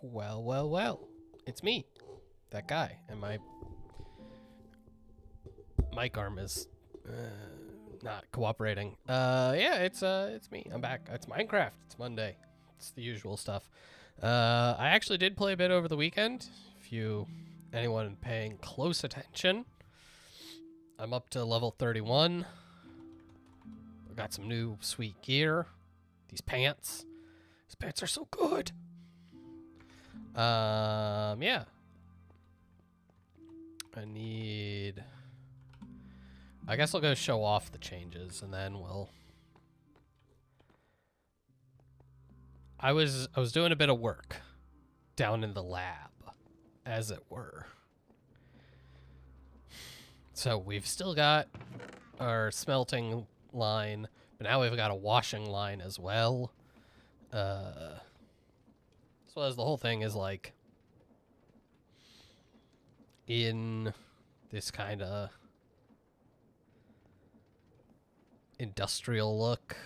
Well, well, well. It's me, that guy, and my mic arm is not cooperating. Yeah, it's me. I'm back. It's Minecraft. It's Monday. It's the usual stuff. I actually did play a bit over the weekend. Anyone paying close attention, I'm up to level 31. I got some new sweet gear. These pants are so good. Yeah. I guess I'll go show off the changes, and then I was doing a bit of work down in the lab, as it were. So we've still got our smelting line, but now we've got a washing line as well. As well as the whole thing is like in this kind of industrial look.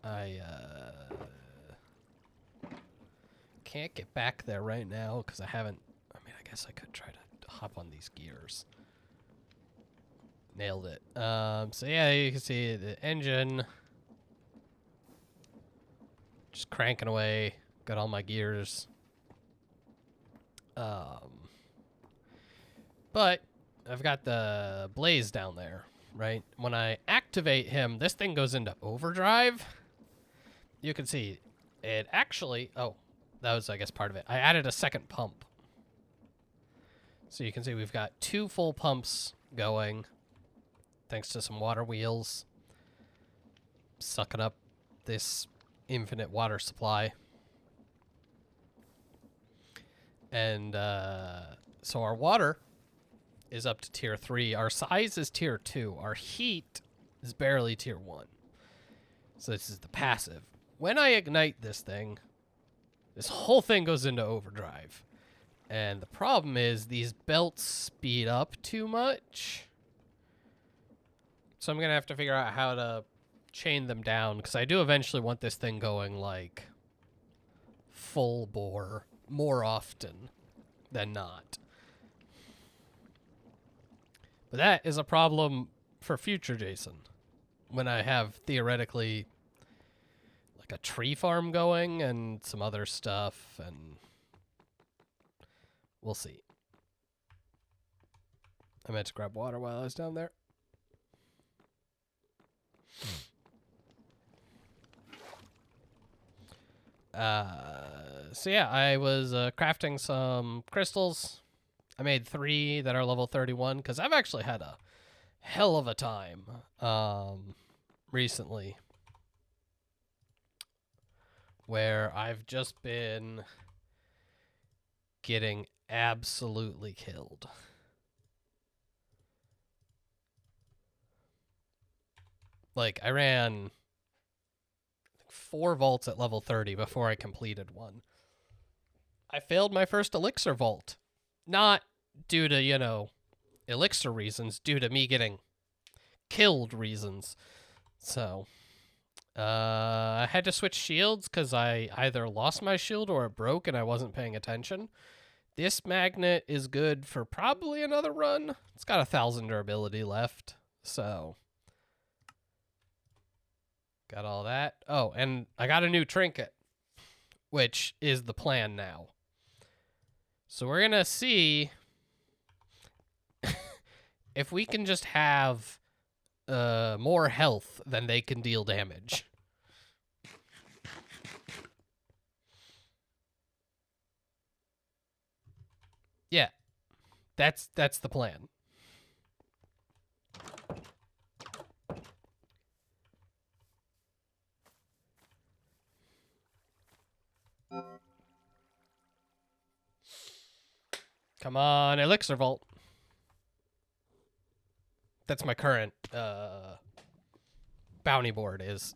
I can't get back there right now because I haven't. I mean, I guess I could try to hop on these gears. Nailed it. So yeah, you can see the engine just cranking away. Got all my gears. But I've got the Blaze down there, right? When I activate him, this thing goes into overdrive. You can see it actually. Oh, that was, I guess, part of it. I added a second pump. So you can see we've got 2 full pumps going, thanks to some water wheels sucking up this infinite water supply. And so our water is up to tier 3. Our size is tier 2. Our heat is barely tier 1. So this is the passive. When I ignite this thing, this whole thing goes into overdrive. And the problem is these belts speed up too much. So I'm going to have to figure out how to chain them down, because I do eventually want this thing going like full bore more often than not. But that is a problem for future Jason, when I have theoretically like a tree farm going and some other stuff, and we'll see. I meant to grab water while I was down there. So yeah, I was crafting some crystals. I made 3 that are level 31 because I've actually had a hell of a time recently where I've just been getting absolutely killed. Like, I ran 4 vaults at level 30 before I completed one. I failed my first elixir vault. Not due to, elixir reasons, due to me getting killed reasons. So, I had to switch shields because I either lost my shield or it broke and I wasn't paying attention. This magnet is good for probably another run. It's got 1,000 durability left, so got all that. Oh, and I got a new trinket, which is the plan now. So we're going to see if we can just have more health than they can deal damage. Yeah, that's the plan. Come on, elixir vault. That's my current bounty board is.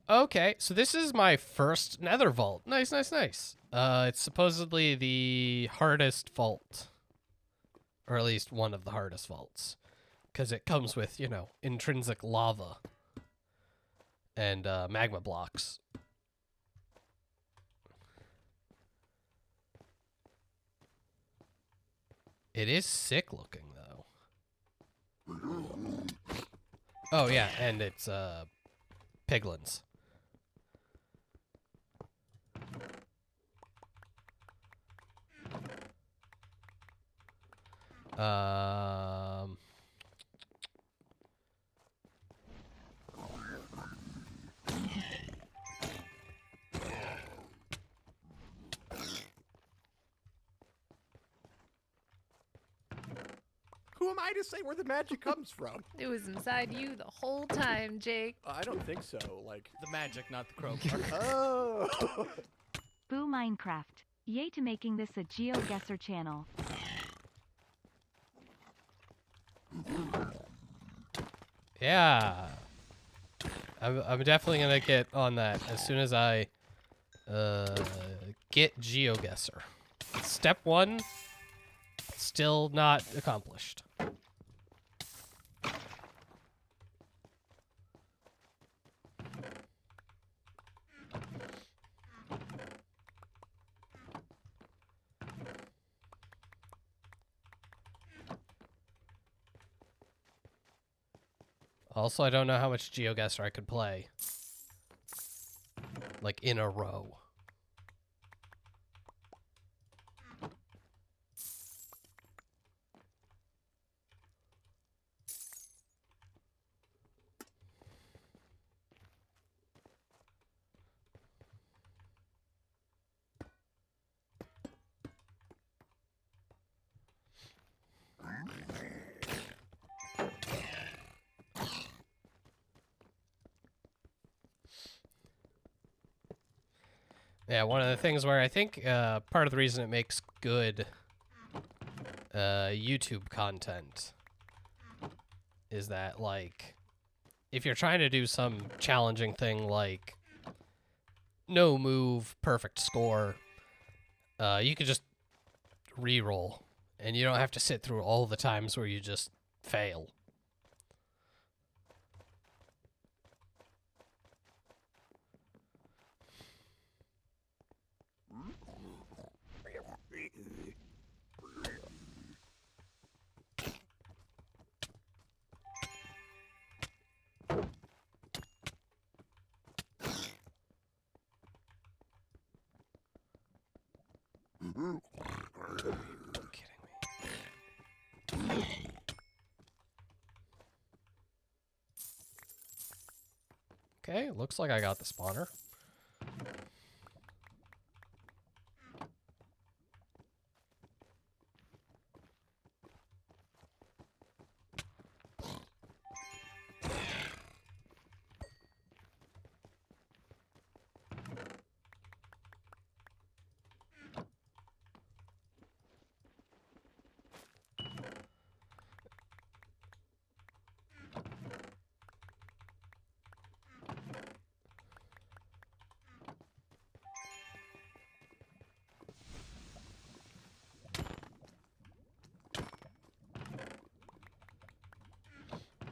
Okay, so this is my first nether vault. Nice, nice, nice. It's supposedly the hardest vault. Or at least one of the hardest vaults. Because it comes with, intrinsic lava. And magma blocks. It is sick looking, though. Oh, yeah, and it's, piglins. Um... Who am I to say where the magic comes from? It was inside you the whole time, Jake. I don't think so. Like, The magic, not the crowbar. oh. Boo Minecraft. Yay to making this a GeoGuessr channel. Yeah. I'm definitely gonna get on that as soon as I get GeoGuessr. Step 1 still not accomplished. Also, I don't know how much GeoGuessr I could play. Like, in a row. Yeah, one of the things where I think part of the reason it makes good YouTube content is that, like, if you're trying to do some challenging thing like no move, perfect score, you could just re-roll, and you don't have to sit through all the times where you just fail. Kidding me. Okay, looks like I got the spawner.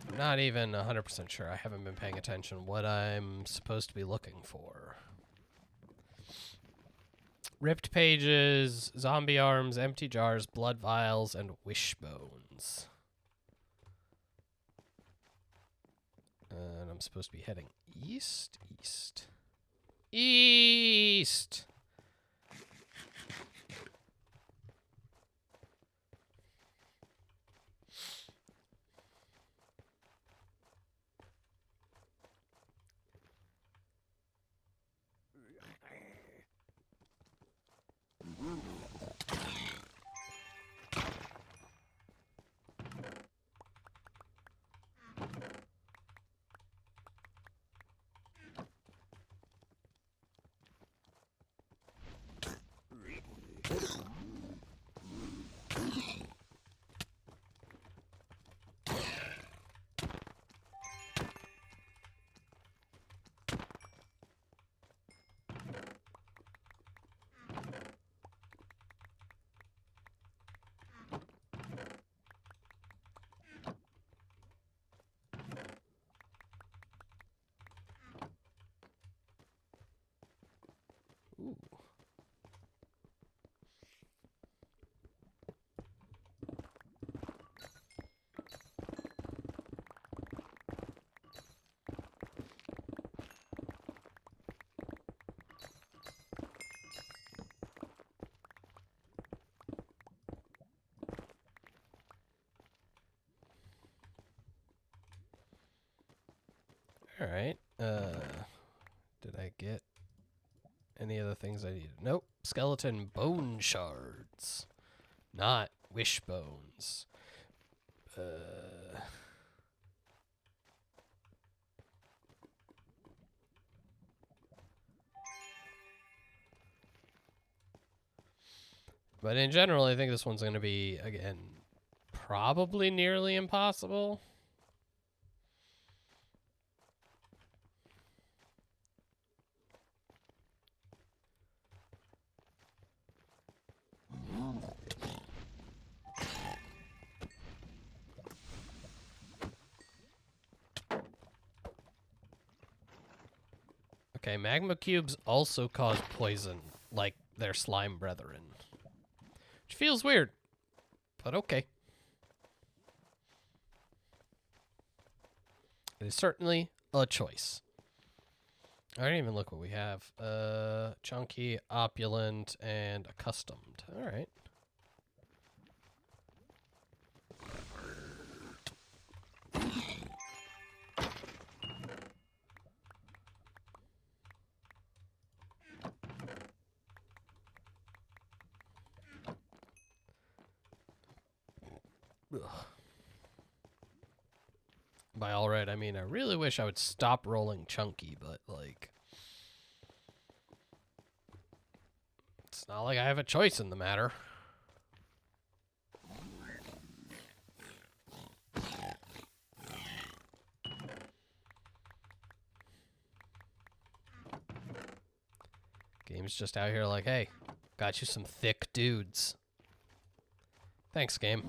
I'm not even 100% sure. I haven't been paying attention what I'm supposed to be looking for. Ripped pages, zombie arms, empty jars, blood vials, and wishbones. And I'm supposed to be heading east? East. East! Alright. Did I get any of the things I needed? Nope. Skeleton bone shards. Not wishbones. But in general, I think this one's going to be, again, probably nearly impossible. Okay, magma cubes also cause poison, like their slime brethren. Which feels weird, but okay. It is certainly a choice. I didn't even look what we have. Chunky, opulent, and accustomed. Alright. Ugh. By alright, I mean I really wish I would stop rolling chunky, but like it's not like I have a choice in the matter. Game's just out here like, hey, got you some thick dudes. Thanks, game.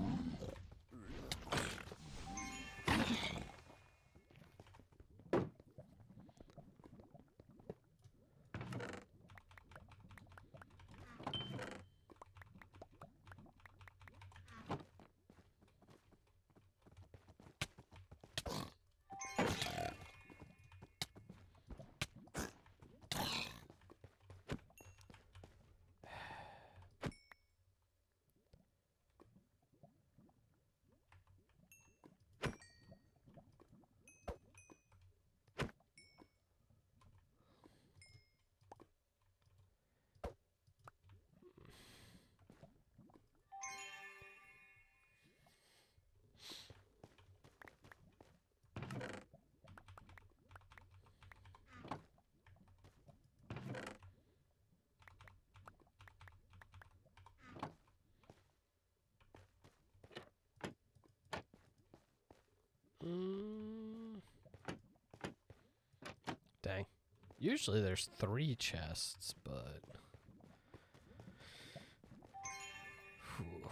Dang. Usually there's 3 chests, but... Whew.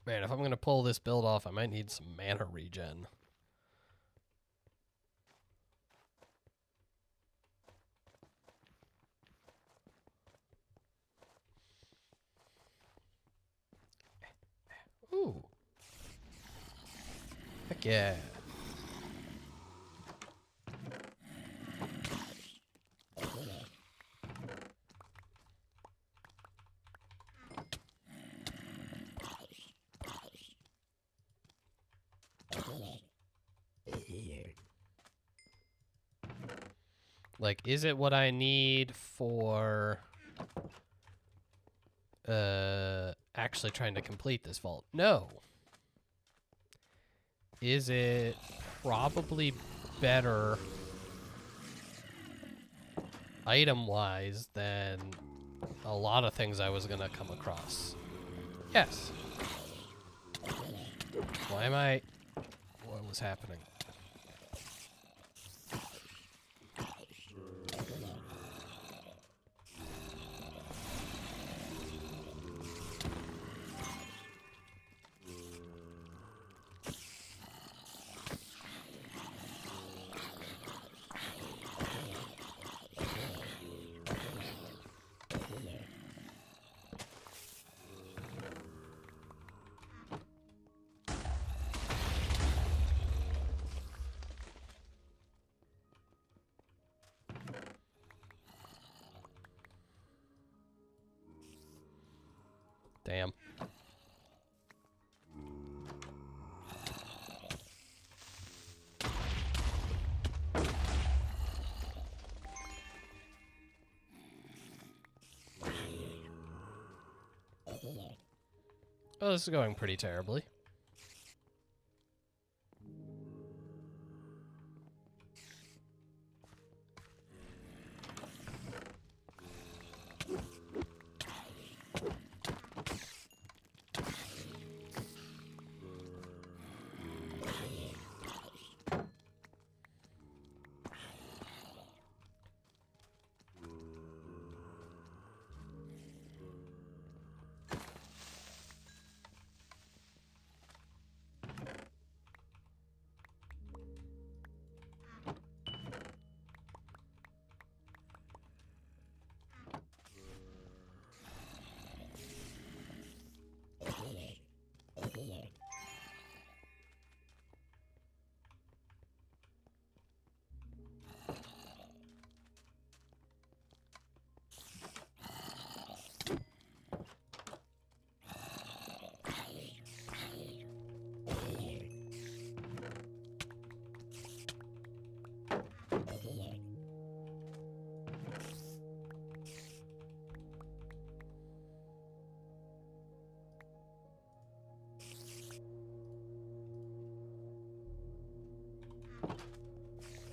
Man, if I'm going to pull this build off, I might need some mana regen. Ooh. Heck yeah. Like, is it what I need for actually trying to complete this vault? No. Is it probably better item-wise than a lot of things I was gonna come across? Yes. Why am I... What was happening? Damn. Oh, this is going pretty terribly.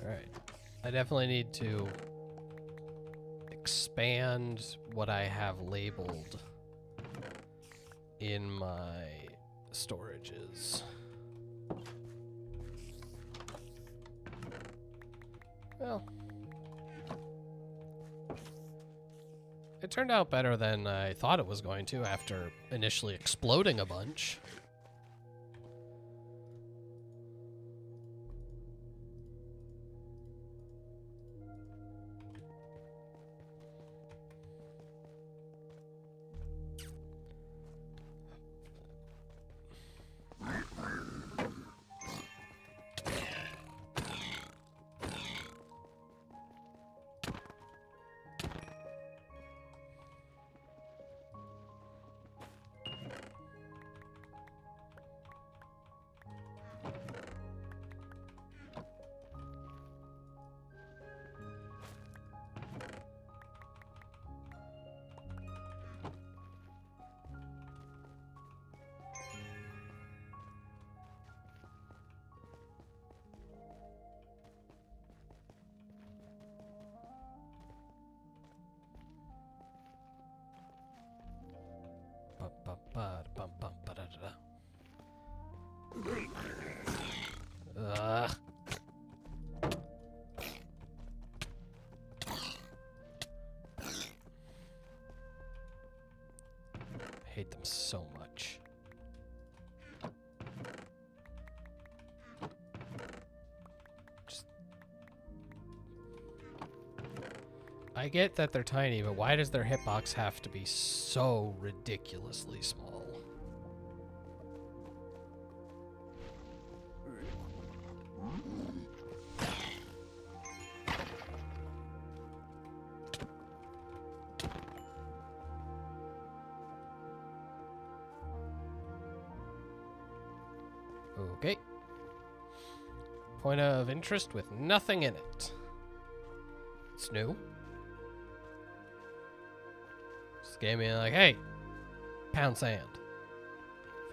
Alright. I definitely need to expand what I have labeled in my storages. Well, it turned out better than I thought it was going to after initially exploding a bunch. Ugh. I hate them so much. I get that they're tiny, but why does their hitbox have to be so ridiculously small? Okay. Point of interest with nothing in it. It's new. Just gave me like, hey, pound sand.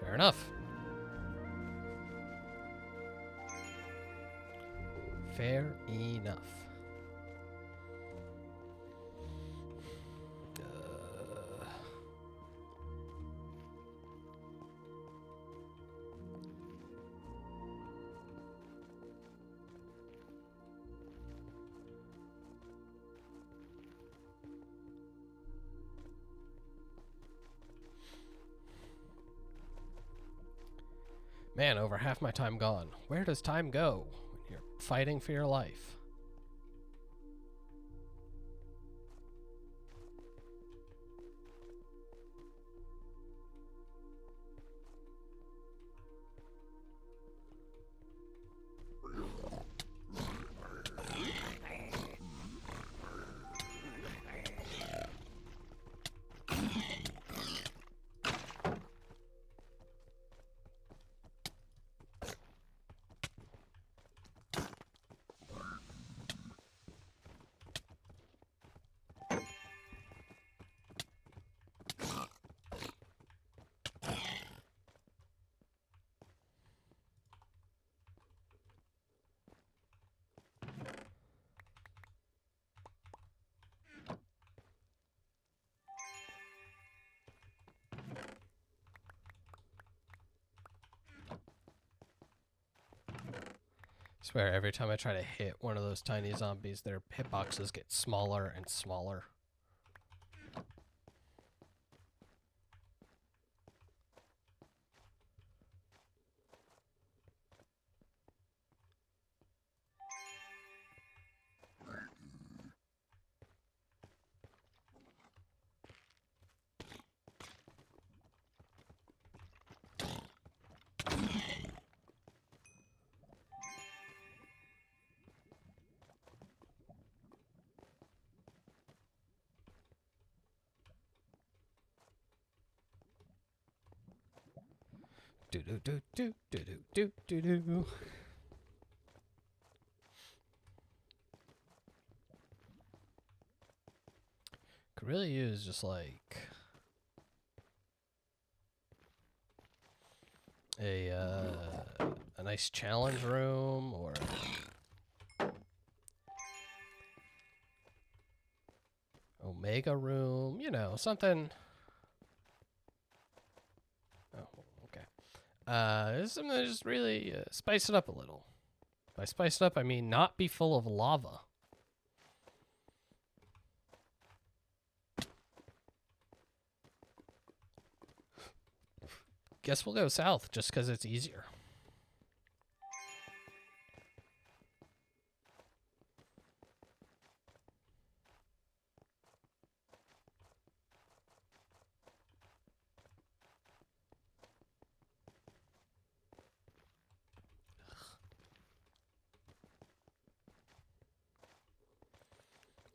Fair enough. Fair enough. Man, over half my time gone. Where does time go when you're fighting for your life? Swear, every time I try to hit one of those tiny zombies, their hitboxes get smaller and smaller. Do do do do do do do do do. Could really use just like a nice challenge room or Omega room, you know, something. Oh, okay. Something that just really spice it up a little. By spice it up, I mean not be full of lava. Guess we'll go south just because it's easier.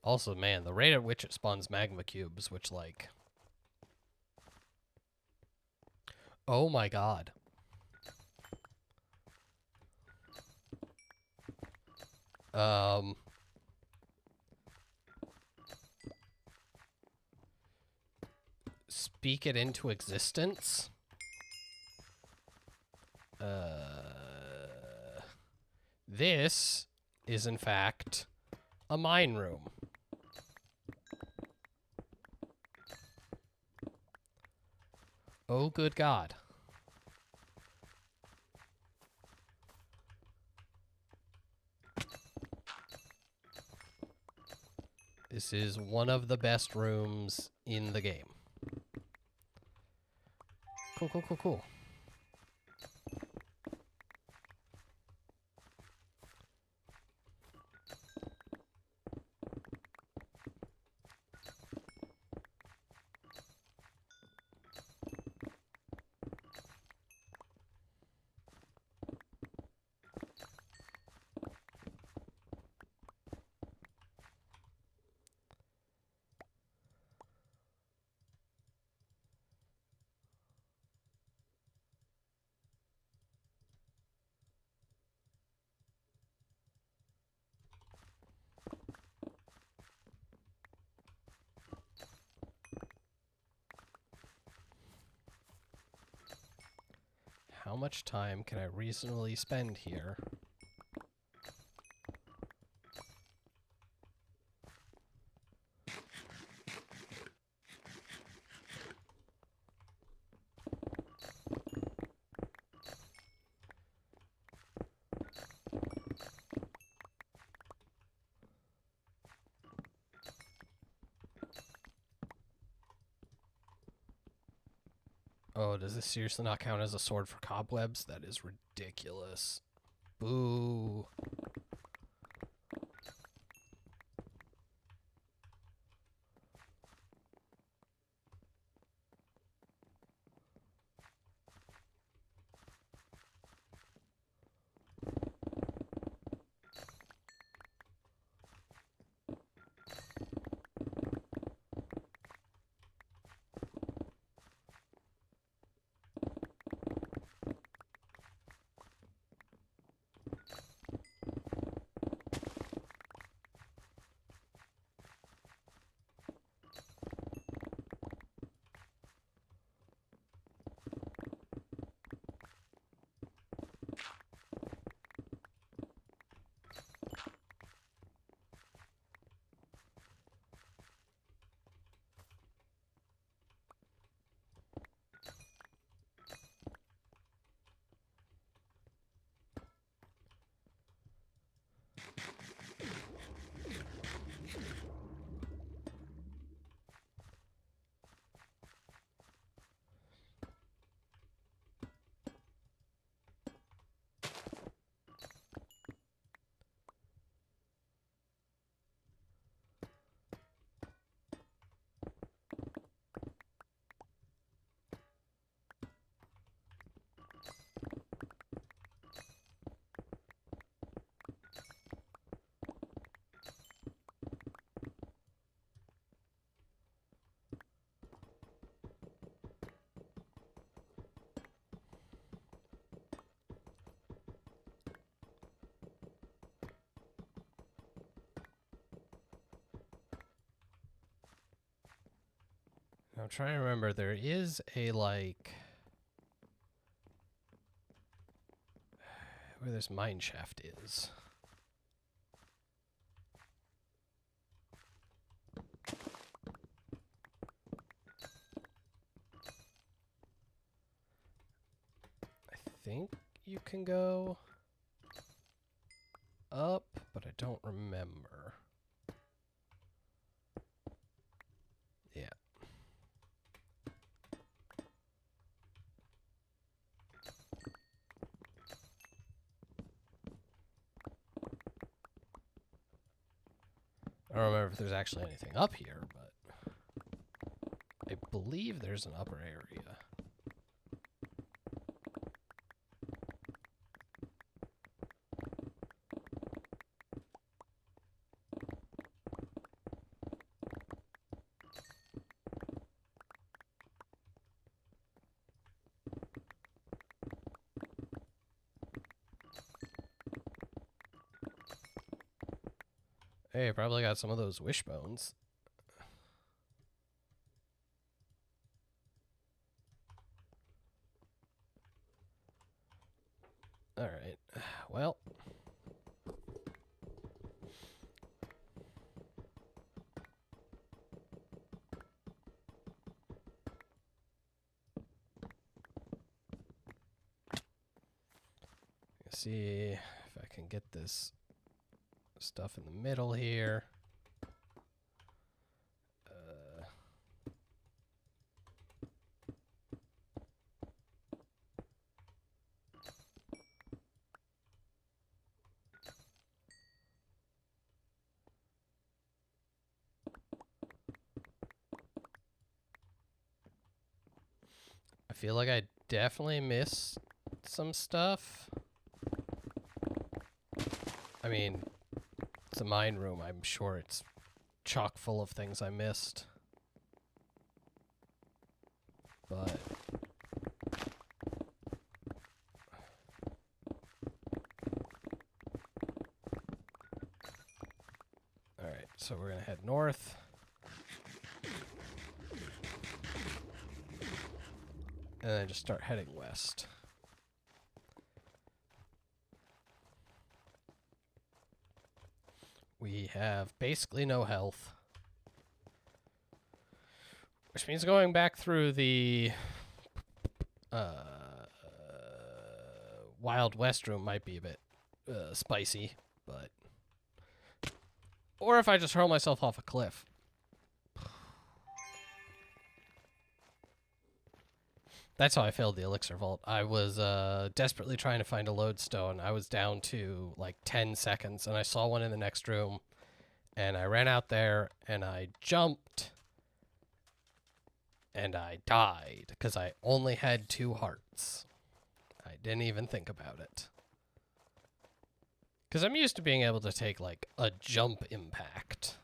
Also, man, the rate at which it spawns magma cubes, which, like... Oh my god. Speak it into existence? This is, in fact, a mine room. Oh, good God. This is one of the best rooms in the game. Cool, cool, cool, cool. How much time can I reasonably spend here? Oh, does this seriously not count as a sword for cobwebs? That is ridiculous. Boo. I'm trying to remember. There is a, like... where this mine shaft is. I think you can go up, but I don't remember. Yeah. I don't remember if there's actually anything up here, but I believe there's an upper area. Hey, probably got some of those wishbones. Alright, well. Let's see if I can get this stuff in the middle here. I feel like I definitely missed some stuff. I mean, it's a mine room. I'm sure it's chock full of things I missed. But alright, so we're gonna head north. And then just start heading west. We have basically no health. Which means going back through the Wild West room might be a bit spicy, but... Or if I just hurl myself off a cliff. That's how I failed the Elixir Vault. I was desperately trying to find a lodestone. I was down to like 10 seconds, and I saw one in the next room. And I ran out there, and I jumped, and I died, because I only had 2 hearts. I didn't even think about it. Because I'm used to being able to take, like, a jump impact.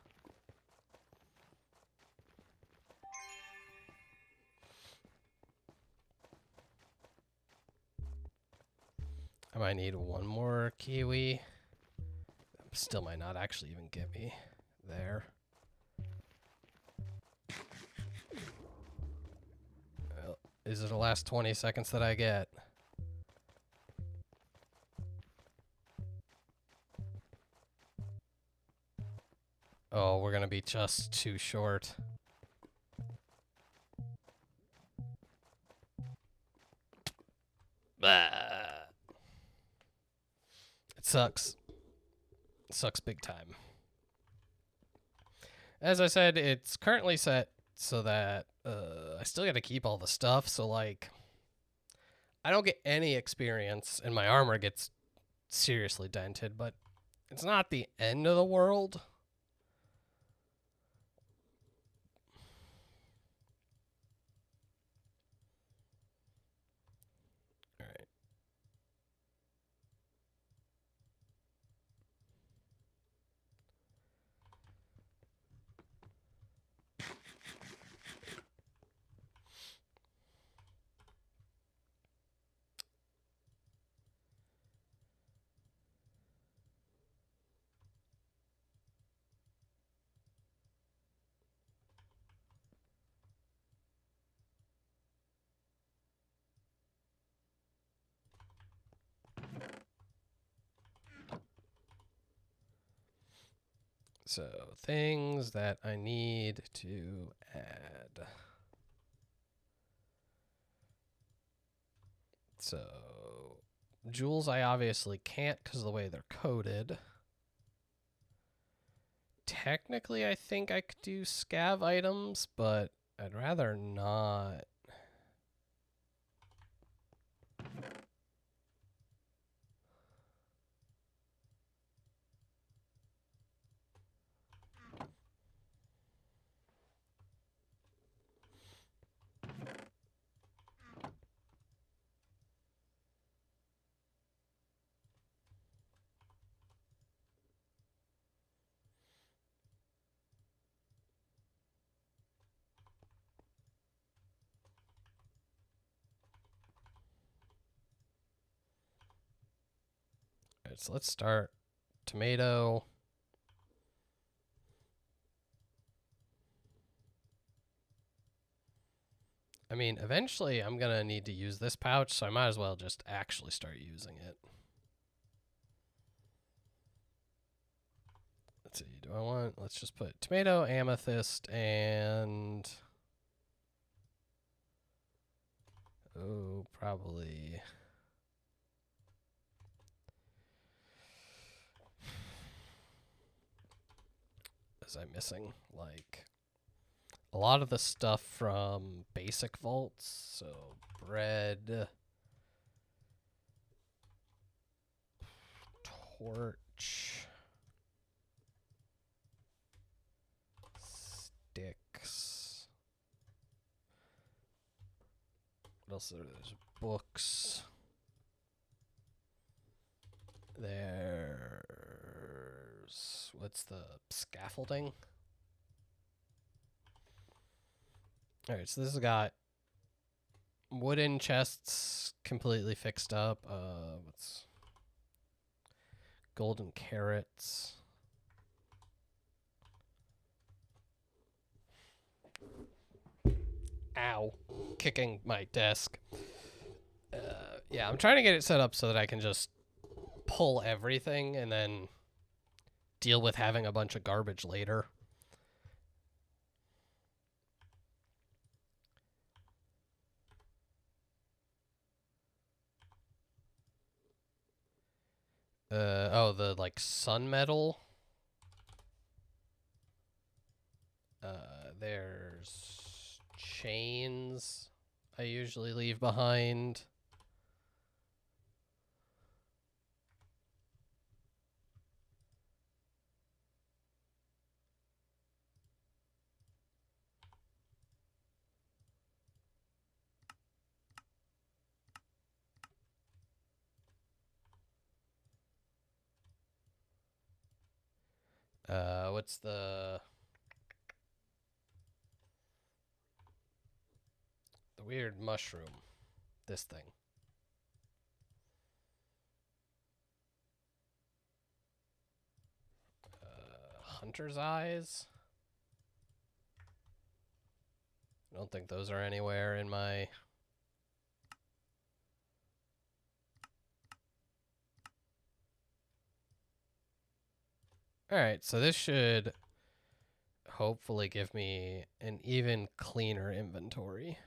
I might need one more kiwi. Still might not actually even get me there. Well, these are the last 20 seconds that I get. Oh, we're gonna be just too short. Bah. It sucks. It sucks big time. As I said, it's currently set so that I still got to keep all the stuff. So, like, I don't get any experience and my armor gets seriously dented, but it's not the end of the world. All right. So things that I need to add. So jewels I obviously can't because of the way they're coded. Technically, I think I could do scav items, but I'd rather not. All right, so let's start. Tomato. I mean, eventually I'm going to need to use this pouch, so I might as well just actually start using it. Let's see, do I want, let's just put tomato, amethyst, and, oh, probably, was I missing, like, a lot of the stuff from basic vaults, so bread, torch, sticks. What else are there? There's books. There's, what's the scaffolding? Alright, so this has got wooden chests completely fixed up. What's golden carrots. Ow. Kicking my desk. Yeah, I'm trying to get it set up so that I can just pull everything and then deal with having a bunch of garbage later. Oh, the like sun metal. There's chains I usually leave behind. What's the weird mushroom? This thing. Hunter's eyes? I don't think those are anywhere in my... Alright, so this should hopefully give me an even cleaner inventory.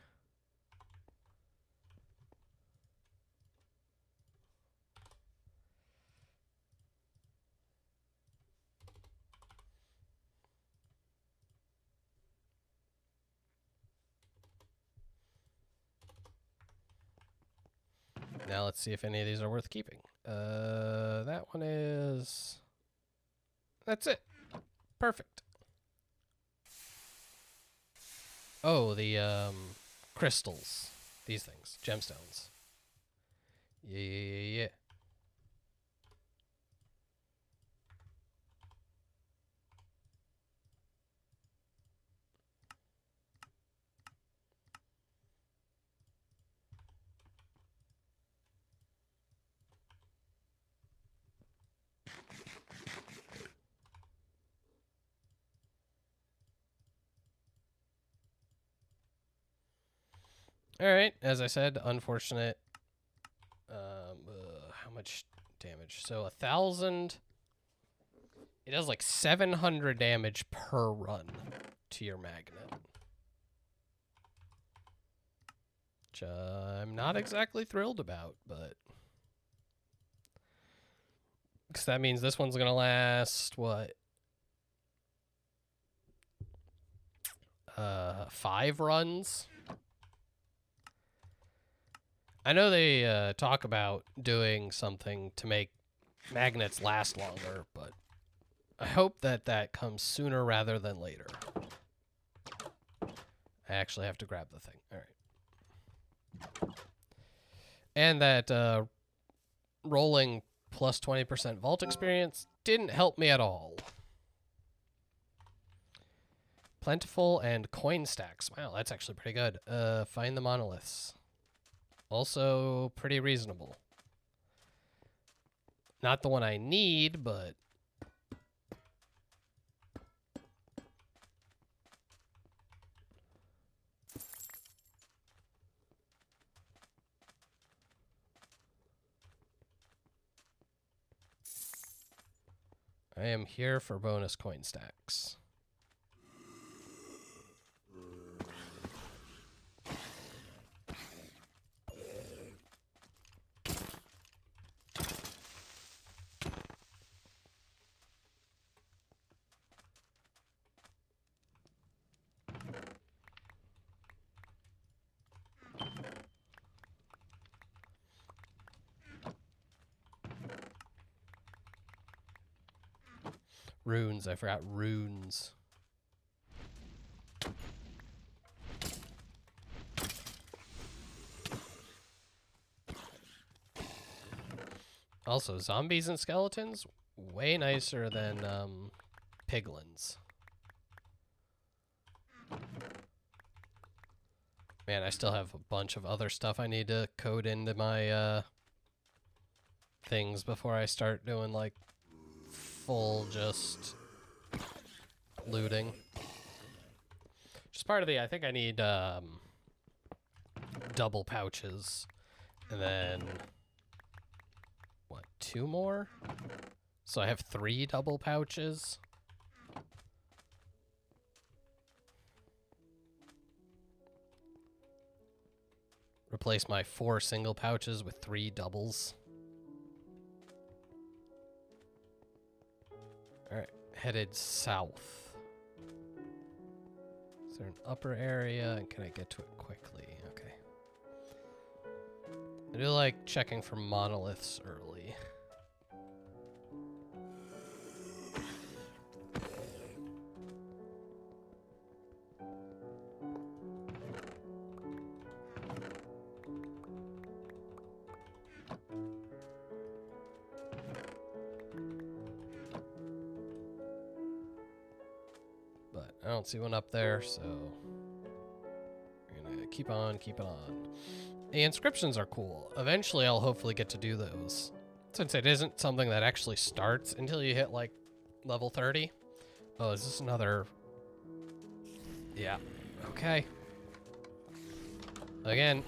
Now let's see if any of these are worth keeping. That one is... That's it. Perfect. Oh, the crystals. These things. Gemstones. Yeah. Alright, as I said, unfortunate. How much damage? So 1,000 It does like 700 damage per run to your magnet. Which I'm not exactly thrilled about, but... Because that means this one's going to last, what? 5 runs? I know they talk about doing something to make magnets last longer, but I hope that that comes sooner rather than later. I actually have to grab the thing. All right. And that rolling plus 20% vault experience didn't help me at all. Plentiful and coin stacks. Wow, that's actually pretty good. Find the monoliths. Also pretty reasonable. Not the one I need, but... I am here for bonus coin stacks. Runes, I forgot runes. Also, zombies and skeletons, way nicer than piglins. Man, I still have a bunch of other stuff I need to code into my things before I start doing like full just looting. Just part of the, I think I need double pouches, and then what, 2 more? So I have 3 double pouches. Replace my 4 single pouches with 3 doubles. Alright, headed south. Is there an upper area? And can I get to it quickly? Okay. I do like checking for monoliths early. I don't see one up there, so we're gonna keep on keeping on. The inscriptions are cool. Eventually, I'll hopefully get to do those, since it isn't something that actually starts until you hit like level 30. Oh, is this another? Yeah. Okay. Again,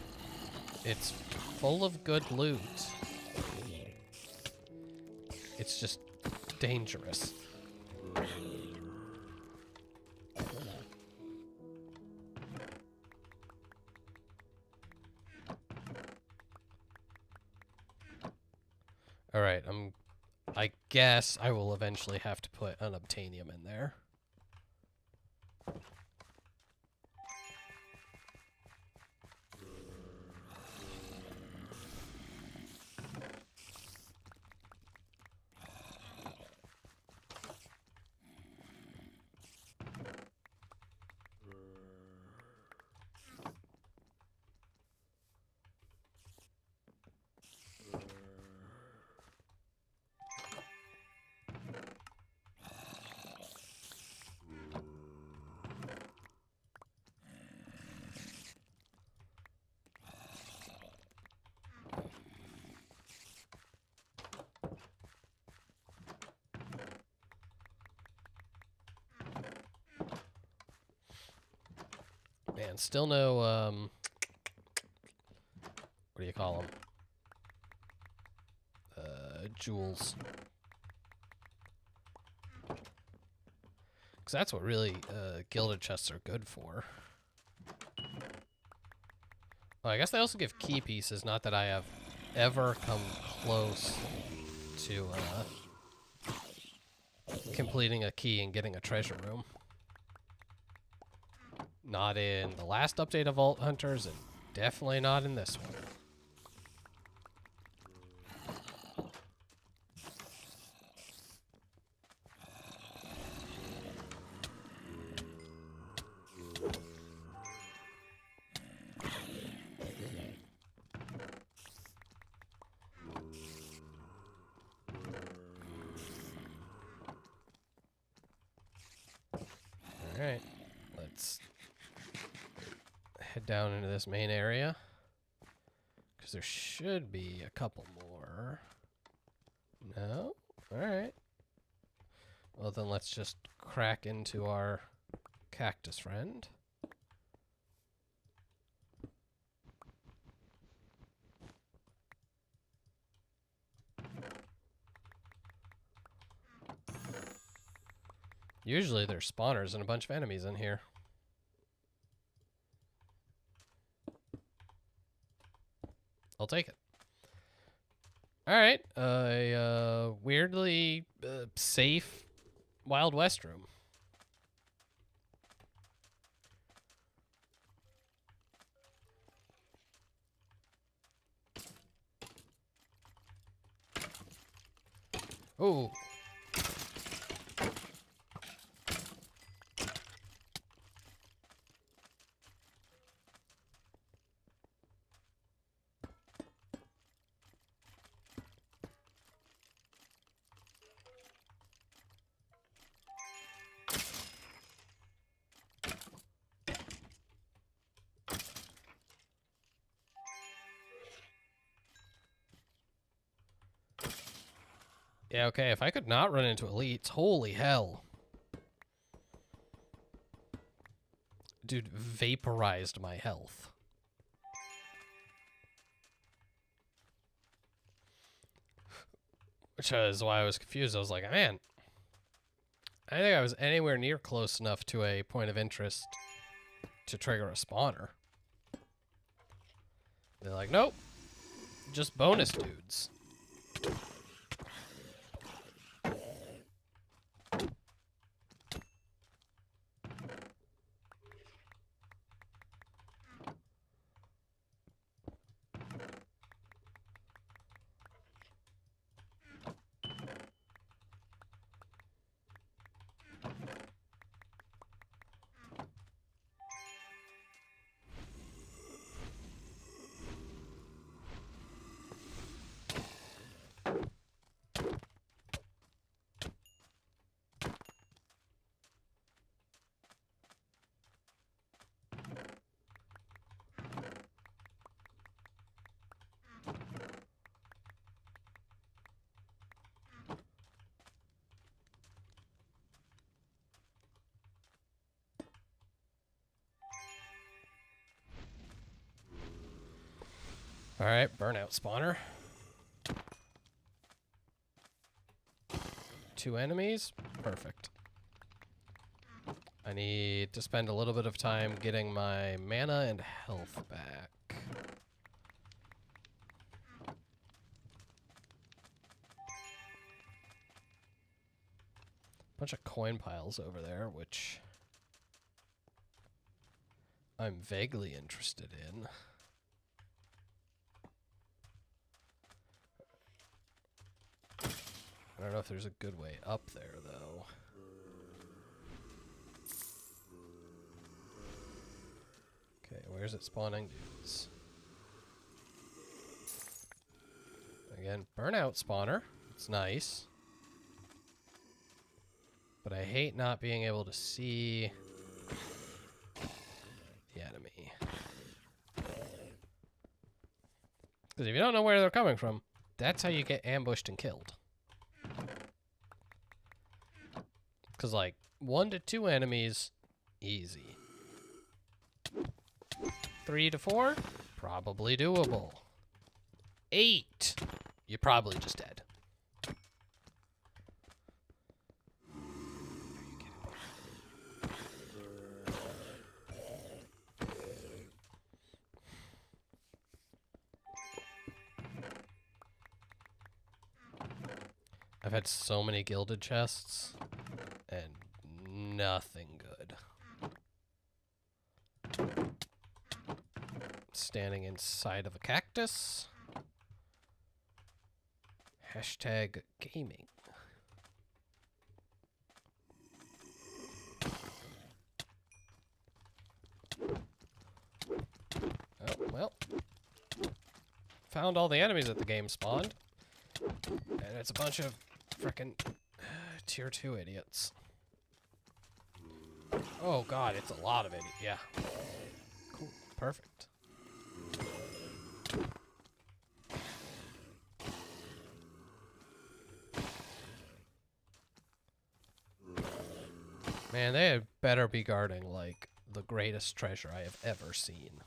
it's full of good loot. It's just dangerous. All right, I guess I will eventually have to put an obtainium in there. Man, still no, what do you call them? Jewels. Because that's what really gilded chests are good for. Well, I guess they also give key pieces, not that I have ever come close to completing a key and getting a treasure room. Not in the last update of Vault Hunters, and definitely not in this one. Alright, let's head down into this main area. Because there should be a couple more. No? Alright. Well, then let's just crack into our cactus friend. Usually there's spawners and a bunch of enemies in here. I'll take it. Alright, a weirdly safe Wild West room. Ooh. Yeah, okay, if I could not run into elites, holy hell. Dude, vaporized my health. Which is why I was confused. I was like, man, I think I was anywhere near close enough to a point of interest to trigger a spawner. They're like, nope, just bonus dudes. All right, burnout spawner. 2 enemies, perfect. I need to spend a little bit of time getting my mana and health back. Bunch of coin piles over there, which I'm vaguely interested in. I don't know if there's a good way up there, though. Okay, where's it spawning dudes? Again, burnout spawner. It's nice. But I hate not being able to see the enemy. Because if you don't know where they're coming from, that's how you get ambushed and killed. Because, like, 1 to 2 enemies, easy. 3 to 4, probably doable. 8, you're probably just dead. I've had so many gilded chests, and nothing good. Standing inside of a cactus. Hashtag gaming. Oh, well. Found all the enemies that the game spawned. And it's a bunch of frickin' tier 2 idiots. Oh god, it's a lot of it. Yeah. Cool. Perfect. Man, they had better be guarding, like, the greatest treasure I have ever seen.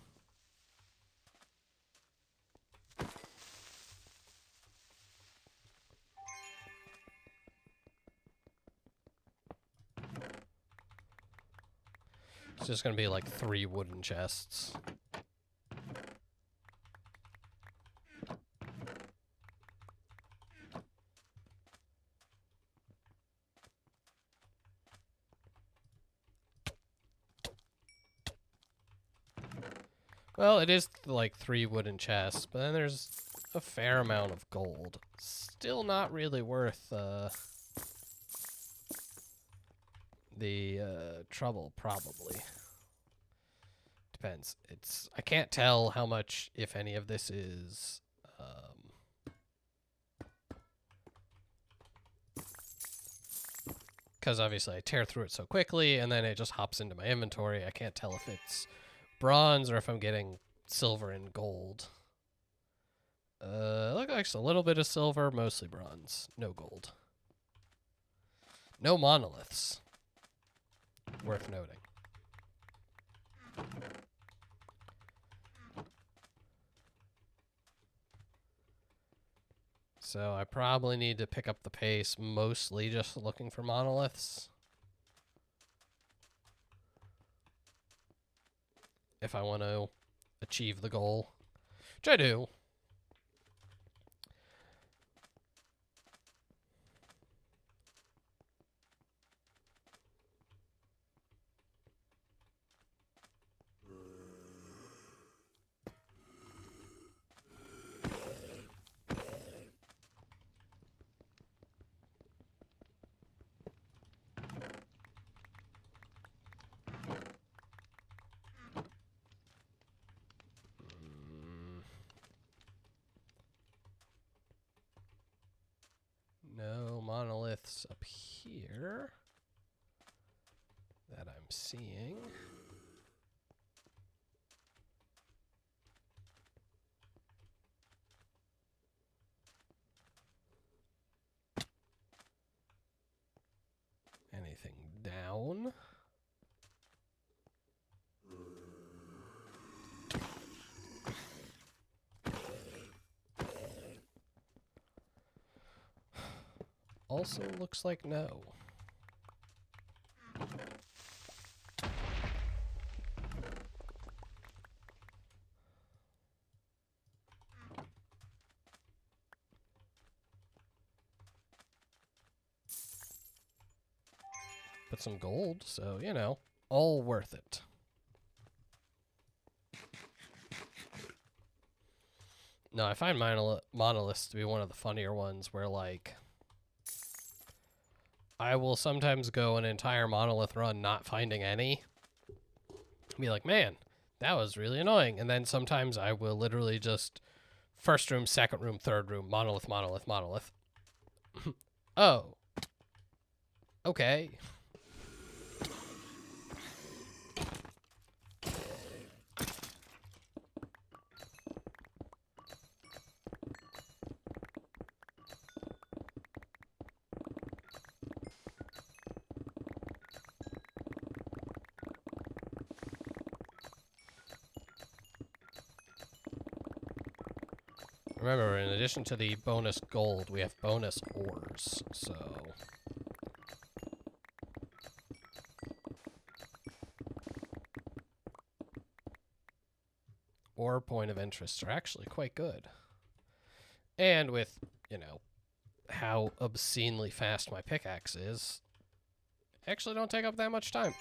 It's just gonna be like 3 wooden chests. Well, it is like 3 wooden chests, but then there's a fair amount of gold. Still not really worth the trouble, probably. Depends. I can't tell how much, if any of this is because obviously I tear through it so quickly and then it just hops into my inventory. I can't tell if it's bronze or if I'm getting silver and gold. Look like a little bit of silver, mostly bronze. No gold. No monoliths. Worth noting. So I probably need to pick up the pace, mostly just looking for monoliths. If I want to achieve the goal, which I do. No monoliths up here that I'm seeing. Anything down? Also looks like no. But some gold, so, you know, all worth it. No, I find monoliths to be one of the funnier ones where, like, I will sometimes go an entire monolith run not finding any. Be like, man, that was really annoying. And then sometimes I will literally just first room, second room, third room, monolith, monolith, monolith. Oh. Okay. Remember, in addition to the bonus gold, we have bonus ores, so... Ore point of interest are actually quite good. And with, you know, how obscenely fast my pickaxe is, actually don't take up that much time.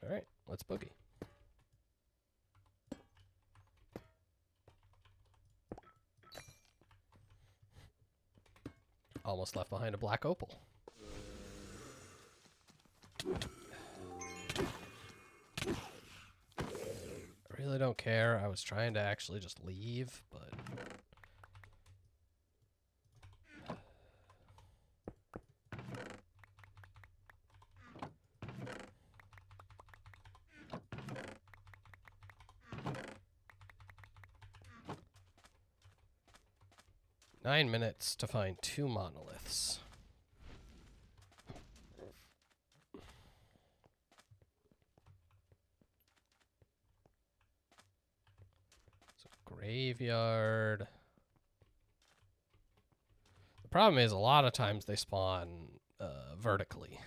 All right, let's boogie. Almost left behind a black opal. I really don't care. I was trying to actually just leave, but... Nine minutes to find 2 monoliths. So graveyard. The problem is a lot of times they spawn vertically.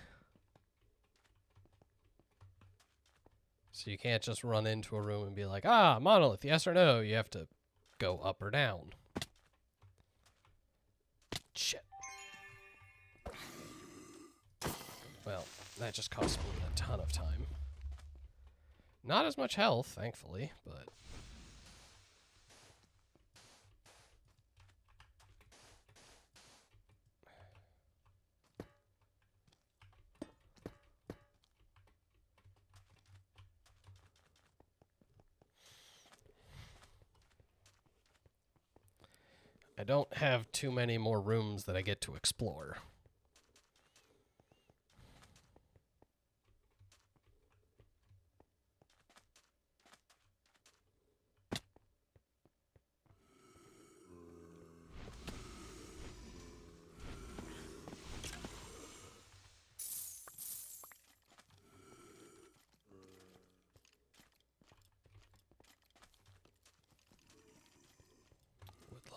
So you can't just run into a room and be like, ah, monolith, yes or no. You have to go up or down. Shit. Well, that just cost me a ton of time. Not as much health, thankfully, but... I don't have too many more rooms that I get to explore.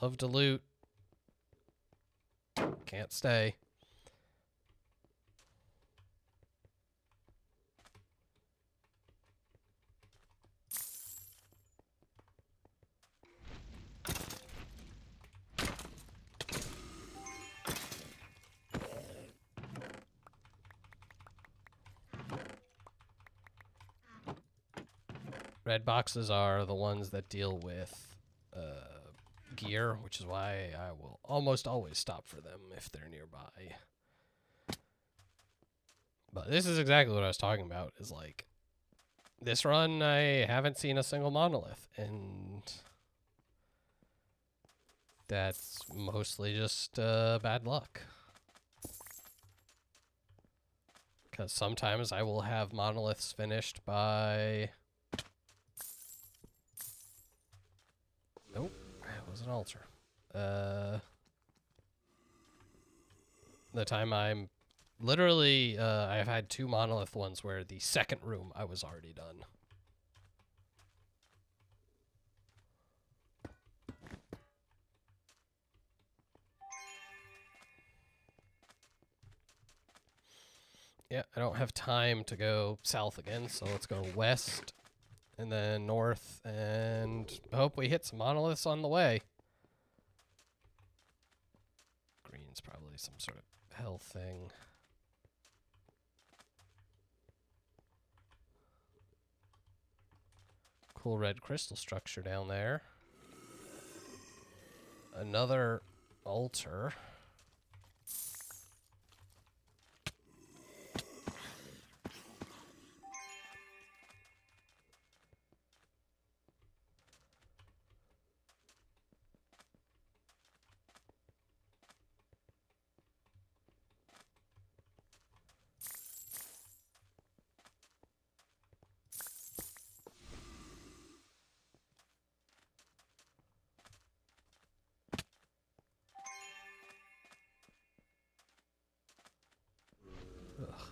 Love to loot. Can't stay. Red boxes are the ones that deal with gear, which is why I will almost always stop for them if they're nearby. But this is exactly what I was talking about, is like, this run I haven't seen a single monolith, and that's mostly just bad luck. Because sometimes I will have monoliths finished by... Nope. It was an altar. The time I'm literally, I've had 2 monolith ones where the second room I was already done. Yeah, I don't have time to go south again, so let's go west. And then north, and hope we hit some monoliths on the way. Green's probably some sort of health thing. Cool red crystal structure down there. Another altar.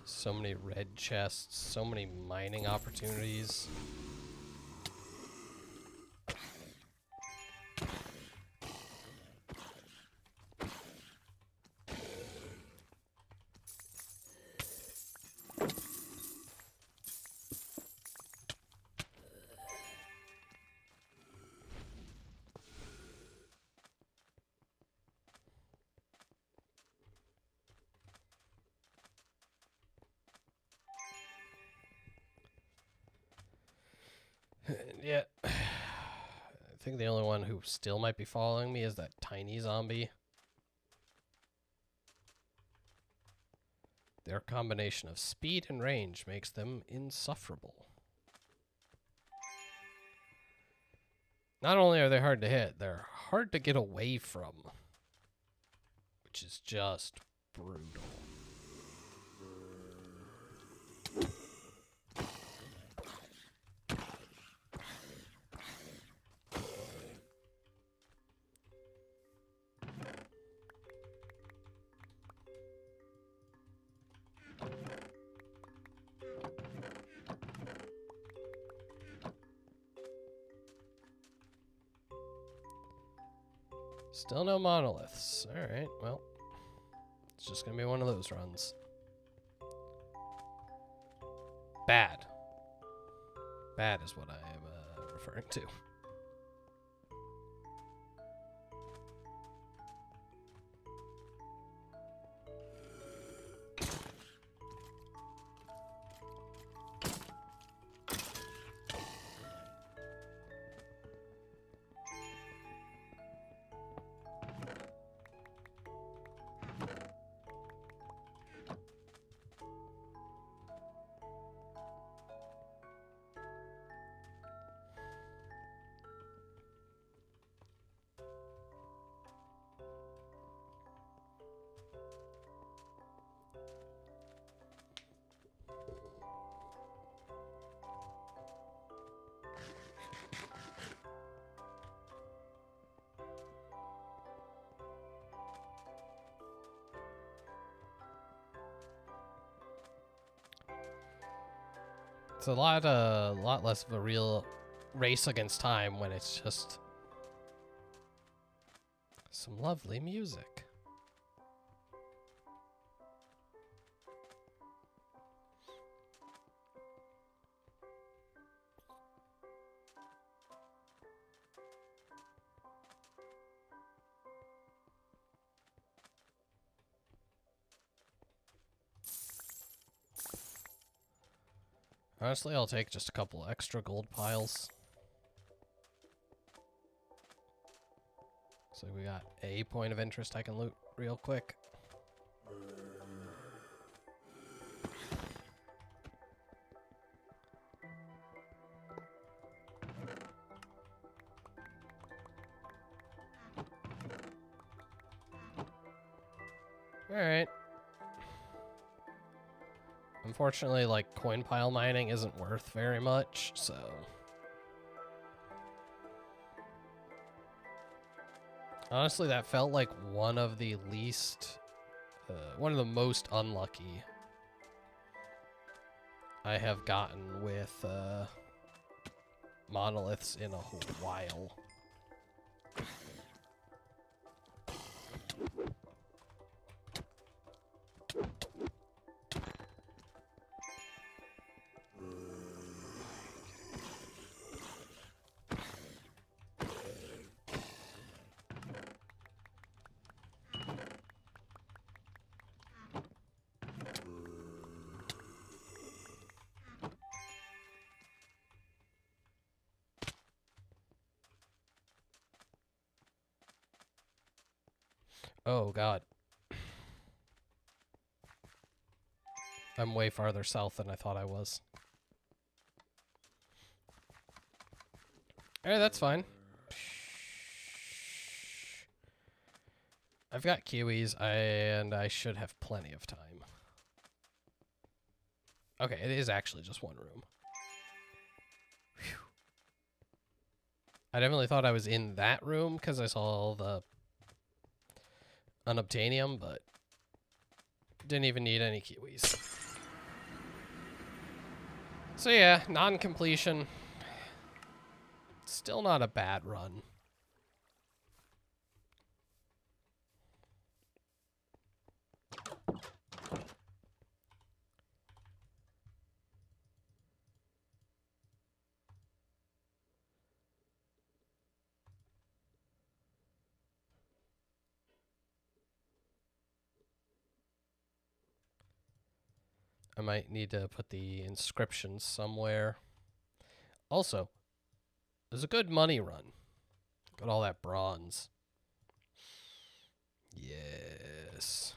So many red chests, so many mining opportunities. Yeah. I think the only one who still might be following me is that tiny zombie. Their combination of speed and range makes them insufferable. Not only are they hard to hit, they're hard to get away from. Which is just brutal. Still no monoliths. Alright, well. It's just gonna be one of those runs. Bad. Bad is what I am referring to. It's a lot less of a real race against time when it's just some lovely music. Honestly, I'll take just a couple extra gold piles. So we got a point of interest I can loot real quick. Alright. Unfortunately, like, coin pile mining isn't worth very much, so... Honestly, that felt like one of the least... one of the most unlucky I have gotten with monoliths in a while. Oh, God. I'm way farther south than I thought I was. Alright, that's fine. I've got kiwis, and I should have plenty of time. Okay, it is actually just one room. Whew. I definitely thought I was in that room because I saw all the unobtainium, but didn't even need any kiwis. So yeah, non-completion. Still not a bad run. I might need to put the inscriptions somewhere. Also, It was a good money run. Got all that bronze. Yes.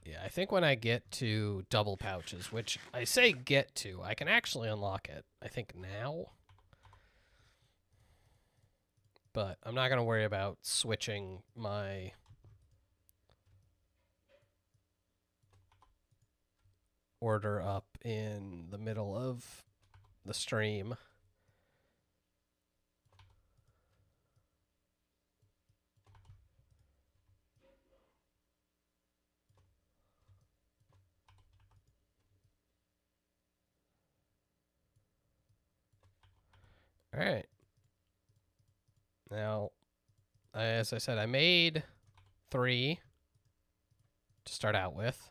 Yeah, I think when I get to double pouches, which I say get to, I can actually unlock it, I think now. But I'm not going to worry about switching my order up in the middle of the stream. All right. Now, as I said, I made 3 to start out with.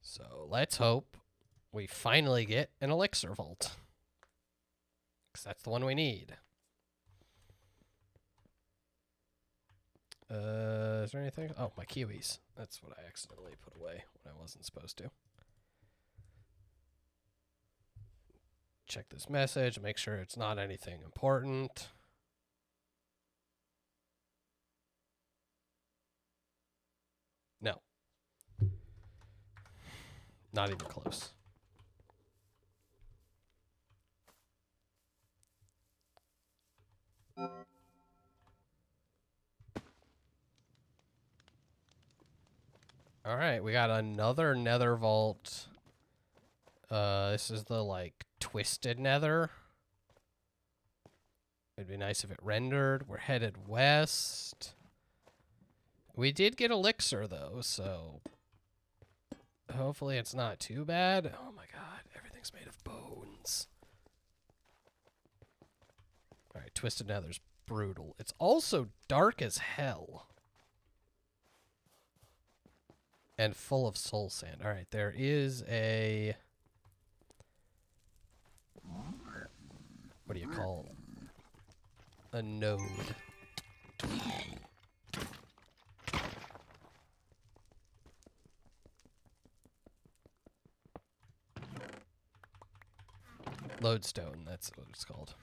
So let's hope we finally get an elixir vault. Because that's the one we need. Is there anything? Oh, my kiwis. That's what I accidentally put away when I wasn't supposed to. Check this message, make sure it's not anything important. No. Not even close. All right, we got another nether vault. This is the, like, twisted nether. It'd be nice if it rendered. We're headed west. We did get elixir, though, so hopefully it's not too bad. Oh, my God. Everything's made of bones. All right, twisted nether's brutal. It's also dark as hell. And full of soul sand. All right, there is a... What do you call a node? Lodestone, that's what it's called.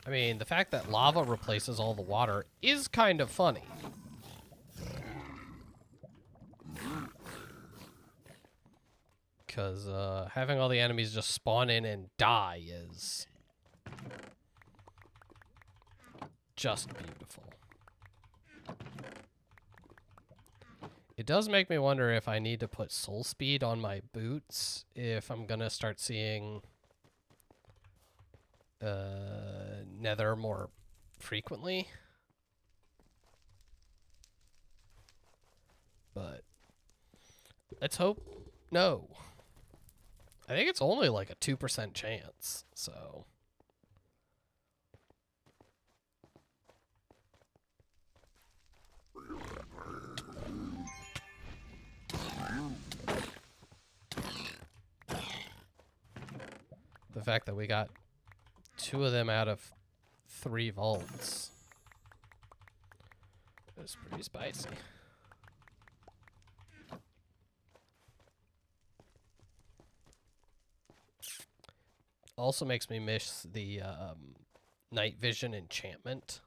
I mean, the fact that lava replaces all the water is kind of funny. Because having all the enemies just spawn in and die is just beautiful. It does make me wonder if I need to put soul speed on my boots if I'm going to start seeing nether more frequently. But let's hope no. I think it's only like a 2% chance, so. The fact that we got 2 of them out of 3 vaults is pretty spicy. Also makes me miss the night vision enchantment.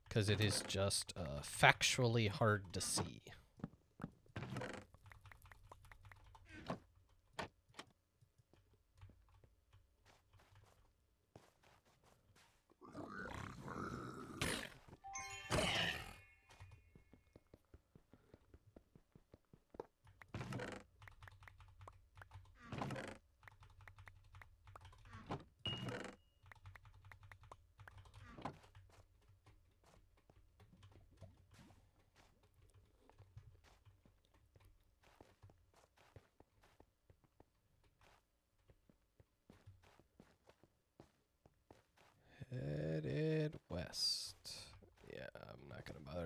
Because it is just factually hard to see.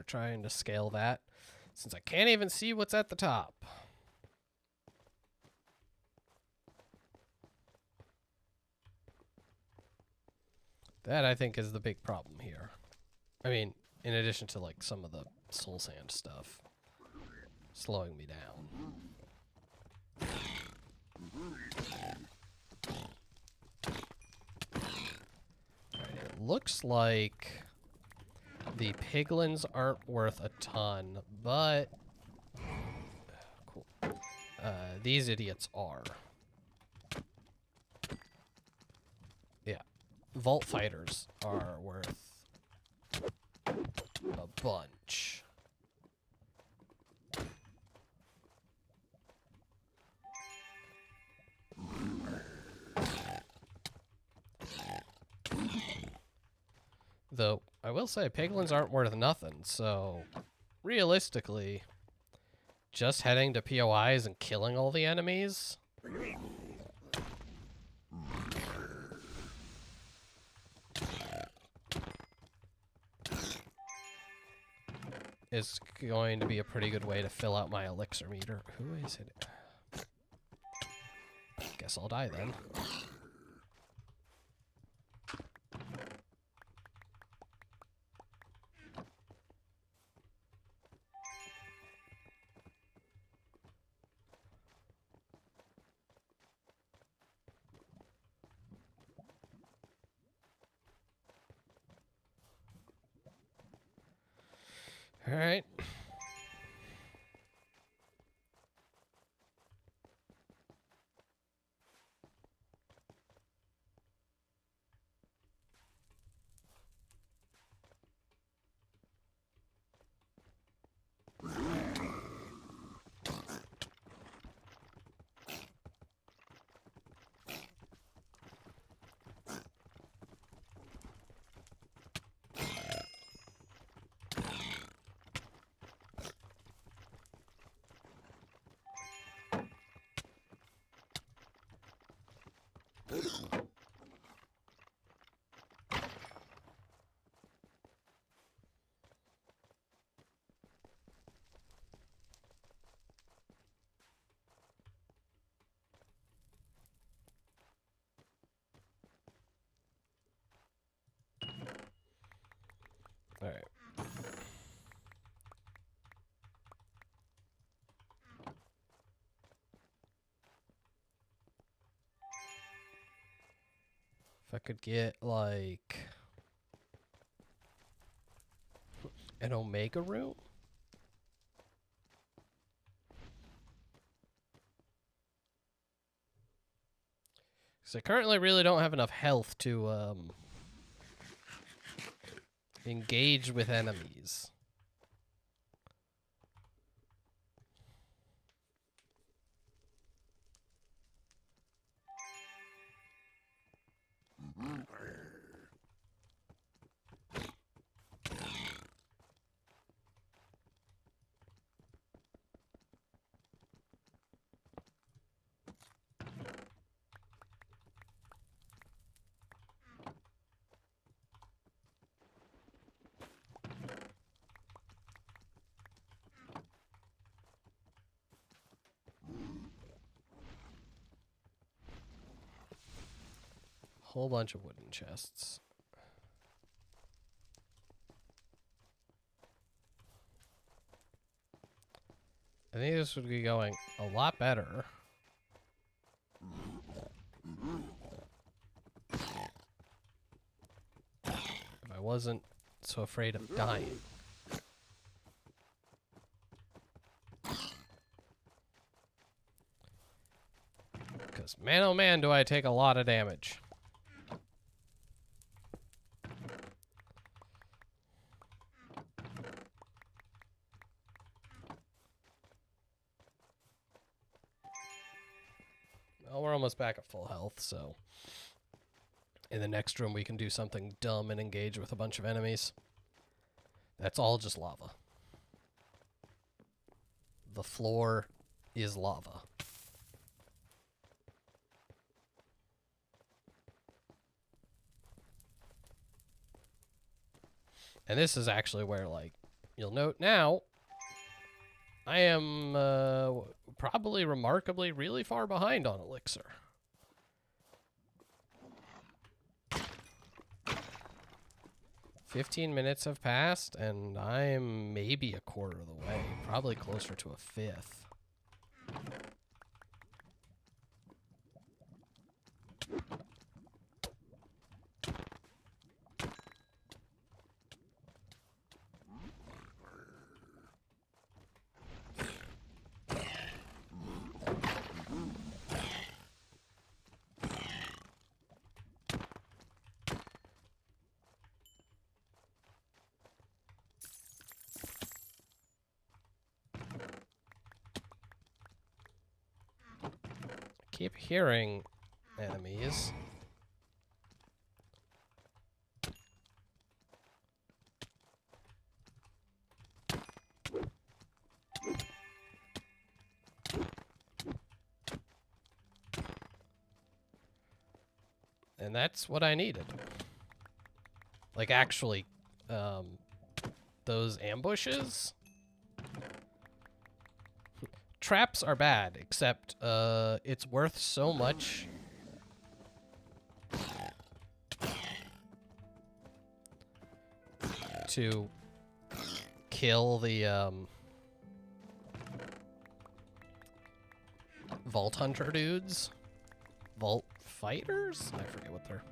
trying to scale that, since I can't even see what's at the top. That, I think, is the big problem here. I mean, in addition to, like, some of the soul sand stuff slowing me down. Alright, it looks like the piglins aren't worth a ton, but cool. These idiots are. Yeah. Vault fighters are worth a bunch. Though, I will say, piglins aren't worth nothing, so realistically, just heading to POIs and killing all the enemies is going to be a pretty good way to fill out my elixir meter. Who is it? Guess I'll die then. All right. All right. If I could get, like, an Omega room? Because I currently really don't have enough health to, engage with enemies. Whole bunch of wooden chests. I think this would be going a lot better. If I wasn't so afraid of dying. Because man oh man do I take a lot of damage. Well, we're almost back at full health, so in the next room we can do something dumb and engage with a bunch of enemies. That's all just lava. The floor is lava. And this is actually where, like, You'll note now, I am probably remarkably really far behind on elixir. $15 have passed, and I'm maybe a quarter of the way, probably closer to a fifth. Keep hearing enemies. And that's what I needed. Like, actually, those ambushes? Traps are bad, except it's worth so much to kill the Vault Hunter dudes. Vault Fighters? I forget what they're...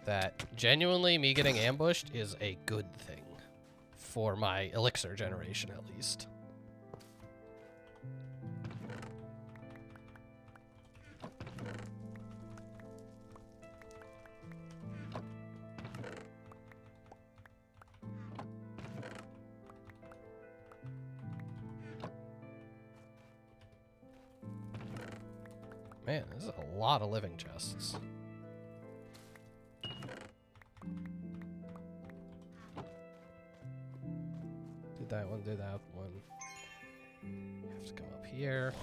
that genuinely me getting ambushed is a good thing for my elixir generation, at least. Man, this is a lot of living chests. That one, do that one. You have to come up here.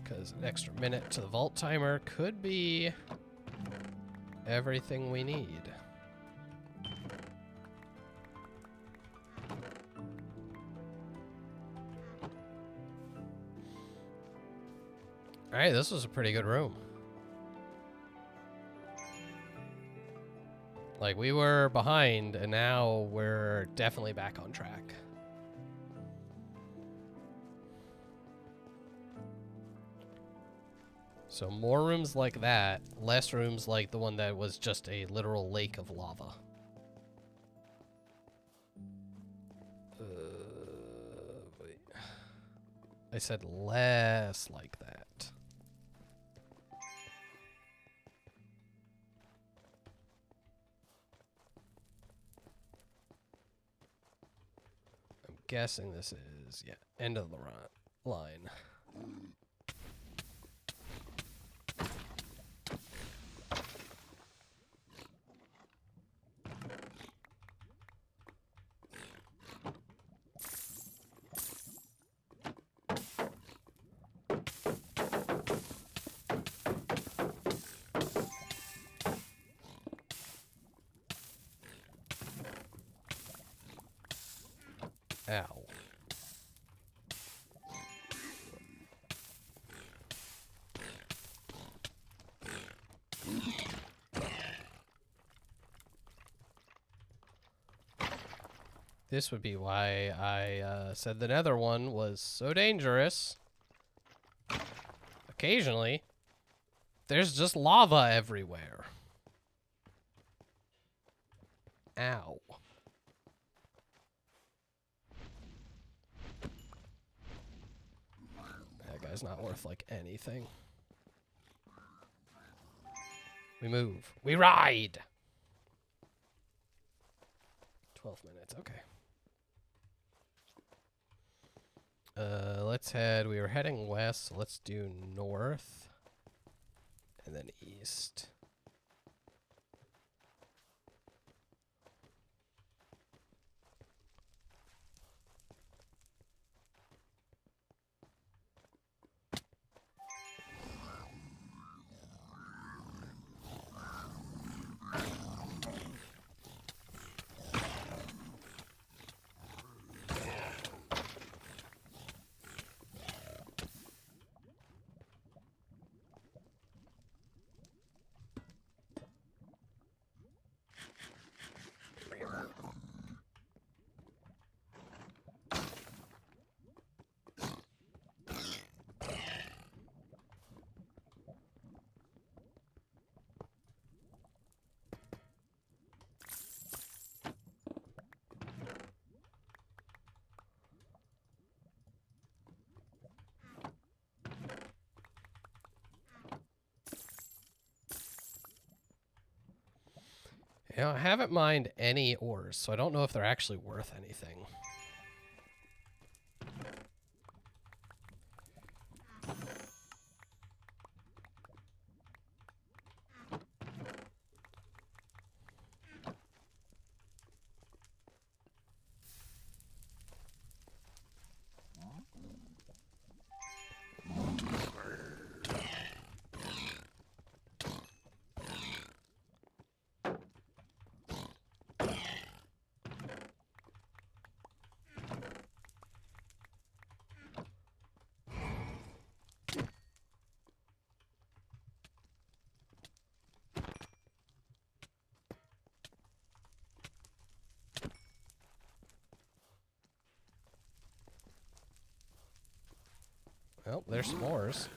Because an extra minute to the vault timer could be everything we need. Alright, this was a pretty good room. Like, we were behind, and now we're definitely back on track. So more rooms like that, less rooms like the one that was just a literal lake of lava. Wait. I said less like that. Guessing this is, yeah, end of the line. Ow. This would be why I said the nether one was so dangerous. Occasionally, there's just lava everywhere. Ow. That guy's not worth, like, anything. We move. We ride! 12 minutes, okay. Let's head, we were heading west, so let's do north. And then east. You know, I haven't mined any ores, so I don't know if they're actually worth anything. Well, there's s'mores.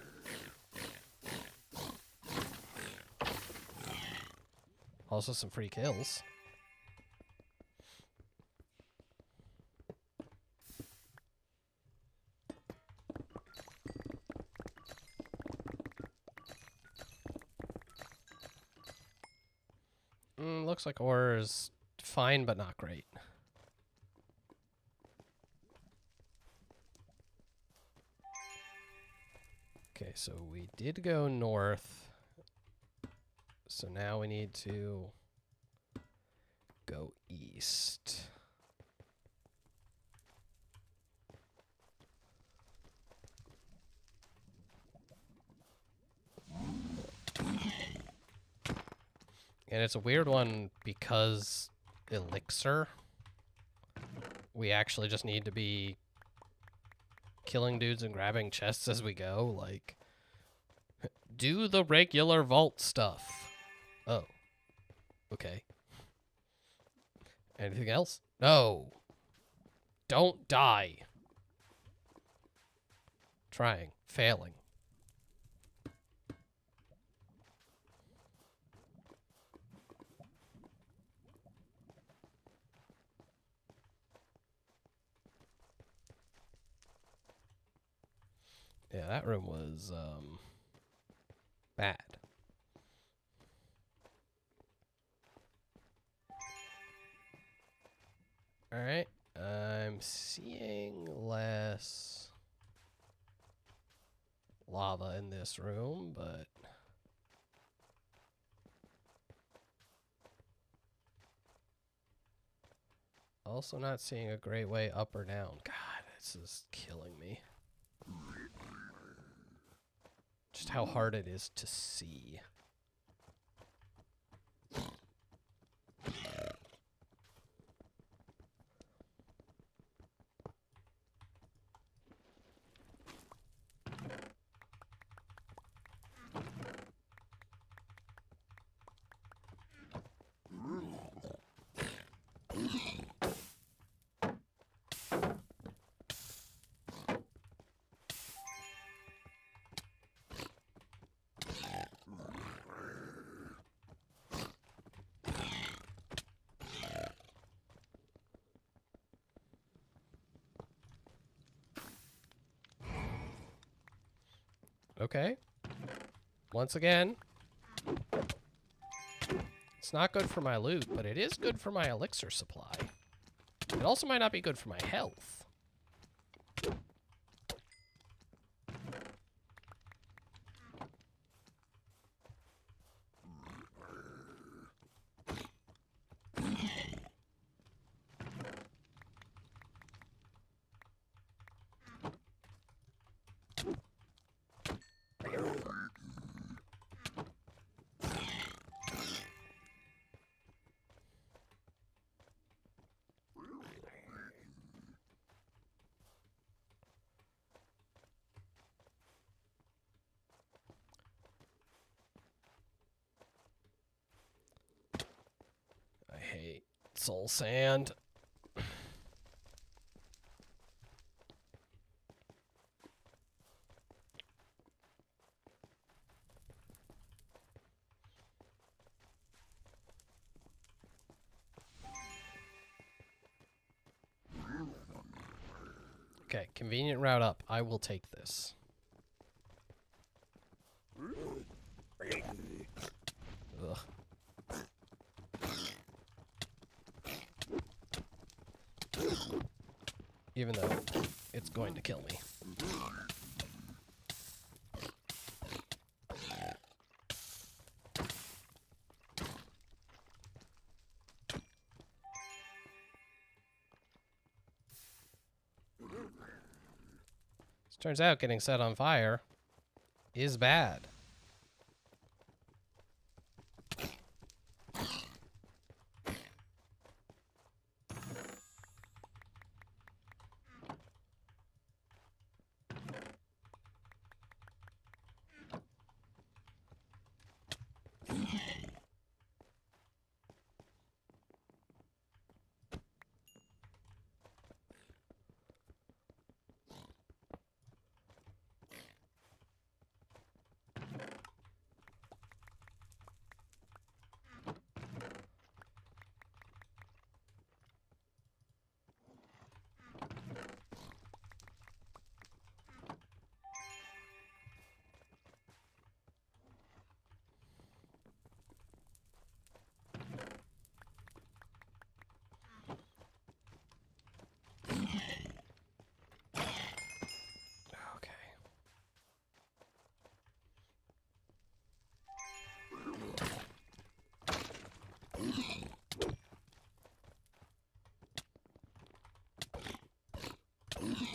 Also some free kills. Looks like ore is fine, but not great. Okay, so we did go north. So now we need to go east. And it's a weird one because elixir, we actually just need to be killing dudes and grabbing chests as we go. Like, do the regular vault stuff. Oh. Okay. Anything else? No. Don't die. Trying. Failing. Yeah, that room was, bad. Alright, I'm seeing less lava in this room, but also not seeing a great way up or down. God, this is killing me. Just how hard it is to see. Okay. Once again, it's not good for my loot, but it is good for my elixir supply. It also might not be good for my health. I hate soul sand. Okay, convenient route up. I will take this. Ugh. even though it's going to kill me. Turns out getting set on fire is bad.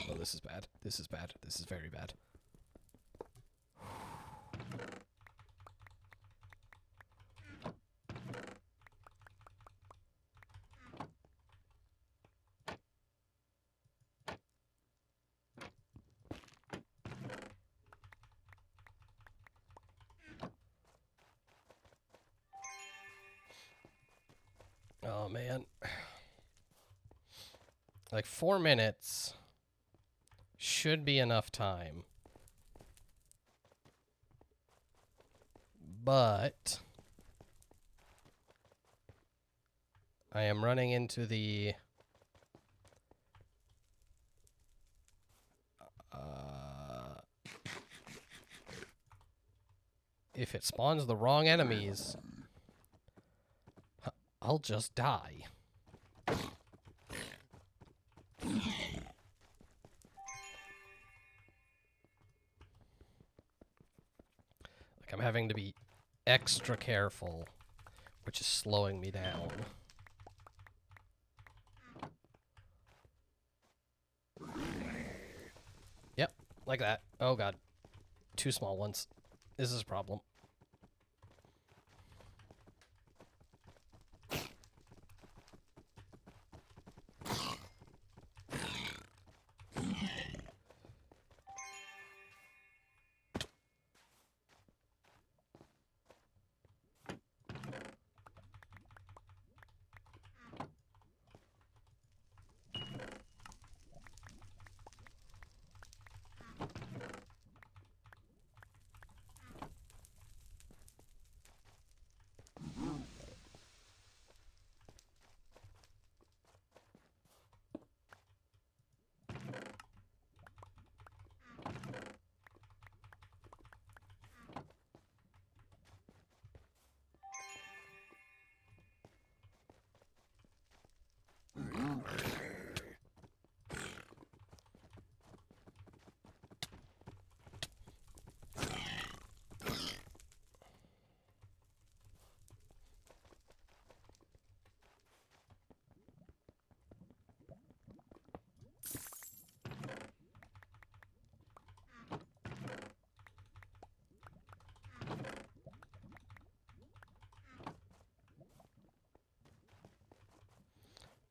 Oh, this is bad. This is bad. This is very bad. Oh, man. Like 4 minutes should be enough time. But I am running into the if it spawns the wrong enemies, I'll just die. Like I'm having to be extra careful, which is slowing me down. Yep, like that. Oh god. 2 small ones. This is a problem.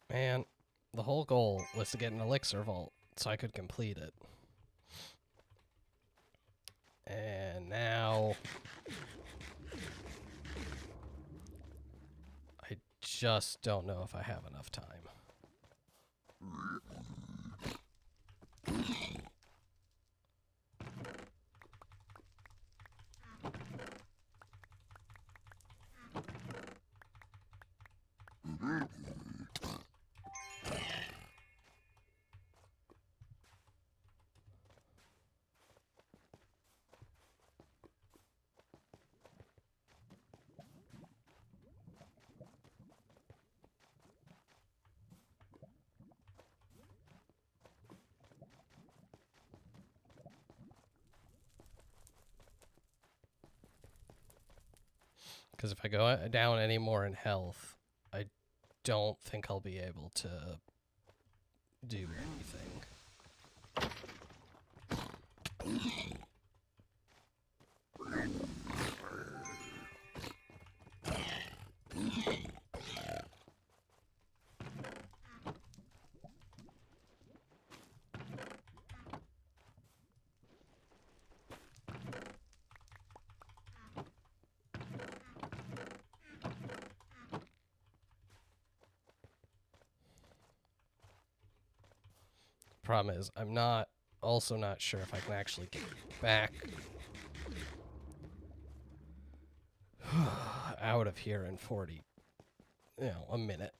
Man, the whole goal was to get an elixir vault so I could complete it. And now I just don't know if I have enough time. Because if I go down any more in health, I don't think I'll be able to do anything. Problem is, I'm also not sure if I can actually get back out of here in 40, a minute.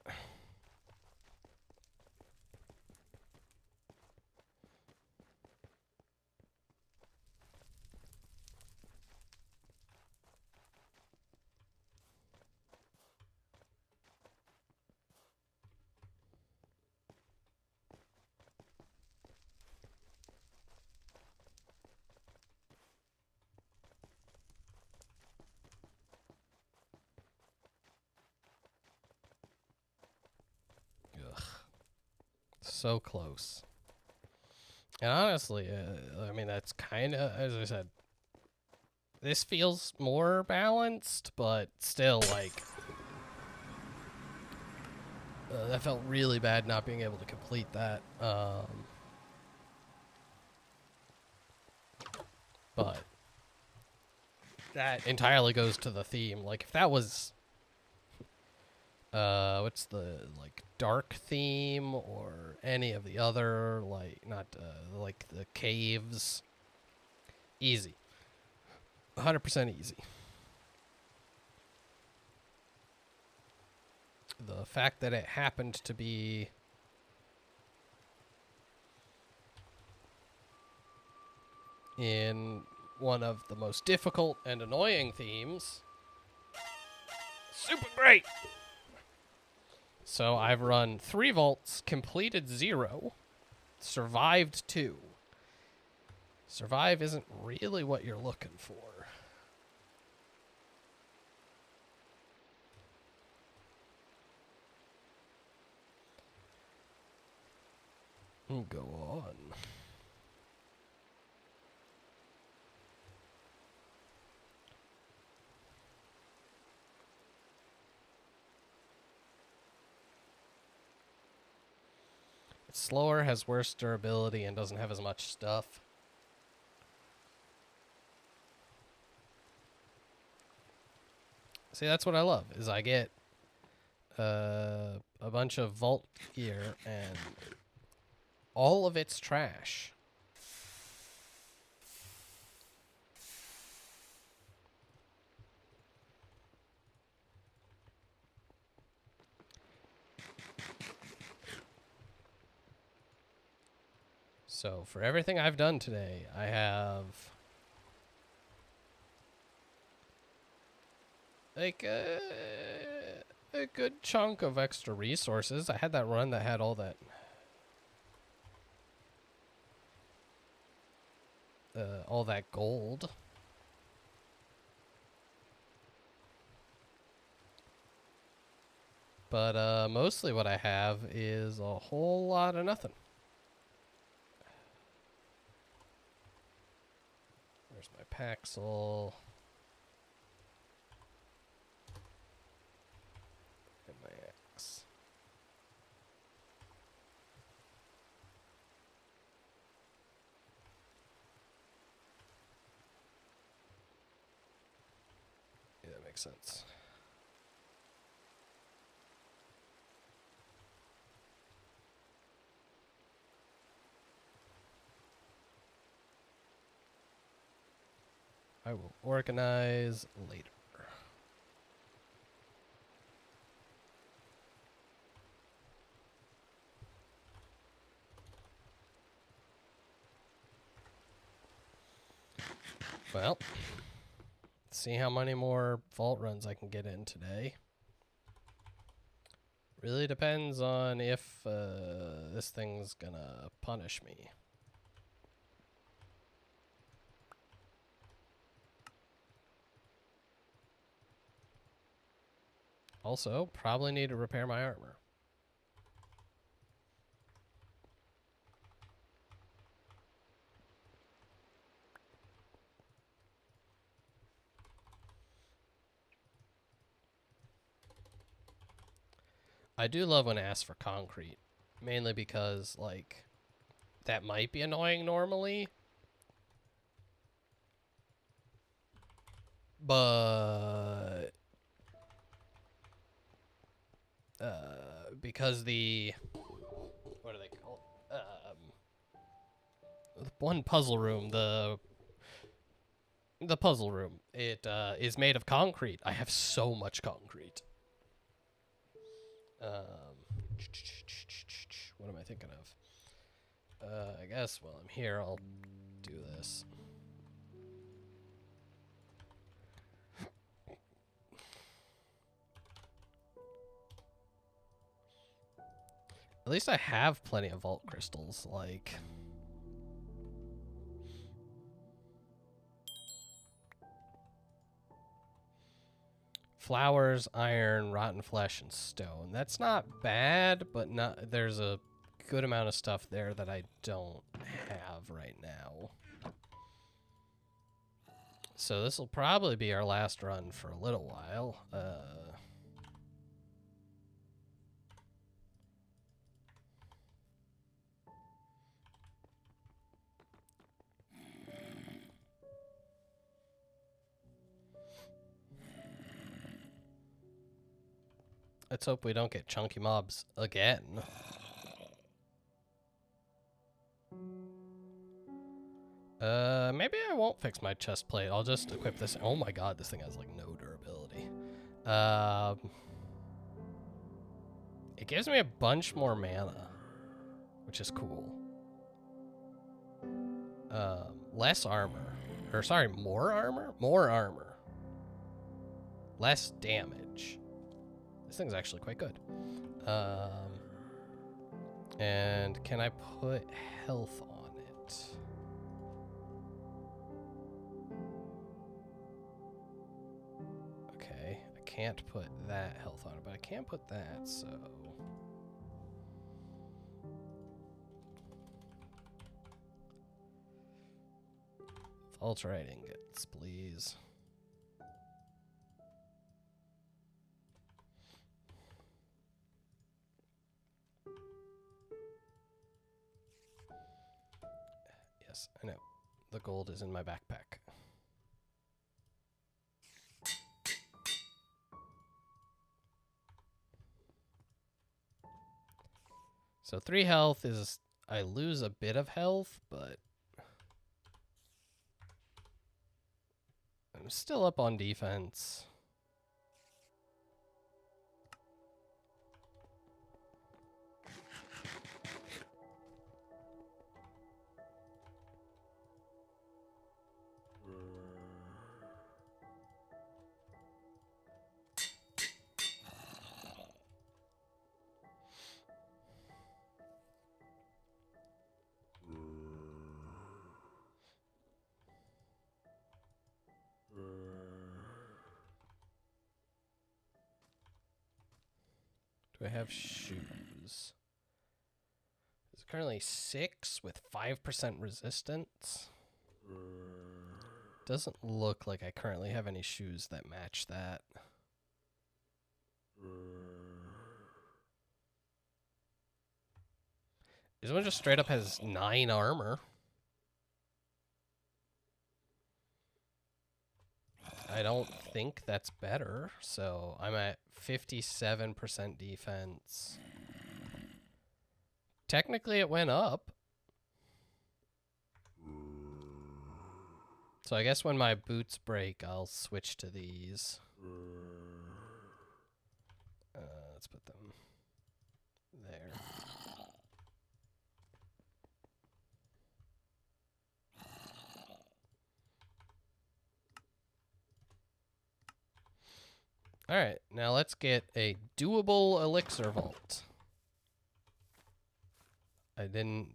So close. And honestly, I mean, that's kind of, as I said, this feels more balanced, but still, like, that felt really bad not being able to complete that. But that entirely goes to the theme. Like, if that was, what's the, like, dark theme or any of the other, like, not, like, the caves, easy. 100% easy. The fact that it happened to be in one of the most difficult and annoying themes, super great. So I've run 3 vaults, completed 0, survived 2. Survive isn't really what you're looking for. Go on. It's slower, has worse durability, and doesn't have as much stuff. See, that's what I love, is I get a bunch of vault gear, and all of it's trash. So, for everything I've done today, I have like a good chunk of extra resources. I had that run that had all that gold. But mostly what I have is a whole lot of nothing. There's my Paxil. And my X. Yeah, that makes sense. I will organize later. Well, let's see how many more vault runs I can get in today. Really depends on if this thing's gonna punish me. Also, probably need to repair my armor. I do love when it asks for concrete, mainly because, like, that might be annoying normally, but because the what do they call it? One puzzle room, the puzzle room, it is made of concrete. I have so much concrete. What am I thinking of? I guess while I'm here, I'll do this. At least I have plenty of vault crystals, like... Flowers, iron, rotten flesh, and stone. That's not bad, but not there's a good amount of stuff there that I don't have right now. So this will probably be our last run for a little while. Let's hope we don't get chunky mobs again. Maybe I won't fix my chest plate. I'll just equip this. Oh my god, this thing has like no durability. It gives me a bunch more mana, which is cool. Less armor. Or sorry, more armor? More armor. Less damage. This thing's actually quite good. And can I put health on it? Okay, I can't put that health on it, but I can put that, so... Ultra ingots, please. Yes, I know. The gold is in my backpack. So 3 health is... I lose a bit of health, but... I'm still up on defense. Do I have shoes? It's currently 6 with 5% resistance. Doesn't look like I currently have any shoes that match that. This one just straight up has 9 armor. I don't think that's better, so I'm at 57% defense. Technically, it went up. So I guess when my boots break, I'll switch to these. Let's put them there. All right, now let's get a doable elixir vault. I didn't.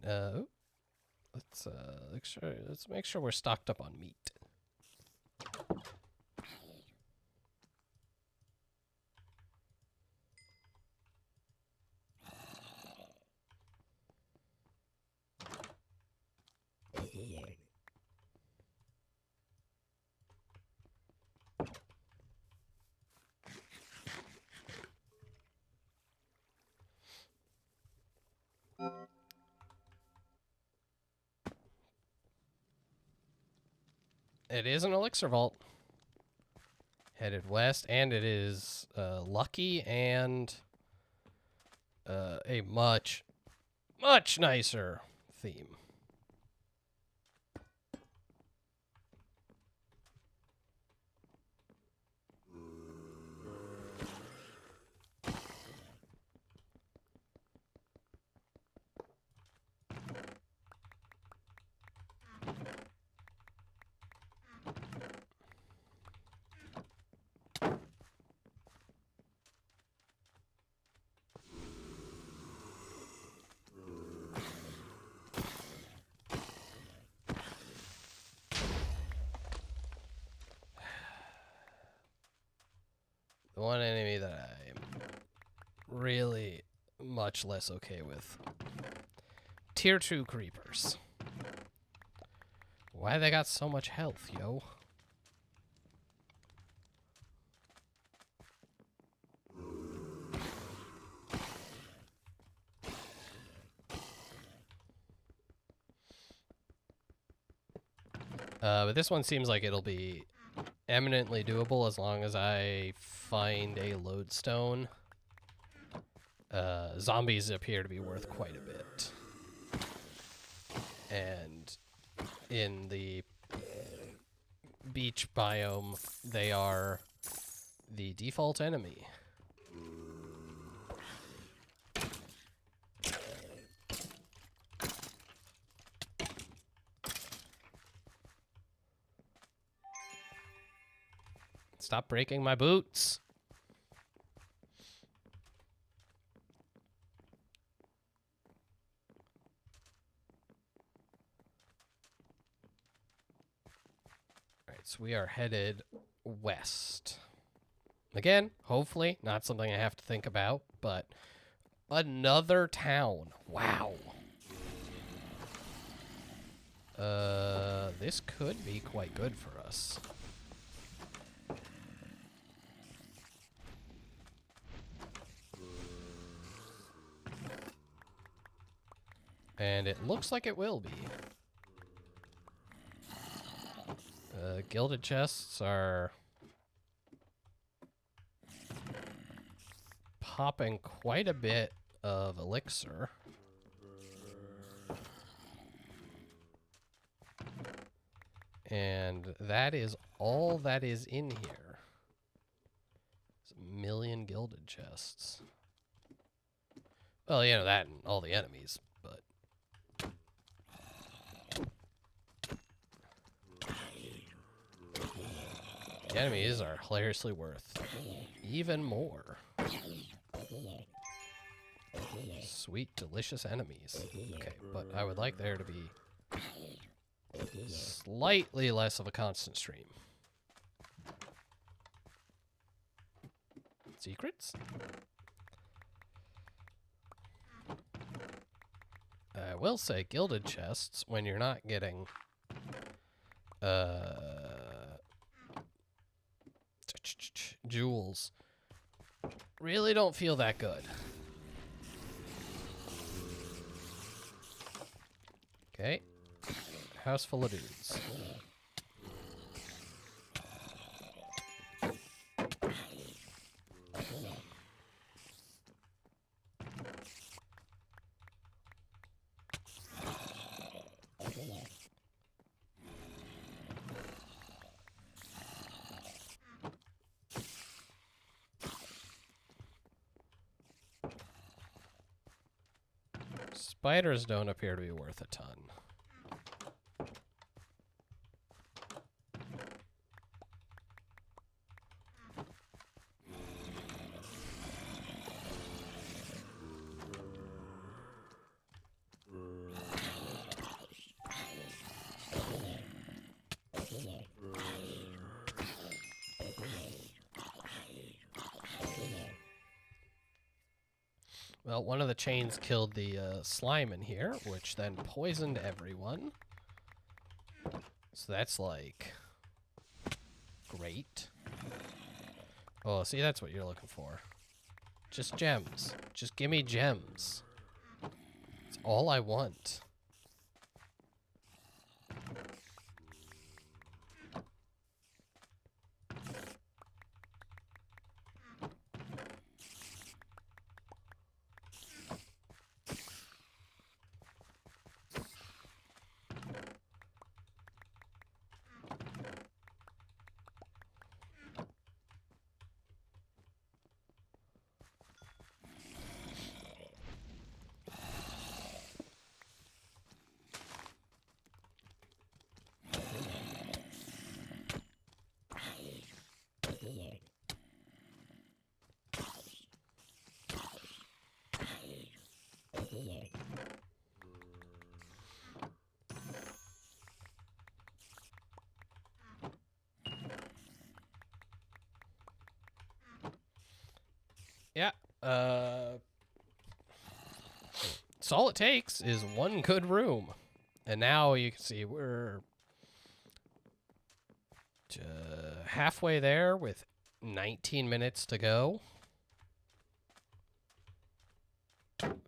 Let's make sure we're stocked up on meat. It is an elixir vault. Headed west, and it is lucky and a much, much nicer theme. The one enemy that I'm really much less okay with. Tier 2 creepers. Why they got so much health, yo? But this one seems like it'll be eminently doable as long as I find a lodestone. Zombies appear to be worth quite a bit. And in the beach biome, they are the default enemy. Stop breaking my boots. All right, so we are headed west. Again, hopefully not something I have to think about, but another town. Wow. This could be quite good for us. And it looks like it will be. Gilded chests are popping quite a bit of elixir. And that is all that is in here. It's a million gilded chests. Well, you know, that and all the enemies, but... the enemies are hilariously worth even more. Sweet, delicious enemies. Okay, but I would like there to be slightly less of a constant stream. Secrets? I will say gilded chests, when you're not getting jewels, really don't feel that good. Okay. House full of dudes. Spiders don't appear to be worth a ton. Well, one of the chains killed the slime in here, which then poisoned everyone. So that's, like, great. Oh, see, that's what you're looking for. Just gems. Just give me gems. It's all I want. Yeah. So all it takes is one good room. And now you can see we're halfway there with 19 minutes to go.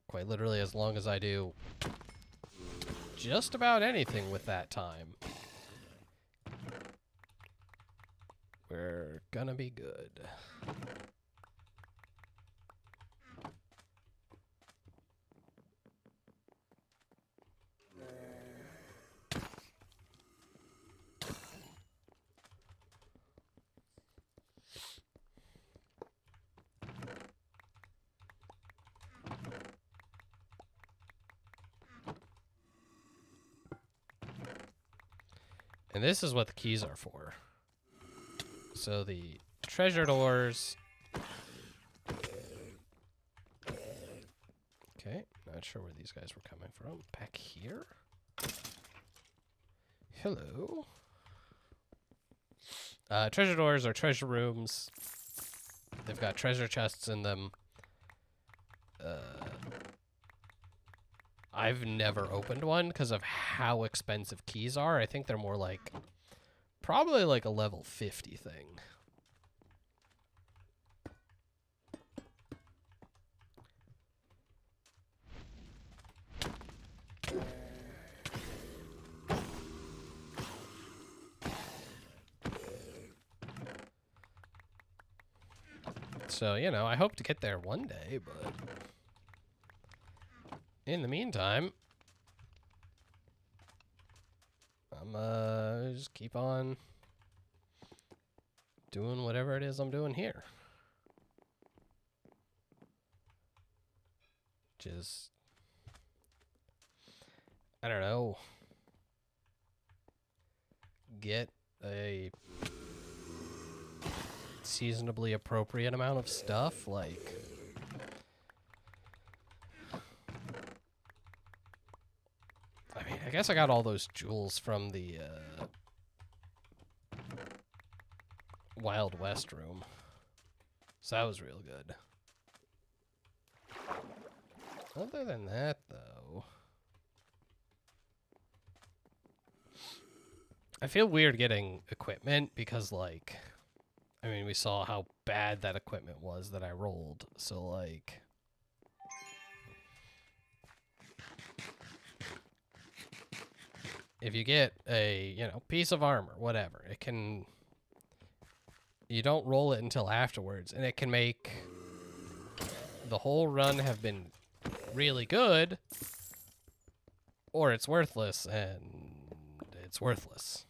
Quite literally as long as I do just about anything with that time. We're gonna be good. And this is what the keys are for. So the treasure doors. Okay, not sure where these guys were coming from. Back here? Hello. Treasure doors are treasure rooms. They've got treasure chests in them. I've never opened one because of how expensive keys are. I think they're more like, probably like a level 50 thing. So, you know, I hope to get there one day, but in the meantime, I'm just keep on doing whatever it is I'm doing here. Just, I don't know, get a seasonably appropriate amount of stuff, like I mean, I guess I got all those jewels from the Wild West room, so that was real good. Other than that, though, I feel weird getting equipment because, like, I mean, we saw how bad that equipment was that I rolled. So, like, if you get a, you know, piece of armor, whatever, it can, you don't roll it until afterwards, and it can make the whole run have been really good, or it's worthless, and it's worthless.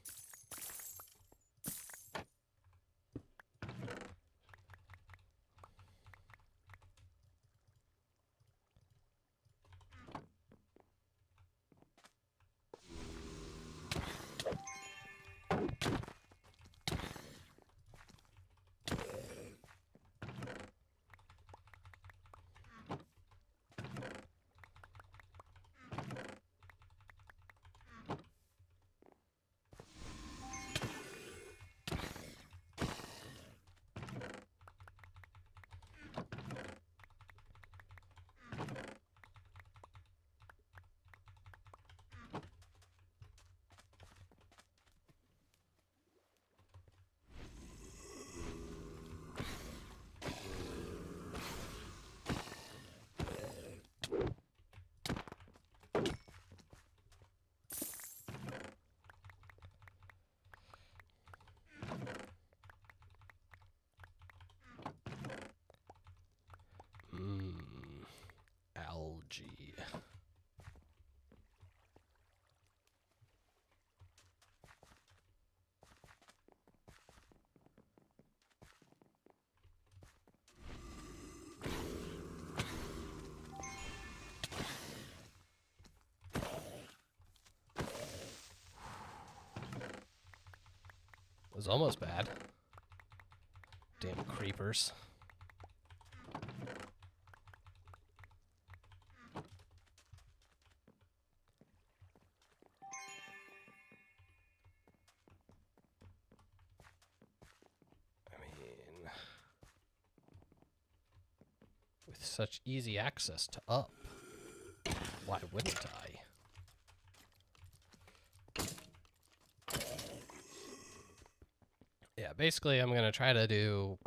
Algae. Was almost bad. Damn creepers. I mean, such easy access to up. Why wouldn't I? Yeah, basically I'm going to try to do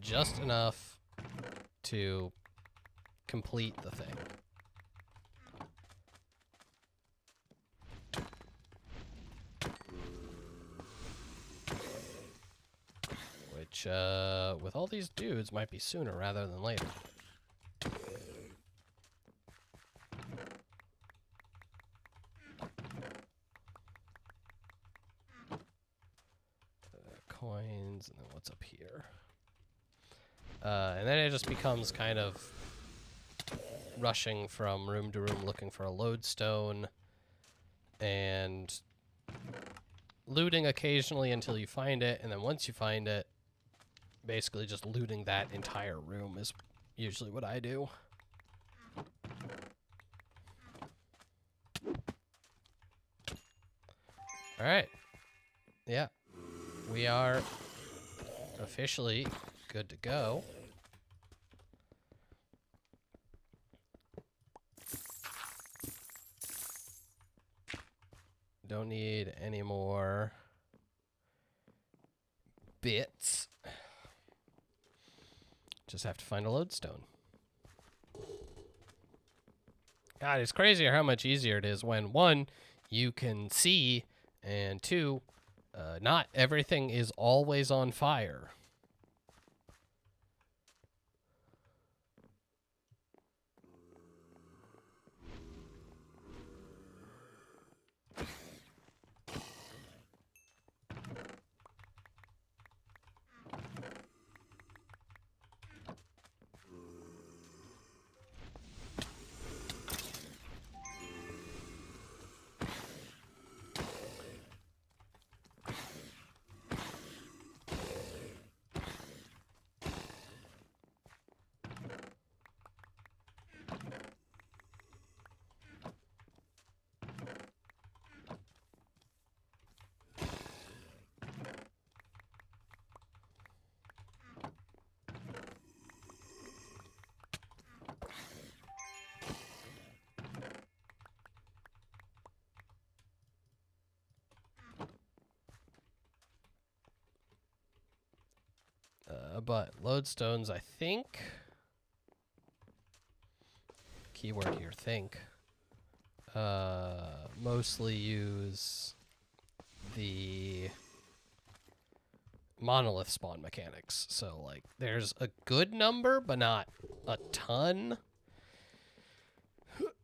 just enough to complete the thing. Which, with all these dudes, might be sooner rather than later. Coins, and then what's up here? And then it just becomes kind of rushing from room to room looking for a lodestone and looting occasionally until you find it, and then once you find it, basically just looting that entire room is usually what I do. Alright. Yeah. We are officially good to go. Don't need any more bits. Just have to find a lodestone. God, it's crazier how much easier it is when, one, you can see, and two, not everything is always on fire. But lodestones, I think, keyword here, think, mostly use the monolith spawn mechanics. So, like, there's a good number, but not a ton.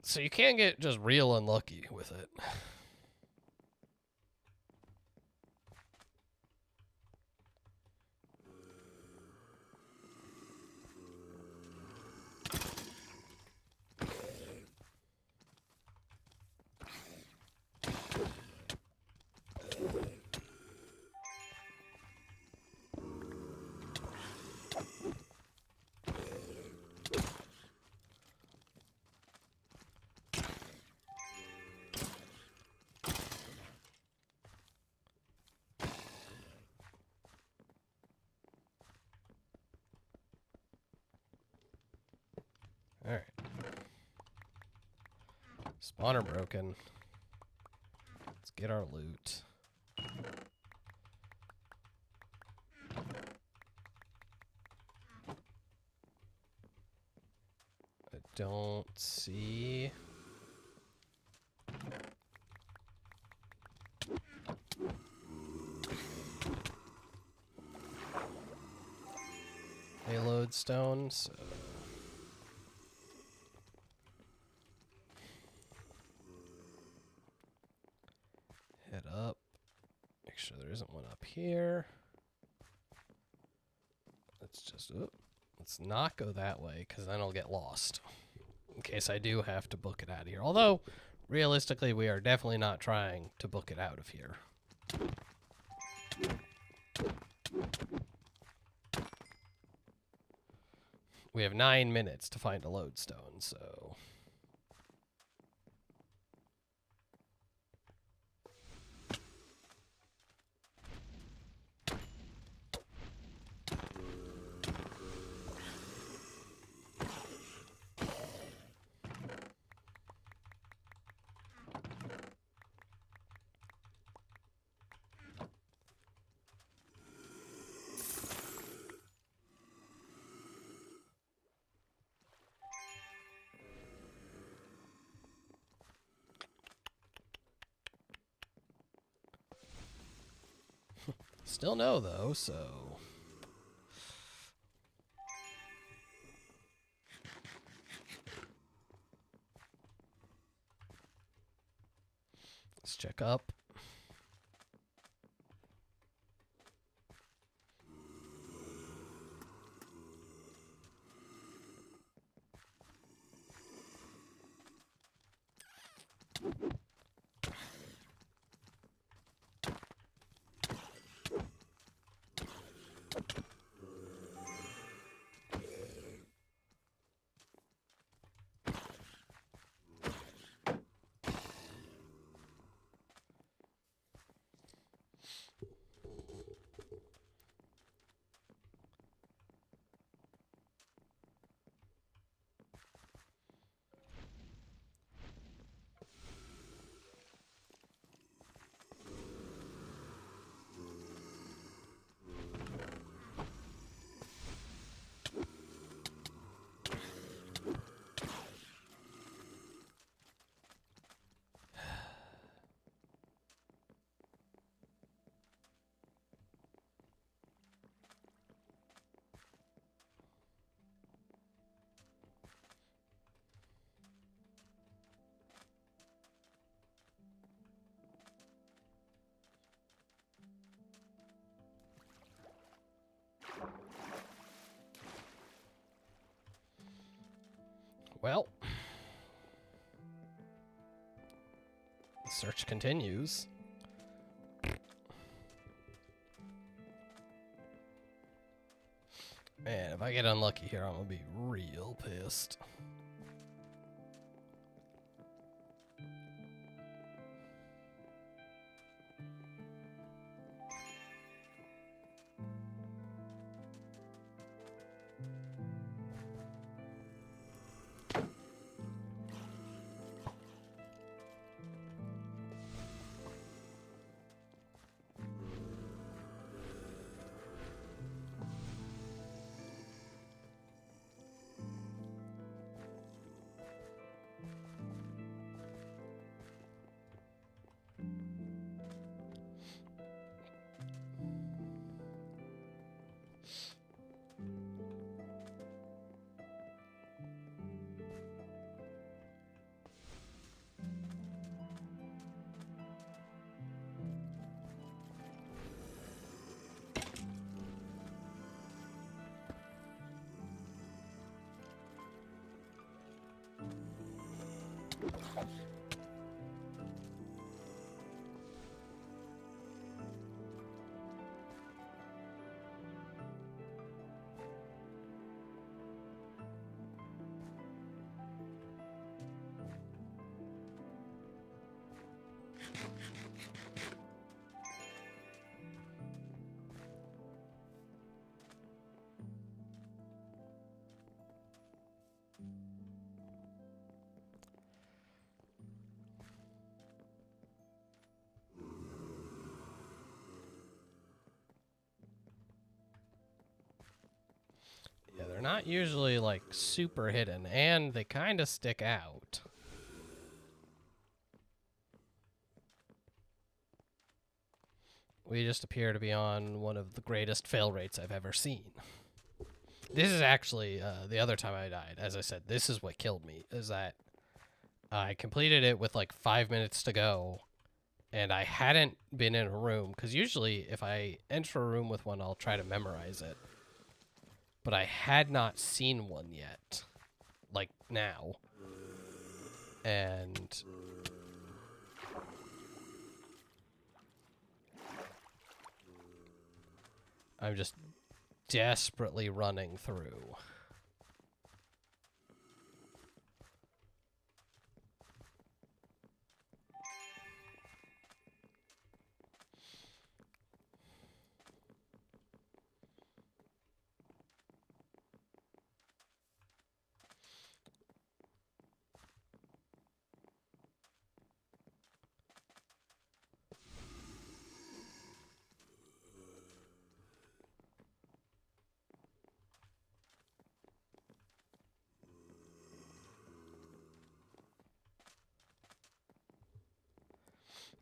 So you can get just real unlucky with it. Alright. Spawner broken. Let's get our loot. I don't see... a lodestone, so... head up. Make sure there isn't one up here. Let's just... let's not go that way, because then I'll get lost. In case I do have to book it out of here. Although, realistically, we are definitely not trying to book it out of here. We have 9 minutes to find a lodestone, so... Still no, though, so... Let's check up. Well, the search continues. Man, if I get unlucky here, I'm gonna be real pissed. Yeah, they're not usually like super hidden, and they kind of stick out. We just appear to be on one of the greatest fail rates I've ever seen. This is actually the other time I died. As I said, this is what killed me, is that I completed it with like 5 minutes to go, and I hadn't been in a room, because usually if I enter a room with one, I'll try to memorize it. But I had not seen one yet, like now. And I'm just desperately running through.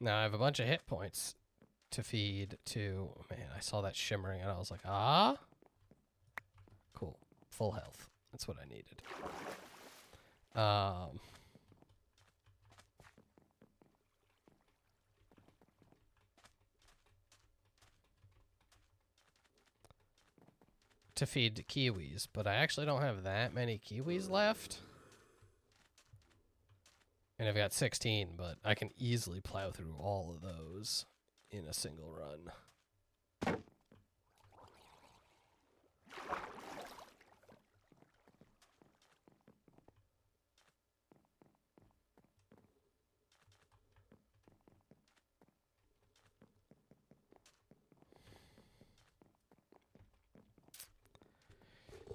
Now I have a bunch of hit points to feed to... Man, I saw that shimmering and I was like, ah? Cool. Full health. That's what I needed. To feed to kiwis, but I actually don't have that many kiwis left. And I've got 16, but I can easily plow through all of those in a single run.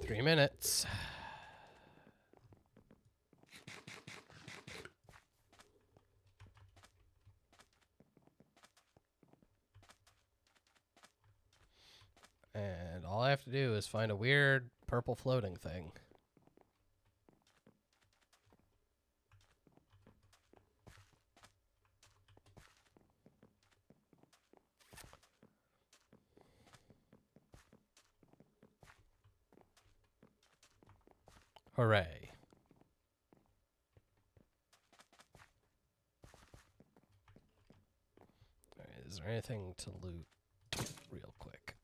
Three minutes. And all I have to do is find a weird purple floating thing. Hooray. All right, is there anything to loot real quick?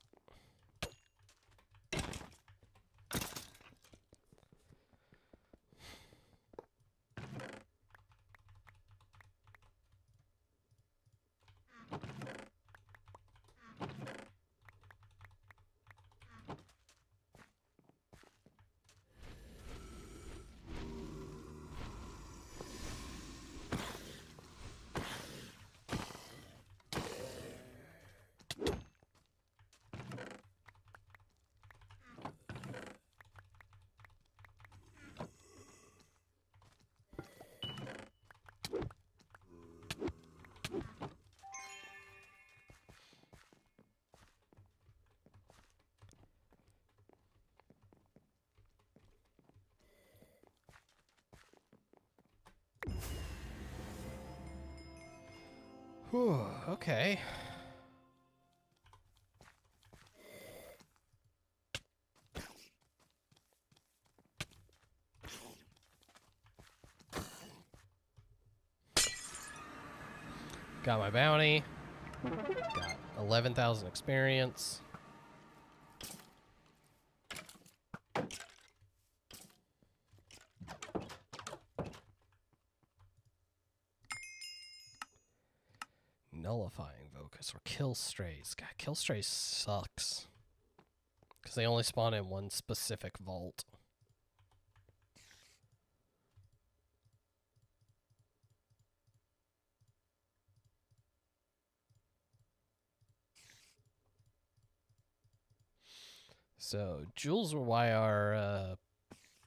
Whew, okay. Got my bounty. Got 11,000 experience. Nullifying Vocus or Kill Strays. God, Kill Strays sucks. Because they only spawn in one specific vault. So, jewels were why our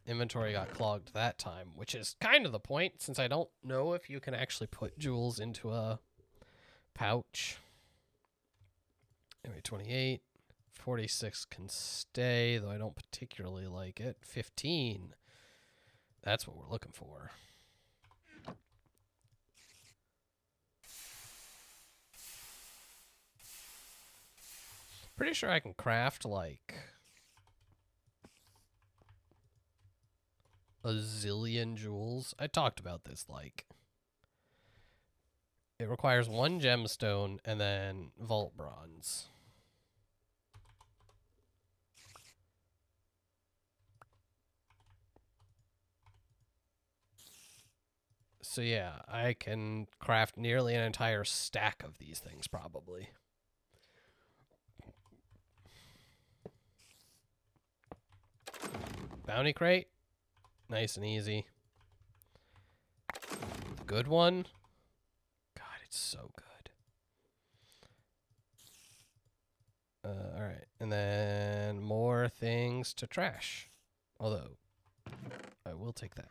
inventory got clogged that time, which is kind of the point, since I don't know if you can actually put jewels into a pouch. Anyway, 28. 46 can stay, though I don't particularly like it. 15. That's what we're looking for. Pretty sure I can craft, like, a zillion jewels. I talked about this, like, it requires 1 gemstone and then vault bronze. So yeah, I can craft nearly an entire stack of these things, probably. Bounty crate. Nice and easy. The good one. God, it's so good. Alright. And then more things to trash. Although, I will take that.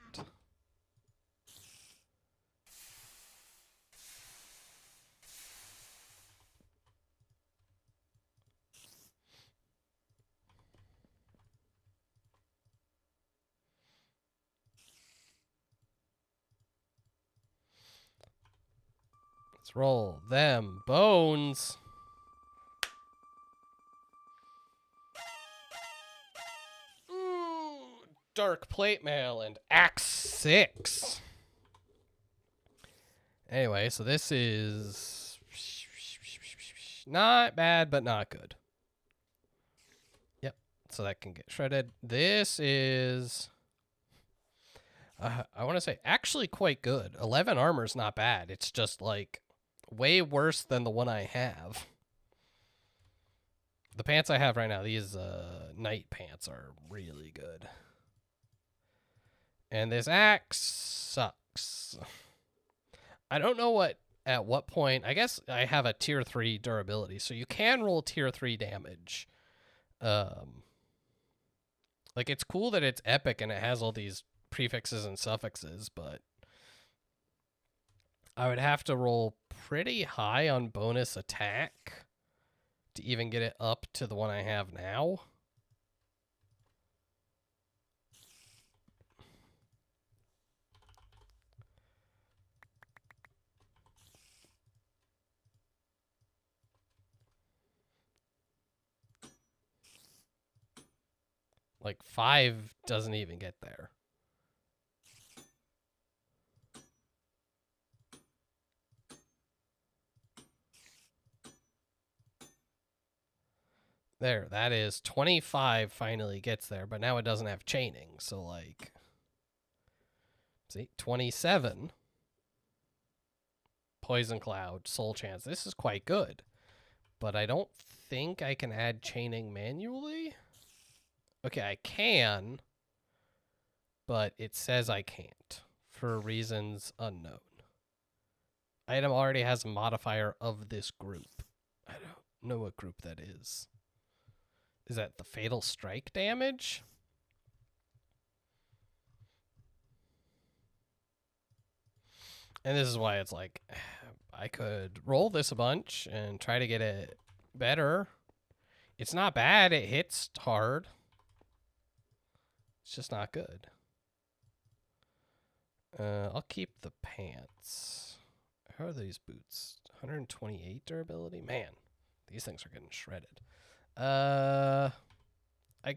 Let's roll them bones. Dark Plate Mail and Axe 6. Anyway, so this is not bad, but not good. Yep, so that can get shredded. This is, I want to say, actually quite good. 11 armor's not bad. It's just, like, way worse than the one I have. The pants I have right now, these night pants, are really good. And this axe sucks. I don't know at what point. I guess I have a tier 3 durability, so you can roll tier 3 damage. Like, it's cool that it's epic and it has all these prefixes and suffixes, but I would have to roll pretty high on bonus attack to even get it up to the one I have now. Like 5 doesn't even get there. There, that is 25 finally gets there, but now it doesn't have chaining, so like, see, 27. Poison Cloud, Soul Chance. This is quite good, but I don't think I can add chaining manually. Okay, I can, but it says I can't for reasons unknown. Item already has a modifier of this group. I don't know what group that is. Is that the Fatal Strike damage? And this is why it's like, I could roll this a bunch and try to get it better. It's not bad. It hits hard. It's just not good. I'll keep the pants. How are these boots? 128 durability? Man, these things are getting shredded. I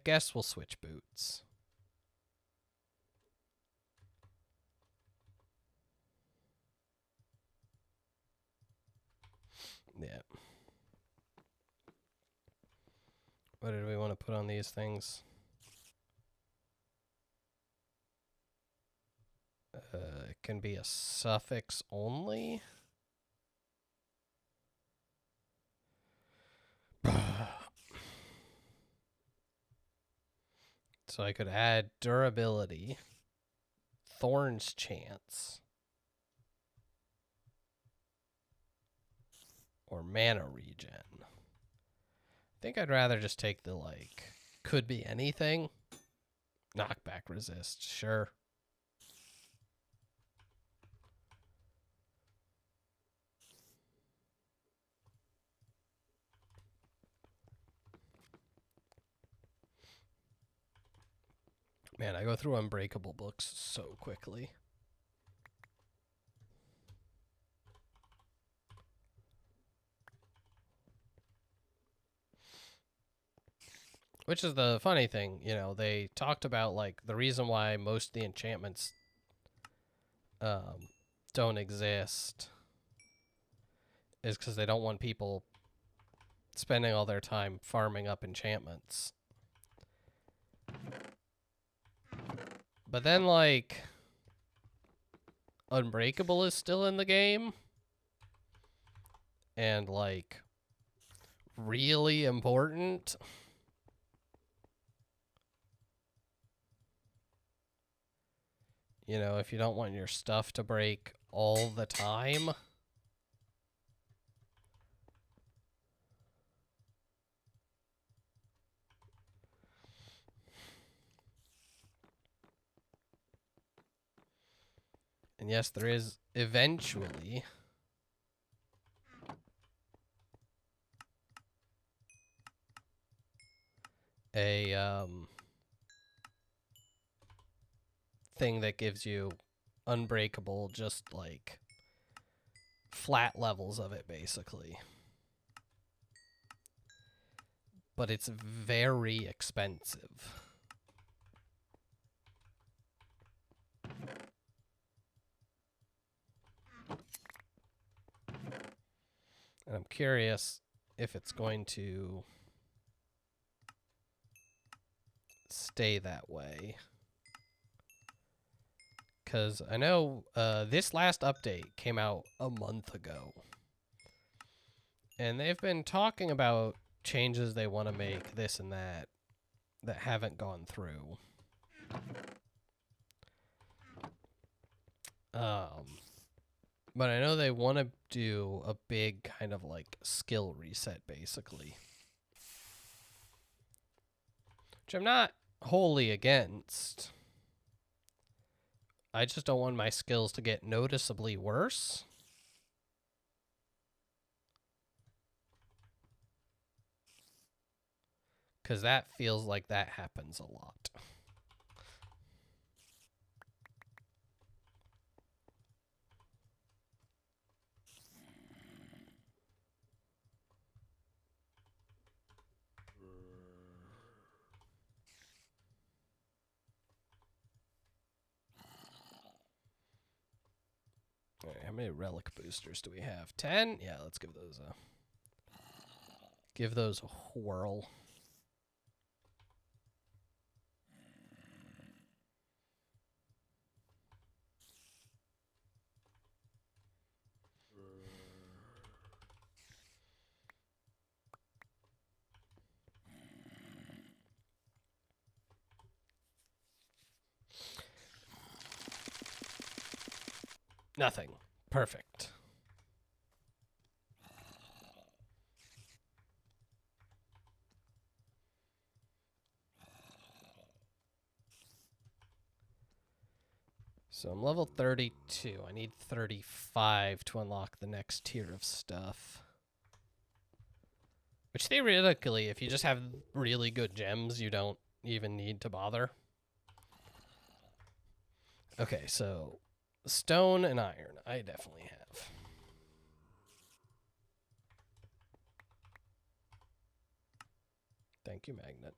guess we'll switch boots. Yeah. What did we want to put on these things? It can be a suffix only. So I could add durability, Thorn's Chance, or mana regen. I think I'd rather just take the, like, could be anything. Knockback resist, sure. Man, I go through Unbreakable books so quickly. Which is the funny thing, you know, they talked about, like, the reason why most of the enchantments don't exist is because they don't want people spending all their time farming up enchantments. But then, like, Unbreakable is still in the game. And, like, really important. You know, if you don't want your stuff to break all the time. And yes, there is eventually a thing that gives you Unbreakable, just like flat levels of it, basically. But it's very expensive. And I'm curious if it's going to stay that way. Because I know this last update came out a month ago. And they've been talking about changes they want to make, this and that haven't gone through. But I know they want to do a big kind of like skill reset, basically. Which I'm not wholly against. I just don't want my skills to get noticeably worse. Because that feels like that happens a lot. All right, how many relic boosters do we have? 10? Yeah, let's give those a whirl. Nothing. Perfect. So I'm level 32. I need 35 to unlock the next tier of stuff. Which theoretically, if you just have really good gems, you don't even need to bother. Okay, so stone and iron, I definitely have. Thank you, Magnet.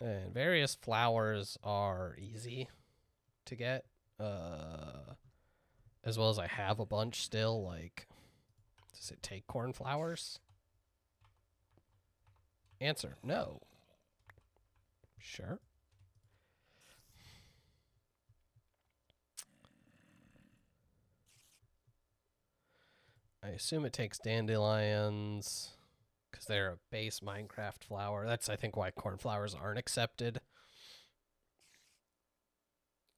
And various flowers are easy to get, as well as I have a bunch still. Like, does it take cornflowers? Answer, no. Sure. I assume it takes dandelions, because they're a base Minecraft flower. That's, I think, why cornflowers aren't accepted.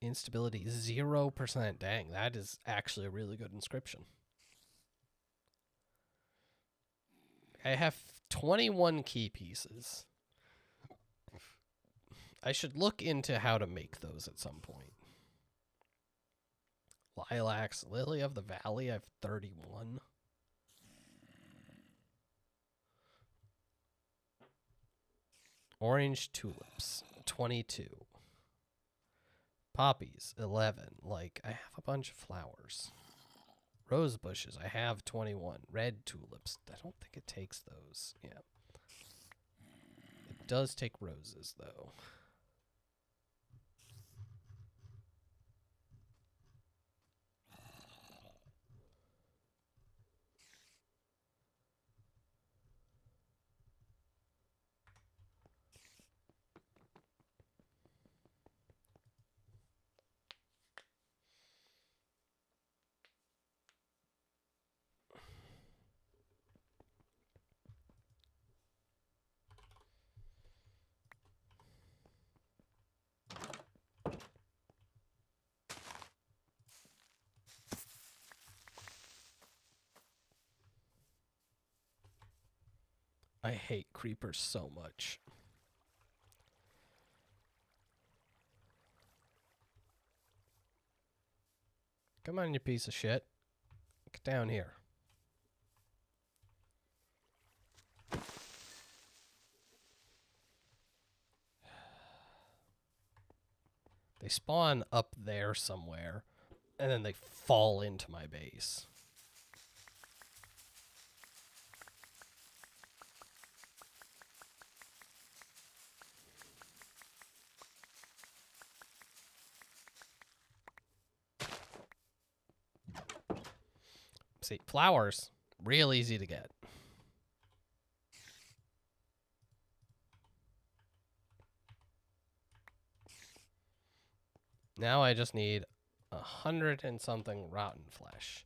Instability 0%. Dang, that is actually a really good inscription. I have 21 key pieces. I should look into how to make those at some point. Lilacs, Lily of the Valley, I have 31. Orange tulips, 22. Poppies, 11. Like, I have a bunch of flowers. Rose bushes, I have 21. Red tulips, I don't think it takes those. Yeah. It does take roses, though. I hate creepers so much. Come on, you piece of shit. Get down here. They spawn up there somewhere. and then they fall into my base. See, flowers, real easy to get. Now I just need 100 and something rotten flesh.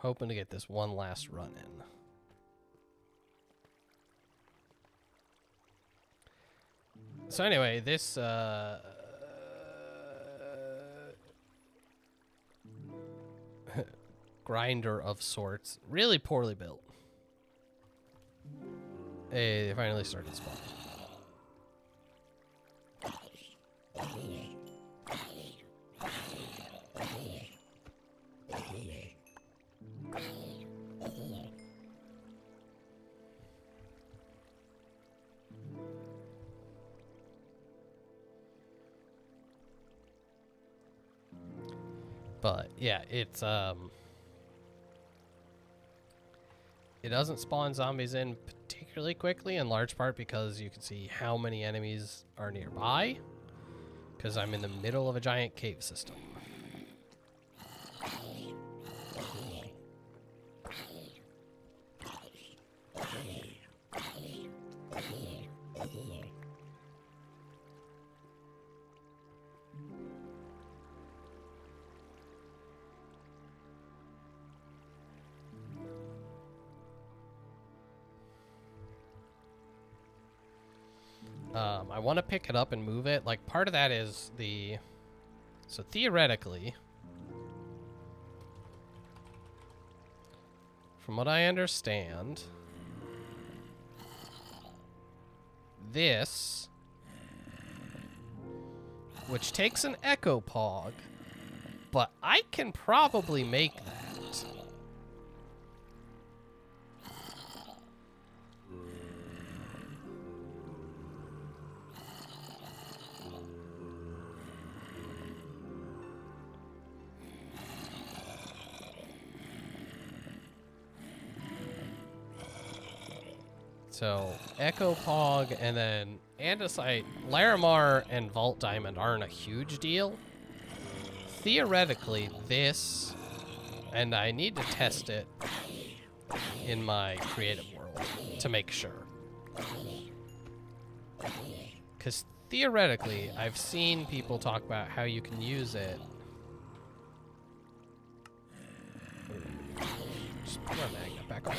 Hoping to get this one last run in. So anyway, this grinder of sorts, really poorly built. Hey, they finally started spawning. But yeah, it's it doesn't spawn zombies in particularly quickly, in large part because you can see how many enemies are nearby, because I'm in the middle of a giant cave system. I want to pick it up and move it. Like, part of that is the... So, theoretically, from what I understand, this, which takes an Echo Pog, but I can probably make that. So, Echo Pog and then Andesite, Larimar and Vault Diamond aren't a huge deal. Theoretically, this, and I need to test it in my creative world to make sure. Because theoretically, I've seen people talk about how you can use it. Just put my magnet back on.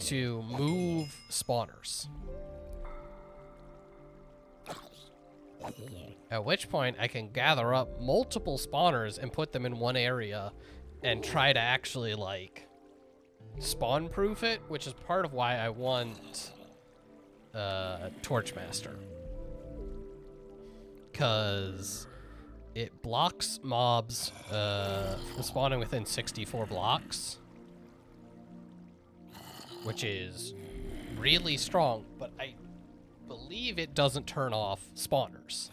To move spawners. At which point I can gather up multiple spawners and put them in one area and try to actually, like, spawn proof it, which is part of why I want Torchmaster. Because it blocks mobs from spawning within 64 blocks. Which is really strong, but I believe it doesn't turn off spawners.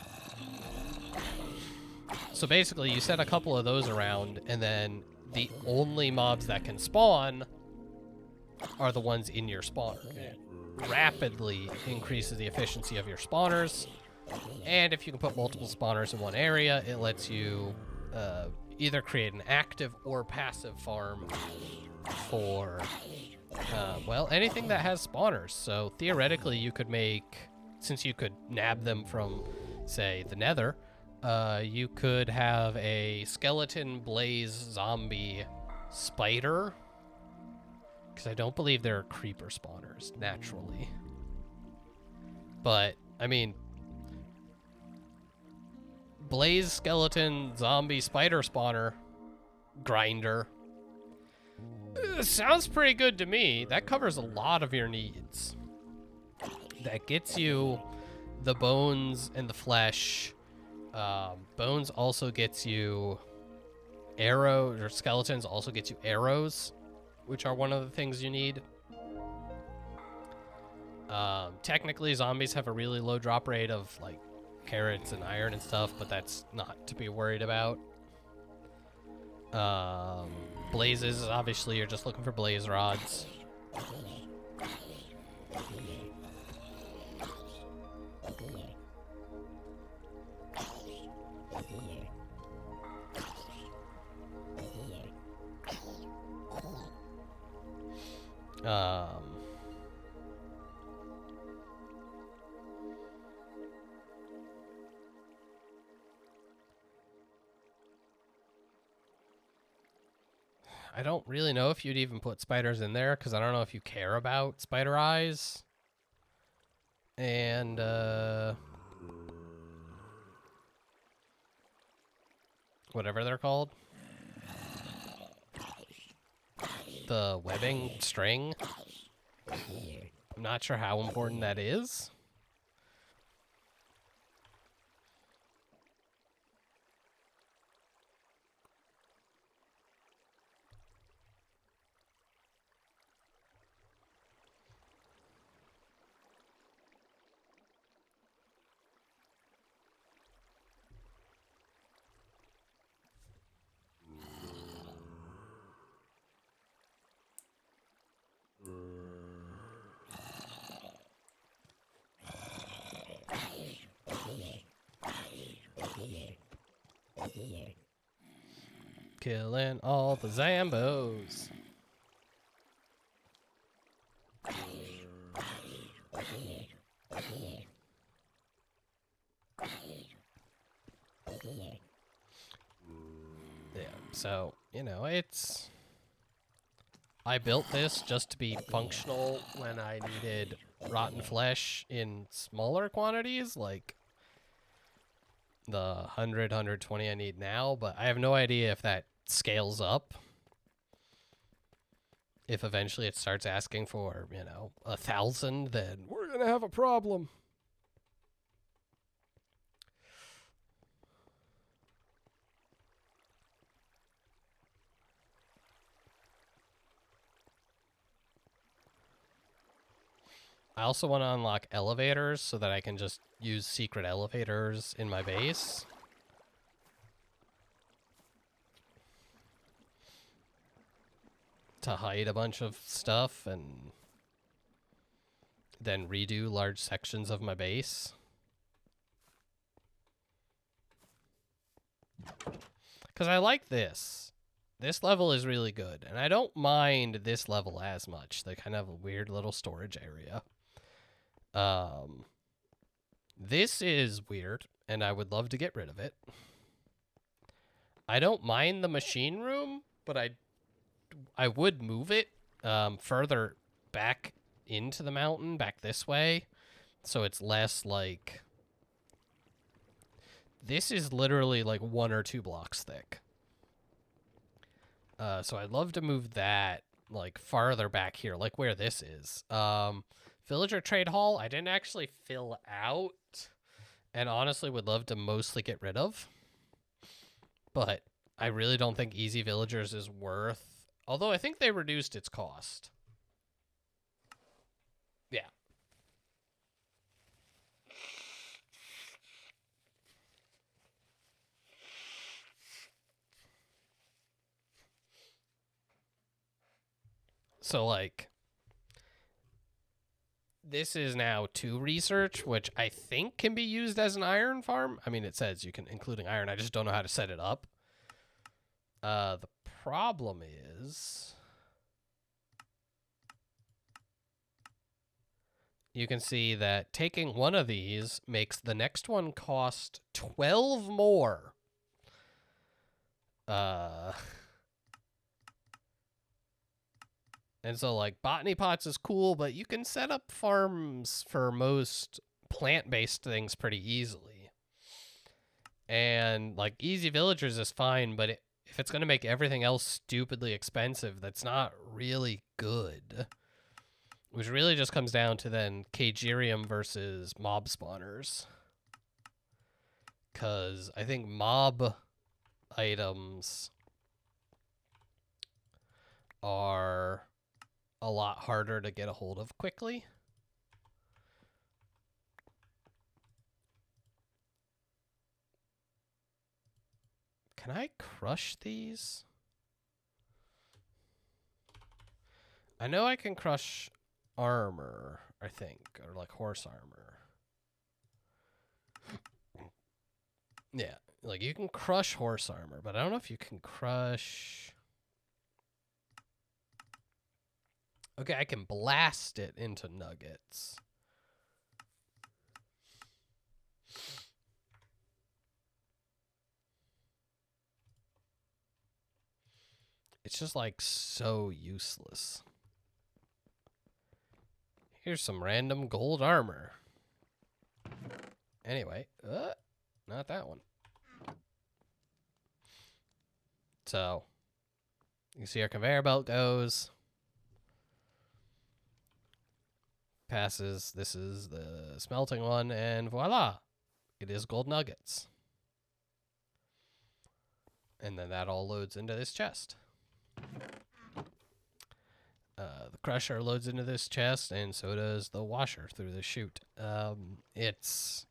So basically, you set a couple of those around, and then the only mobs that can spawn are the ones in your spawner. It rapidly increases the efficiency of your spawners, and if you can put multiple spawners in one area, it lets you either create an active or passive farm for... well, anything that has spawners. So theoretically, you could make, since you could nab them from, say, the Nether, you could have a skeleton blaze zombie spider Because I don't believe there are creeper spawners, naturally. But, I mean... Blaze, skeleton, zombie, spider spawner, grinder. Sounds pretty good to me. That covers a lot of your needs. That gets you the bones and the flesh. Bones also gets you arrows, or skeletons also gets you arrows, which are one of the things you need. Technically, zombies have a really low drop rate of, like, carrots and iron and stuff, but that's not to be worried about. Blazes, obviously, you're just looking for blaze rods. I don't really know if you'd even put spiders in there, because I don't know if you care about spider eyes. And, whatever they're called. The webbing string. I'm not sure how important that is. Killing all the Zambos. Yeah, so, you know, it's... I built this just to be functional when I needed rotten flesh in smaller quantities, like the 100, 120 I need now, but I have no idea if that scales up. If eventually it starts asking for, you know, 1,000, then we're gonna have a problem. I also want to unlock elevators so that I can just use secret elevators in my base. To hide a bunch of stuff and then redo large sections of my base. Because I like this. This level is really good, and I don't mind this level as much. They kind of have a weird little storage area. This is weird, and I would love to get rid of it. I don't mind the machine room, but I would move it further back into the mountain, back this way, so it's less like... This is literally like 1 or 2 blocks thick. So I'd love to move that like farther back here, like where this is. Villager Trade Hall, I didn't actually fill out, and honestly would love to mostly get rid of. But I really don't think Easy Villagers is worth, although I think they reduced its cost. Yeah. So, like, this is now 2 research, which I think can be used as an iron farm. I mean, it says you can, including iron. I just don't know how to set it up. The problem is... You can see that taking one of these makes the next one cost 12 more. And so, like, botany pots is cool, but you can set up farms for most plant-based things pretty easily. And, like, easy villagers is fine, but if it's going to make everything else stupidly expensive, that's not really good. Which really just comes down to then Cagerium versus mob spawners. Because I think mob items are a lot harder to get a hold of quickly. Can I crush these? I know I can crush armor, I think, or like horse armor. Yeah, like you can crush horse armor, but I don't know if you can crush... Okay, I can blast it into nuggets. It's just like so useless. Here's some random gold armor. Anyway, not that one. So, you see our conveyor belt goes. Passes, this is the smelting one, and voila! It is gold nuggets. And then that all loads into this chest. The crusher loads into this chest, and so does the washer through the chute. It's...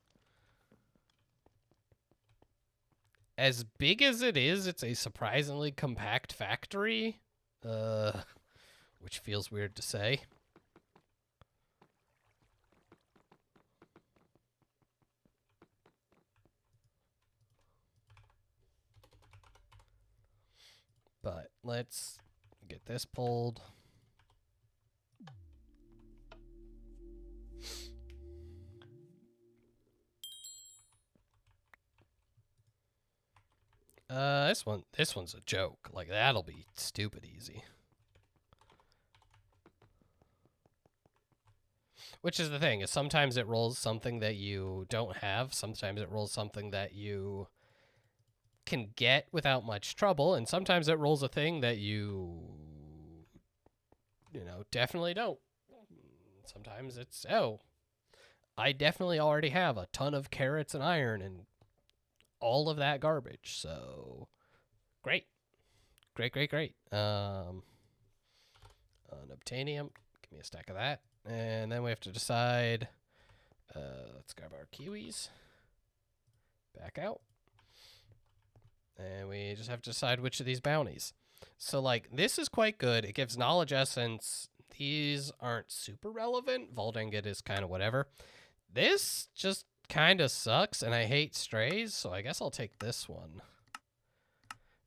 As big as it is, it's a surprisingly compact factory. Which feels weird to say. But let's get this pulled. This one's a joke. Like, that'll be stupid easy. Which is the thing, is sometimes it rolls something that you don't have. Sometimes it rolls something that you can get without much trouble, and sometimes it rolls a thing that you know, definitely don't. Sometimes it's, oh, I definitely already have a ton of carrots and iron and all of that garbage, so great. Great. Unobtainium, give me a stack of that. And then we have to decide, let's grab our kiwis, back out. And we just have to decide which of these bounties. So, like, this is quite good. It gives knowledge essence. These aren't super relevant. Voldanget is kind of whatever. This just kind of sucks, and I hate strays, so I guess I'll take this one.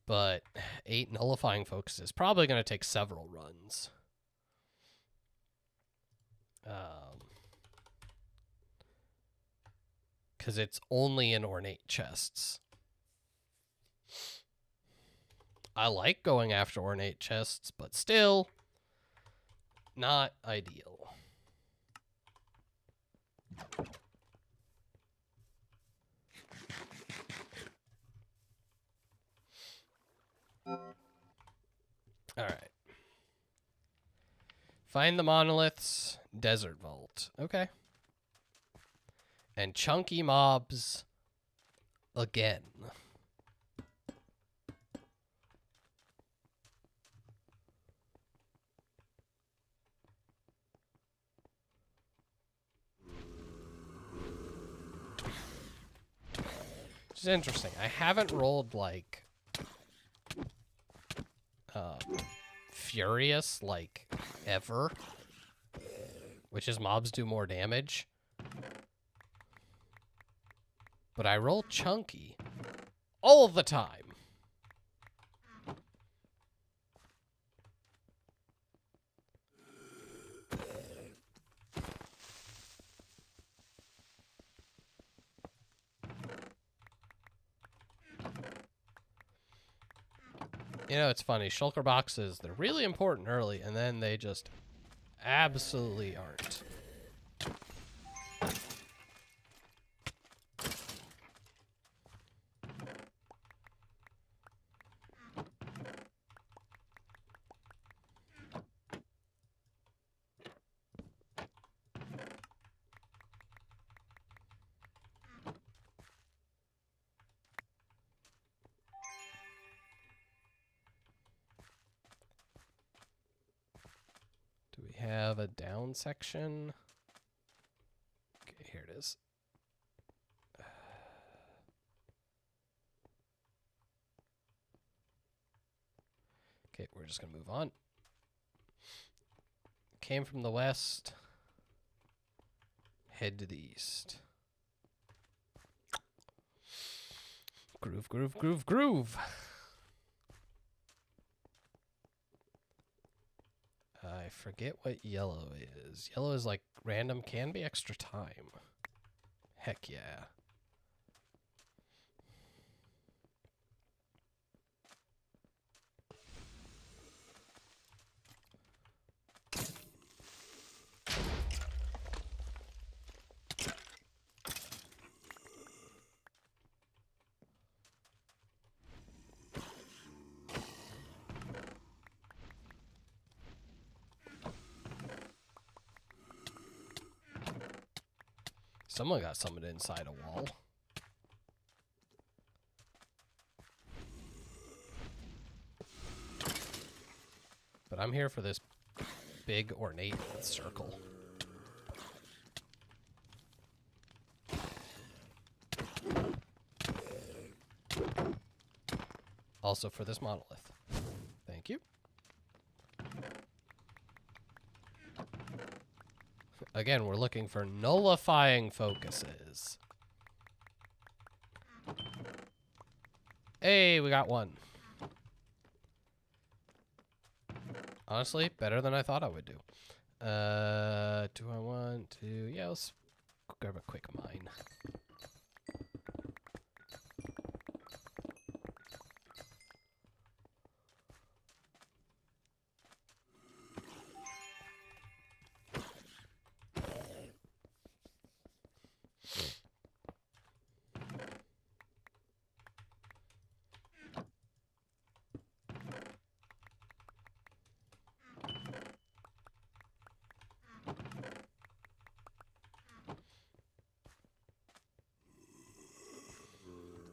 But 8 nullifying focus is probably going to take several runs. Because it's only in ornate chests. I like going after ornate chests, but still not ideal. All right. Find the monoliths, desert vault. Okay. And chunky mobs again. Which is interesting. I haven't rolled like Furious like ever, which is mobs do more damage. But I roll chunky all the time. You know, it's funny. Shulker boxes, they're really important early, and then they just absolutely aren't. Do we have a down section? Okay, here it is. Okay, we're just going to move on. Came from the west. Head to the east. Groove, groove, groove, groove. I forget what yellow is. Yellow is like random, can be extra time. Heck yeah. Someone got summoned inside a wall. But I'm here for this big ornate circle. Also for this monolith. Thank you. Again, we're looking for nullifying focuses. Hey, we got one. Honestly, better than I thought I would do. Do I want to... Yeah, let's grab a quick mine.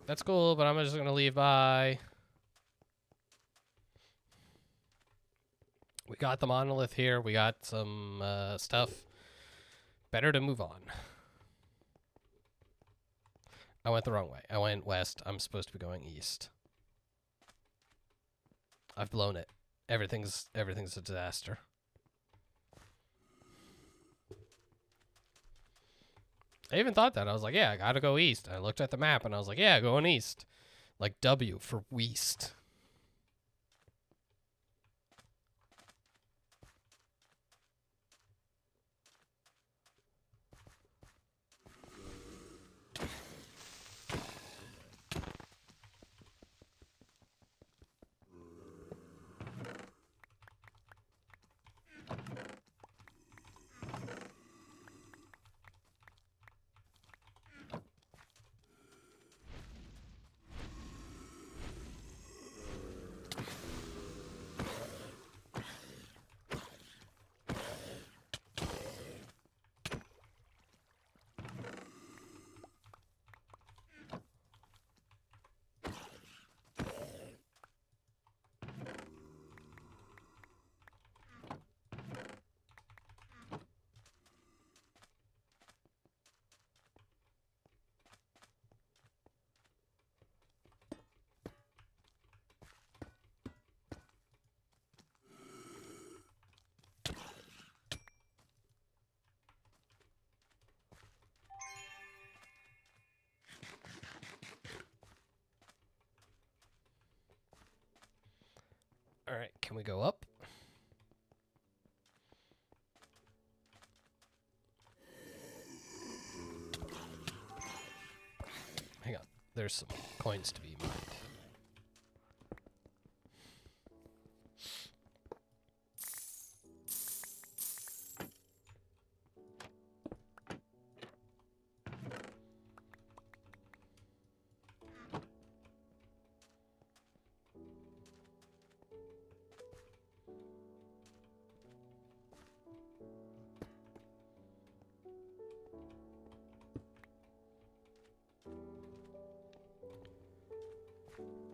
That's cool, but I'm just gonna leave by. We got the monolith here. We got some stuff. Better to move on. I went the wrong way. I went west. I'm supposed to be going east. I've blown it. Everything's a disaster. I even thought that. I was like, yeah, I gotta go east. I looked at the map and I was like, yeah, going east. Like W for Weast. All right, can we go up? Hang on, there's some coins to be mined.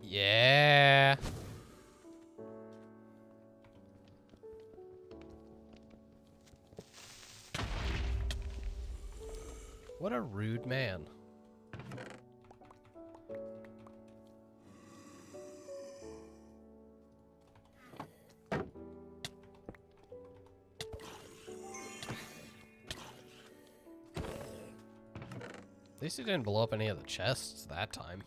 Yeah. What a rude man. At least he didn't blow up any of the chests that time.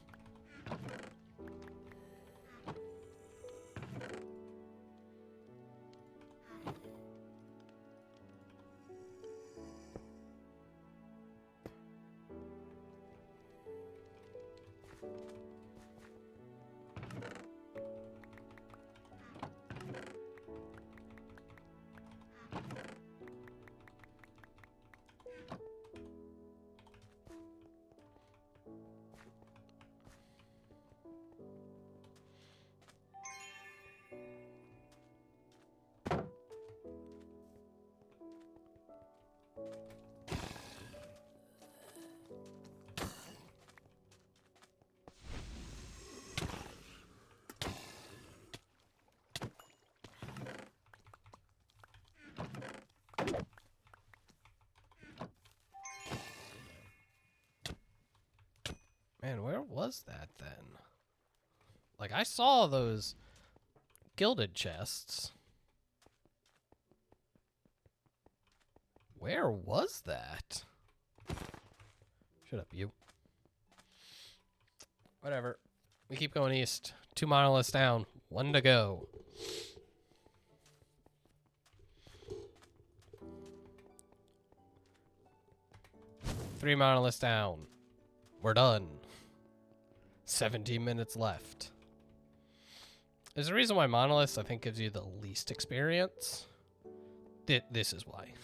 Man, where was that then? Like, I saw those gilded chests. Where was that? Shut up, you. Whatever. We keep going east. 2 monoliths down. 1 to go. Three monoliths down. We're done. 17 minutes left. There's a reason why monoliths, I think, gives you the least experience. This is why.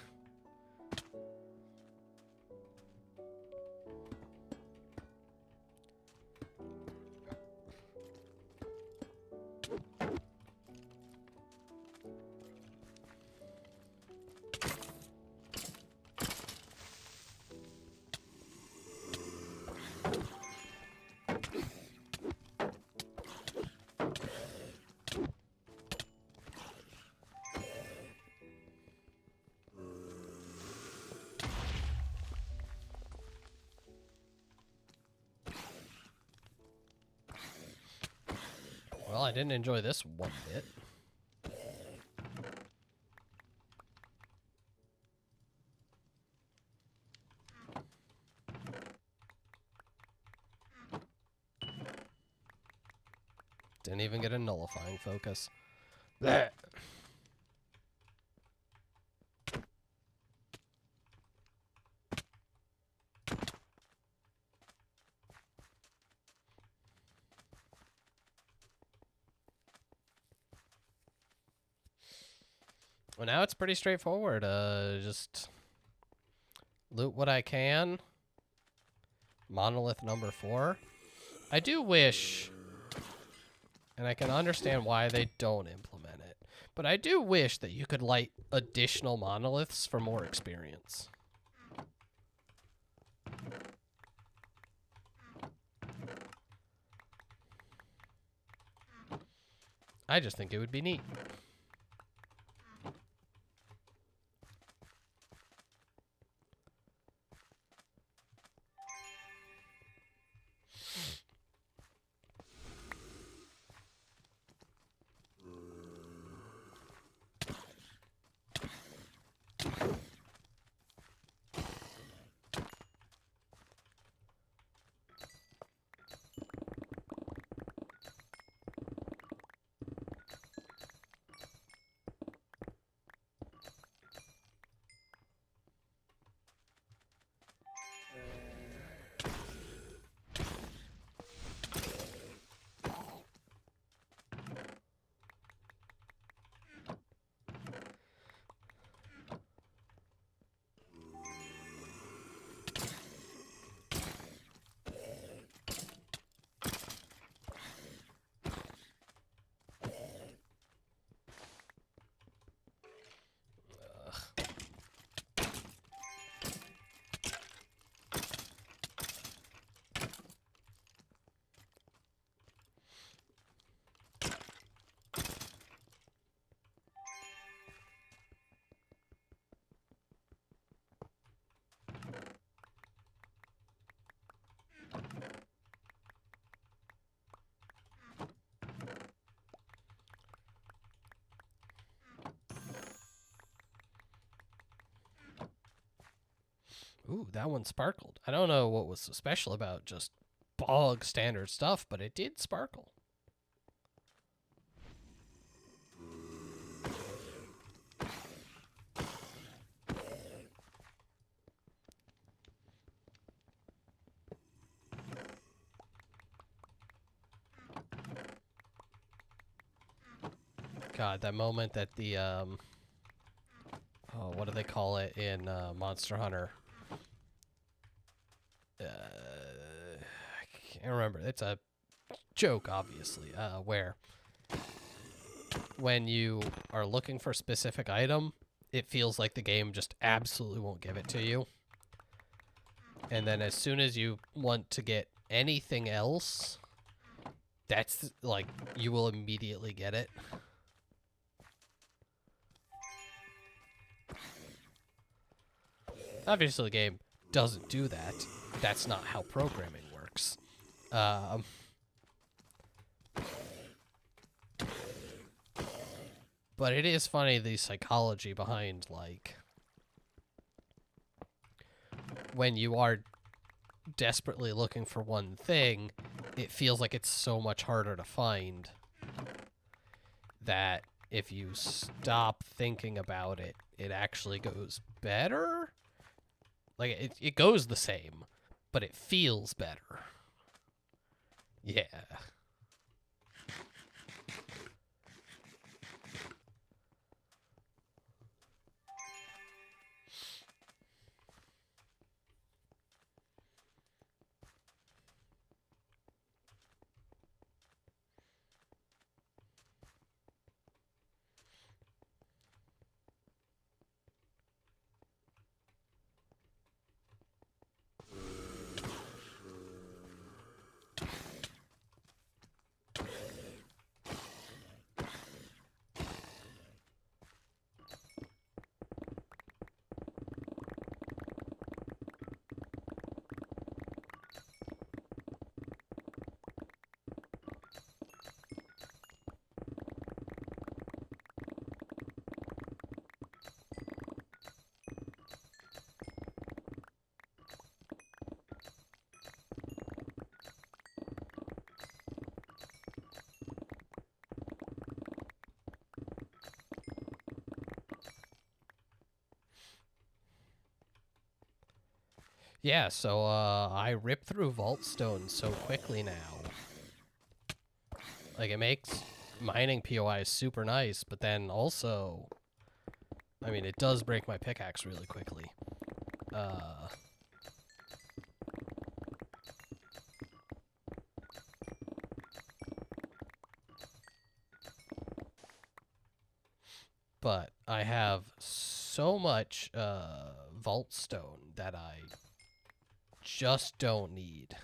Well, I didn't enjoy this one bit. Didn't even get a nullifying focus. Blech. Well, now it's pretty straightforward. Just loot what I can. Monolith number 4. I do wish, and I can understand why they don't implement it, but I do wish that you could light additional monoliths for more experience. I just think it would be neat. Ooh, that one sparkled. I don't know what was so special about just bog standard stuff, but it did sparkle. God, that moment that the oh, what do they call it in Monster Hunter? I can't remember. It's a joke, obviously. Where when you are looking for a specific item, it feels like the game just absolutely won't give it to you. And then as soon as you want to get anything else, that's like you will immediately get it. Obviously, the game doesn't do that. That's not how programming works. But it is funny, the psychology behind, like, when you are desperately looking for one thing, it feels like it's so much harder to find that if you stop thinking about it, it actually goes better. Like, it goes the same, but it feels better. Yeah. Yeah, so I rip through Vault Stone so quickly now. Like, it makes mining POI super nice, but then also, I mean, it does break my pickaxe really quickly. But I have so much Vault Stone that I just don't need.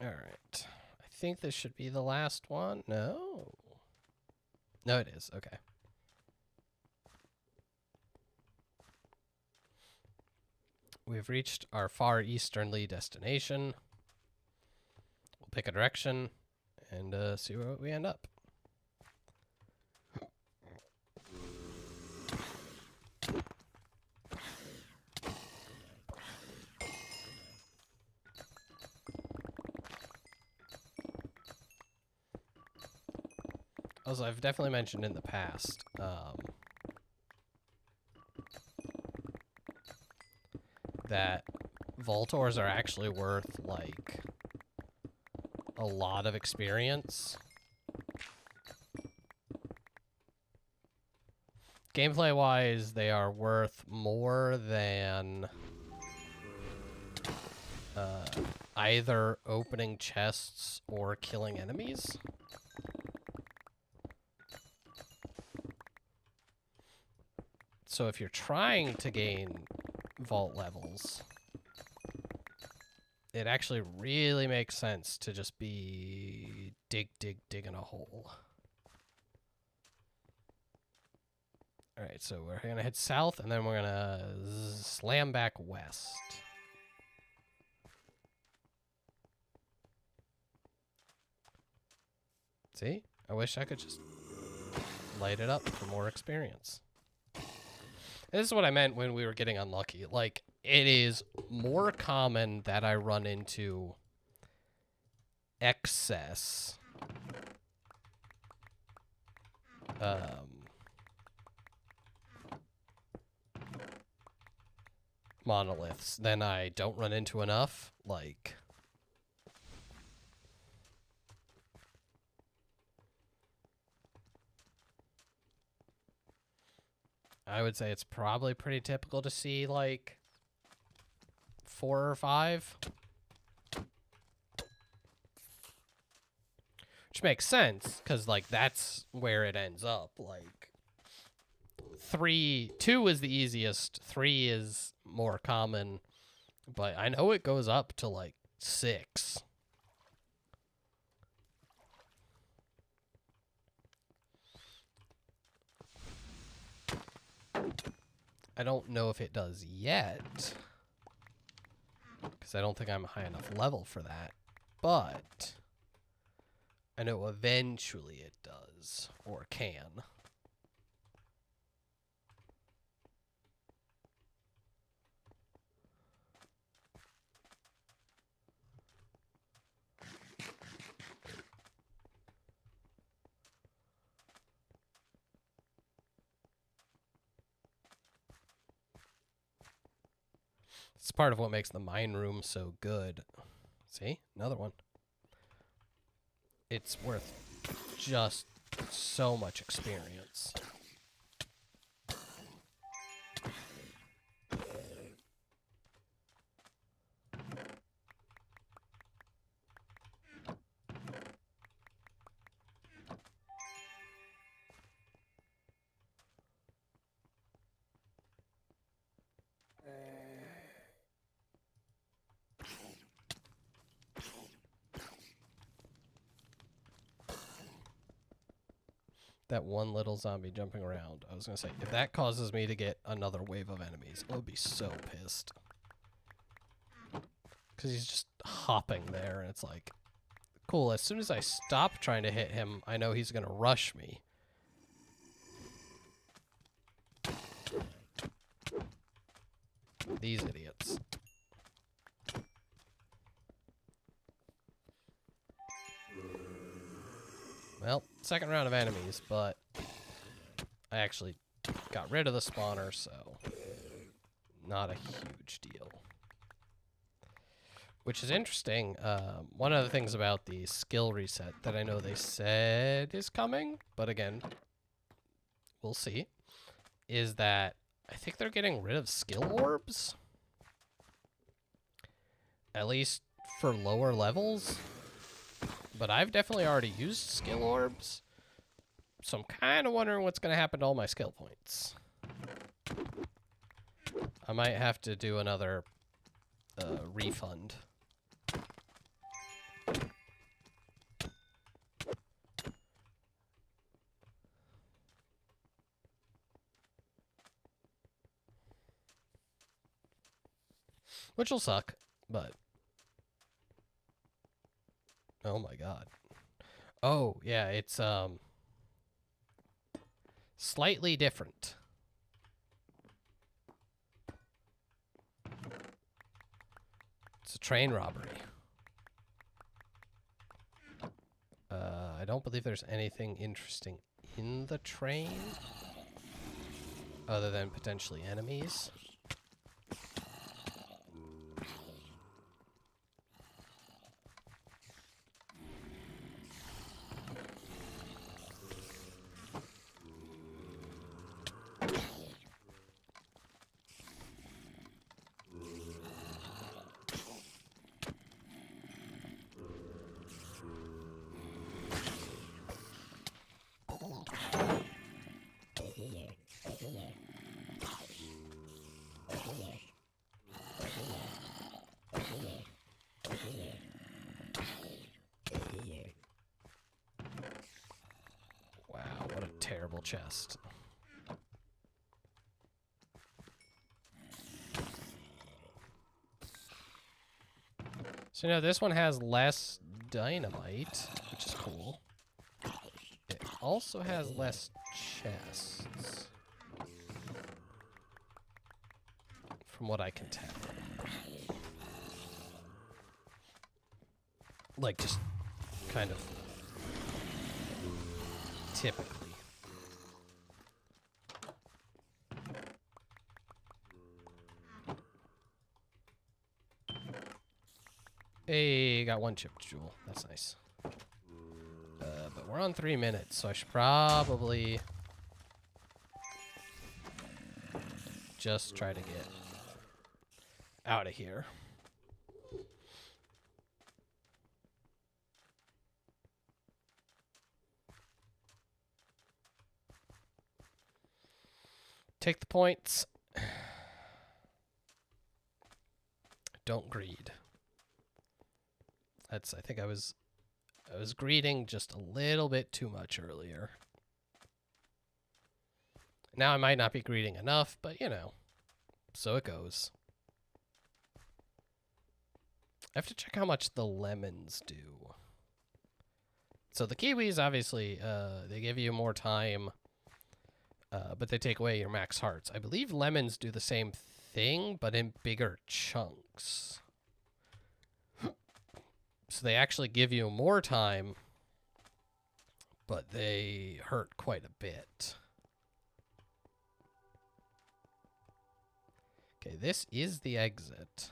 All right. I think this should be the last one. No. No, it is. Okay. We've reached our far easternly destination. We'll pick a direction and see where we end up. As I've definitely mentioned in the past, that Voltors are actually worth, like, a lot of experience. Gameplay-wise, they are worth more than either opening chests or killing enemies. So if you're trying to gain vault levels, it actually really makes sense to just be digging a hole. Alright, so we're going to head south, and then we're going to slam back west. See? I wish I could just light it up for more experience. This is what I meant when we were getting unlucky. Like, it is more common that I run into excess monoliths than I don't run into enough. Like, I would say it's probably pretty typical to see like 4 or 5. Which makes sense, because like that's where it ends up. Like 2 is the easiest, 3 is more common, but I know it goes up to like 6. I don't know if it does yet, because I don't think I'm a high enough level for that, but I know eventually it does, or can. It's part of what makes the mine room so good. See? Another one. It's worth just so much experience. That one little zombie jumping around. I was going to say, if that causes me to get another wave of enemies, I'll be so pissed. Because he's just hopping there, and it's like, cool, as soon as I stop trying to hit him, I know he's going to rush me. These idiots. Well, second round of enemies, but I actually got rid of the spawner, so not a huge deal. Which is interesting. One of the things about the skill reset that I know they said is coming, but again, we'll see, is that I think they're getting rid of skill orbs. At least for lower levels. But I've definitely already used skill orbs, so I'm kind of wondering what's going to happen to all my skill points. I might have to do another refund. Which will suck, but... Oh my god. Oh, yeah, it's, slightly different. It's a train robbery. I don't believe there's anything interesting in the train, other than potentially enemies. normal chest. So now this one has less dynamite, which is cool. It also has less chests, from what I can tell. Like, just kind of typically. Hey, got one chip jewel. That's nice. But we're on 3 minutes, so I should probably just try to get out of here. Take the points. Don't greed. That's, I think I was greeting just a little bit too much earlier. Now I might not be greeting enough, but you know, so it goes. I have to check how much the lemons do. So the kiwis, obviously, they give you more time, but they take away your max hearts. I believe lemons do the same thing, but in bigger chunks. So they actually give you more time, but they hurt quite a bit. Okay, this is the exit.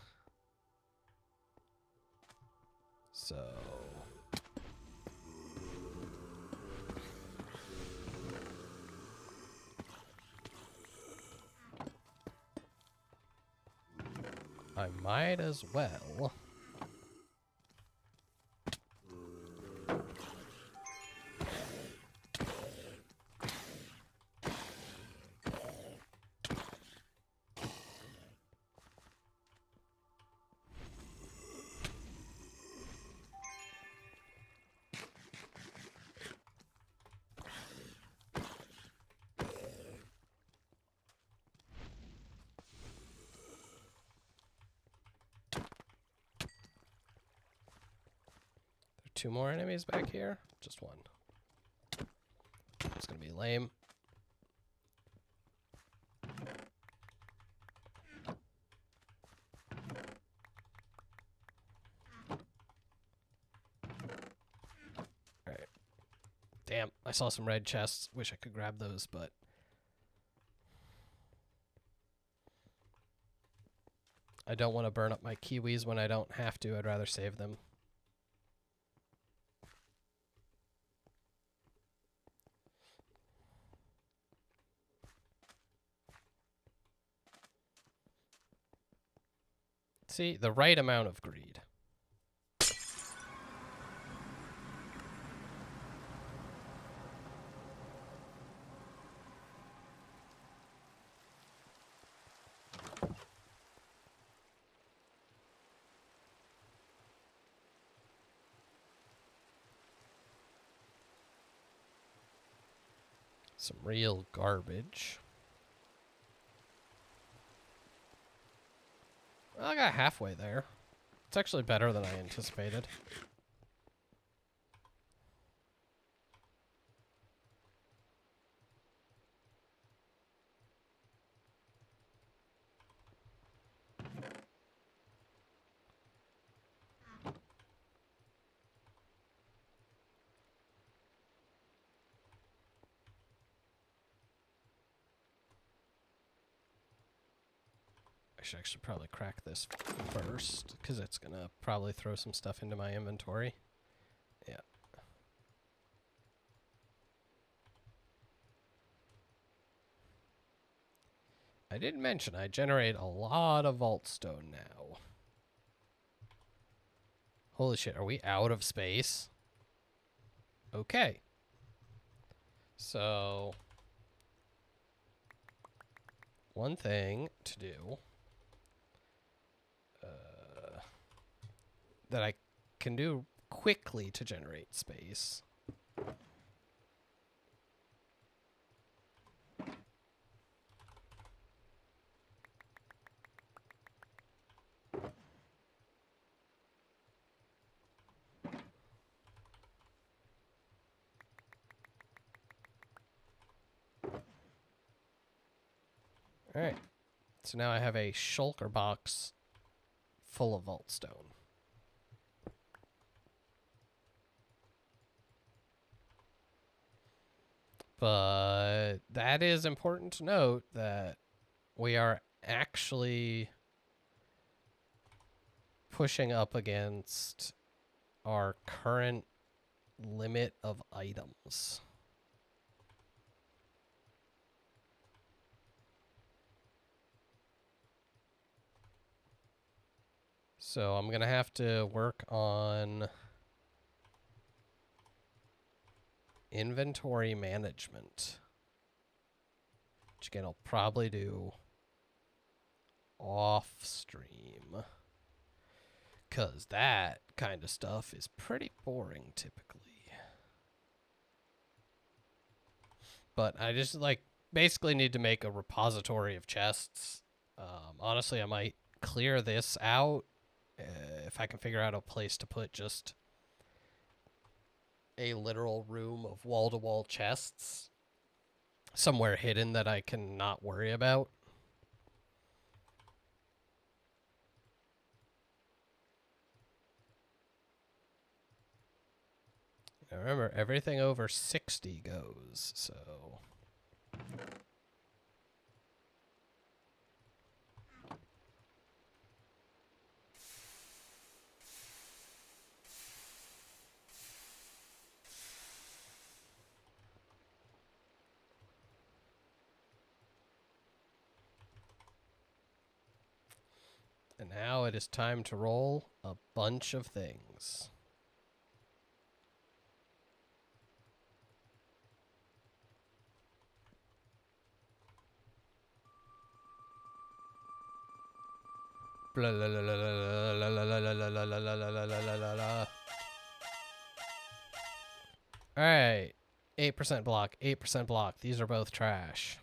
So... I might as well... Two more enemies back here? Just one. It's gonna be lame. Alright. Damn, I saw some red chests. Wish I could grab those, but... I don't want to burn up my kiwis when I don't have to. I'd rather save them. See, the right amount of greed. Some real garbage. Well, I got halfway there. It's actually better than I anticipated. I should actually probably crack this first, because it's going to probably throw some stuff into my inventory. Yeah. I didn't mention I generate a lot of vault stone now. Holy shit, are we out of space? Okay. So, one thing to do that I can do quickly to generate space Alright. So now I have a shulker box full of vault stone. But that is important to note that we are actually pushing up against our current limit of items. So I'm going to have to work on inventory management. Which again, I'll probably do off stream. Because that kind of stuff is pretty boring typically. But I just like basically need to make a repository of chests. Honestly, I might clear this out if I can figure out a place to put just a literal room of wall-to-wall chests somewhere hidden that I can not worry about. Now remember, everything over 60 goes, so... And now it is time to roll a bunch of things. Blah, la, la, la, la, la, la, la, la, la, la, la, la, la, la, la, la. Alright. 8% block, 8% block. These are both trash.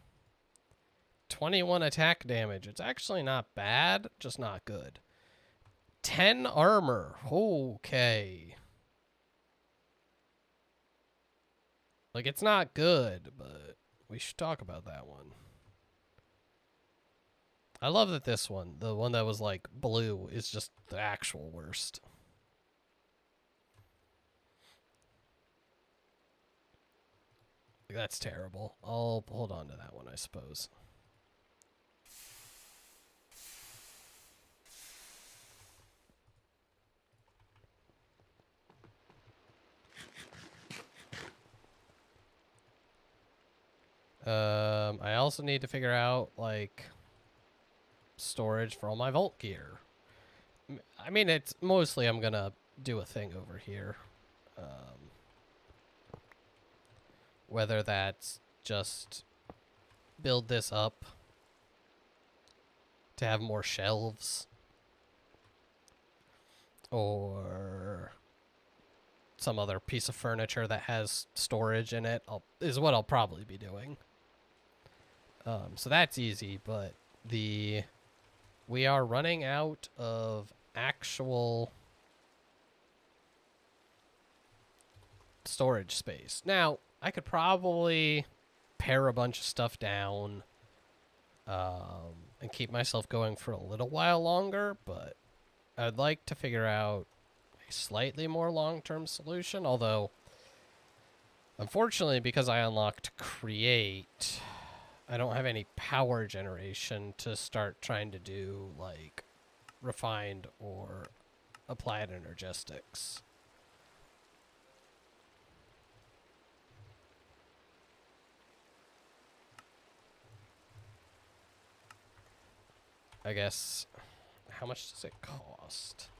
21 attack damage. It's actually not bad, just not good. 10 armor. Okay. Like, it's not good, but we should talk about that one. I love that this one, the one that was like blue, is just the actual worst. That's terrible. I'll hold on to that one, I suppose. I also need to figure out, like, storage for all my vault gear. I mean, it's mostly I'm gonna do a thing over here. Whether that's just build this up to have more shelves, or some other piece of furniture that has storage in it, is what I'll probably be doing. So that's easy, but we are running out of actual storage space. Now, I could probably pare a bunch of stuff down and keep myself going for a little while longer, but I'd like to figure out a slightly more long-term solution, although, unfortunately, because I unlocked Create, I don't have any power generation to start trying to do, like, Refined or Applied Energistics. I guess, how much does it cost?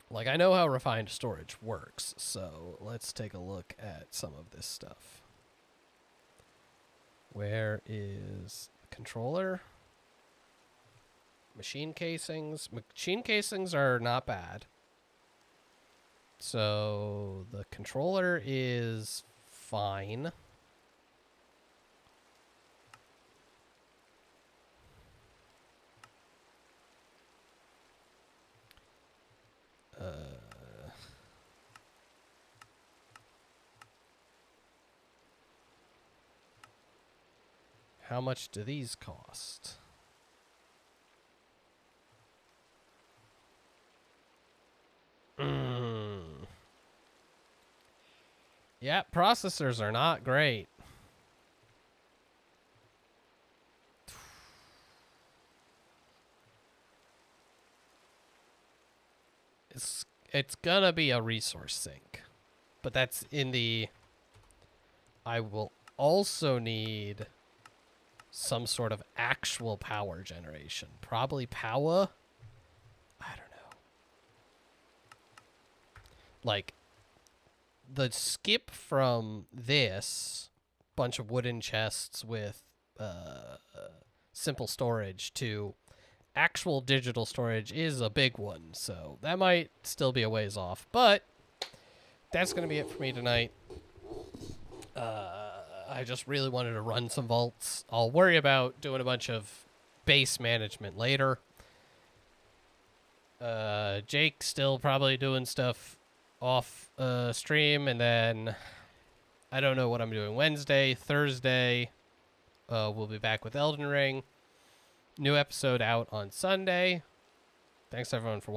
Like, I know how refined storage works, so let's take a look at some of this stuff. Where is the controller? Machine casings. Machine casings are not bad. So the controller is fine. How much do these cost? Yeah, processors are not great. It's gonna be a resource sink. But that's in the... I will also need some sort of actual power generation. Probably power? I don't know. Like, the skip from this bunch of wooden chests with simple storage to actual digital storage is a big one, so that might still be a ways off. But that's going to be it for me tonight. I just really wanted to run some vaults. I'll worry about doing a bunch of base management later. Jake's still probably doing stuff off stream, and then I don't know what I'm doing Wednesday, Thursday. We'll be back with Elden Ring. New episode out on Sunday. Thanks everyone for watching.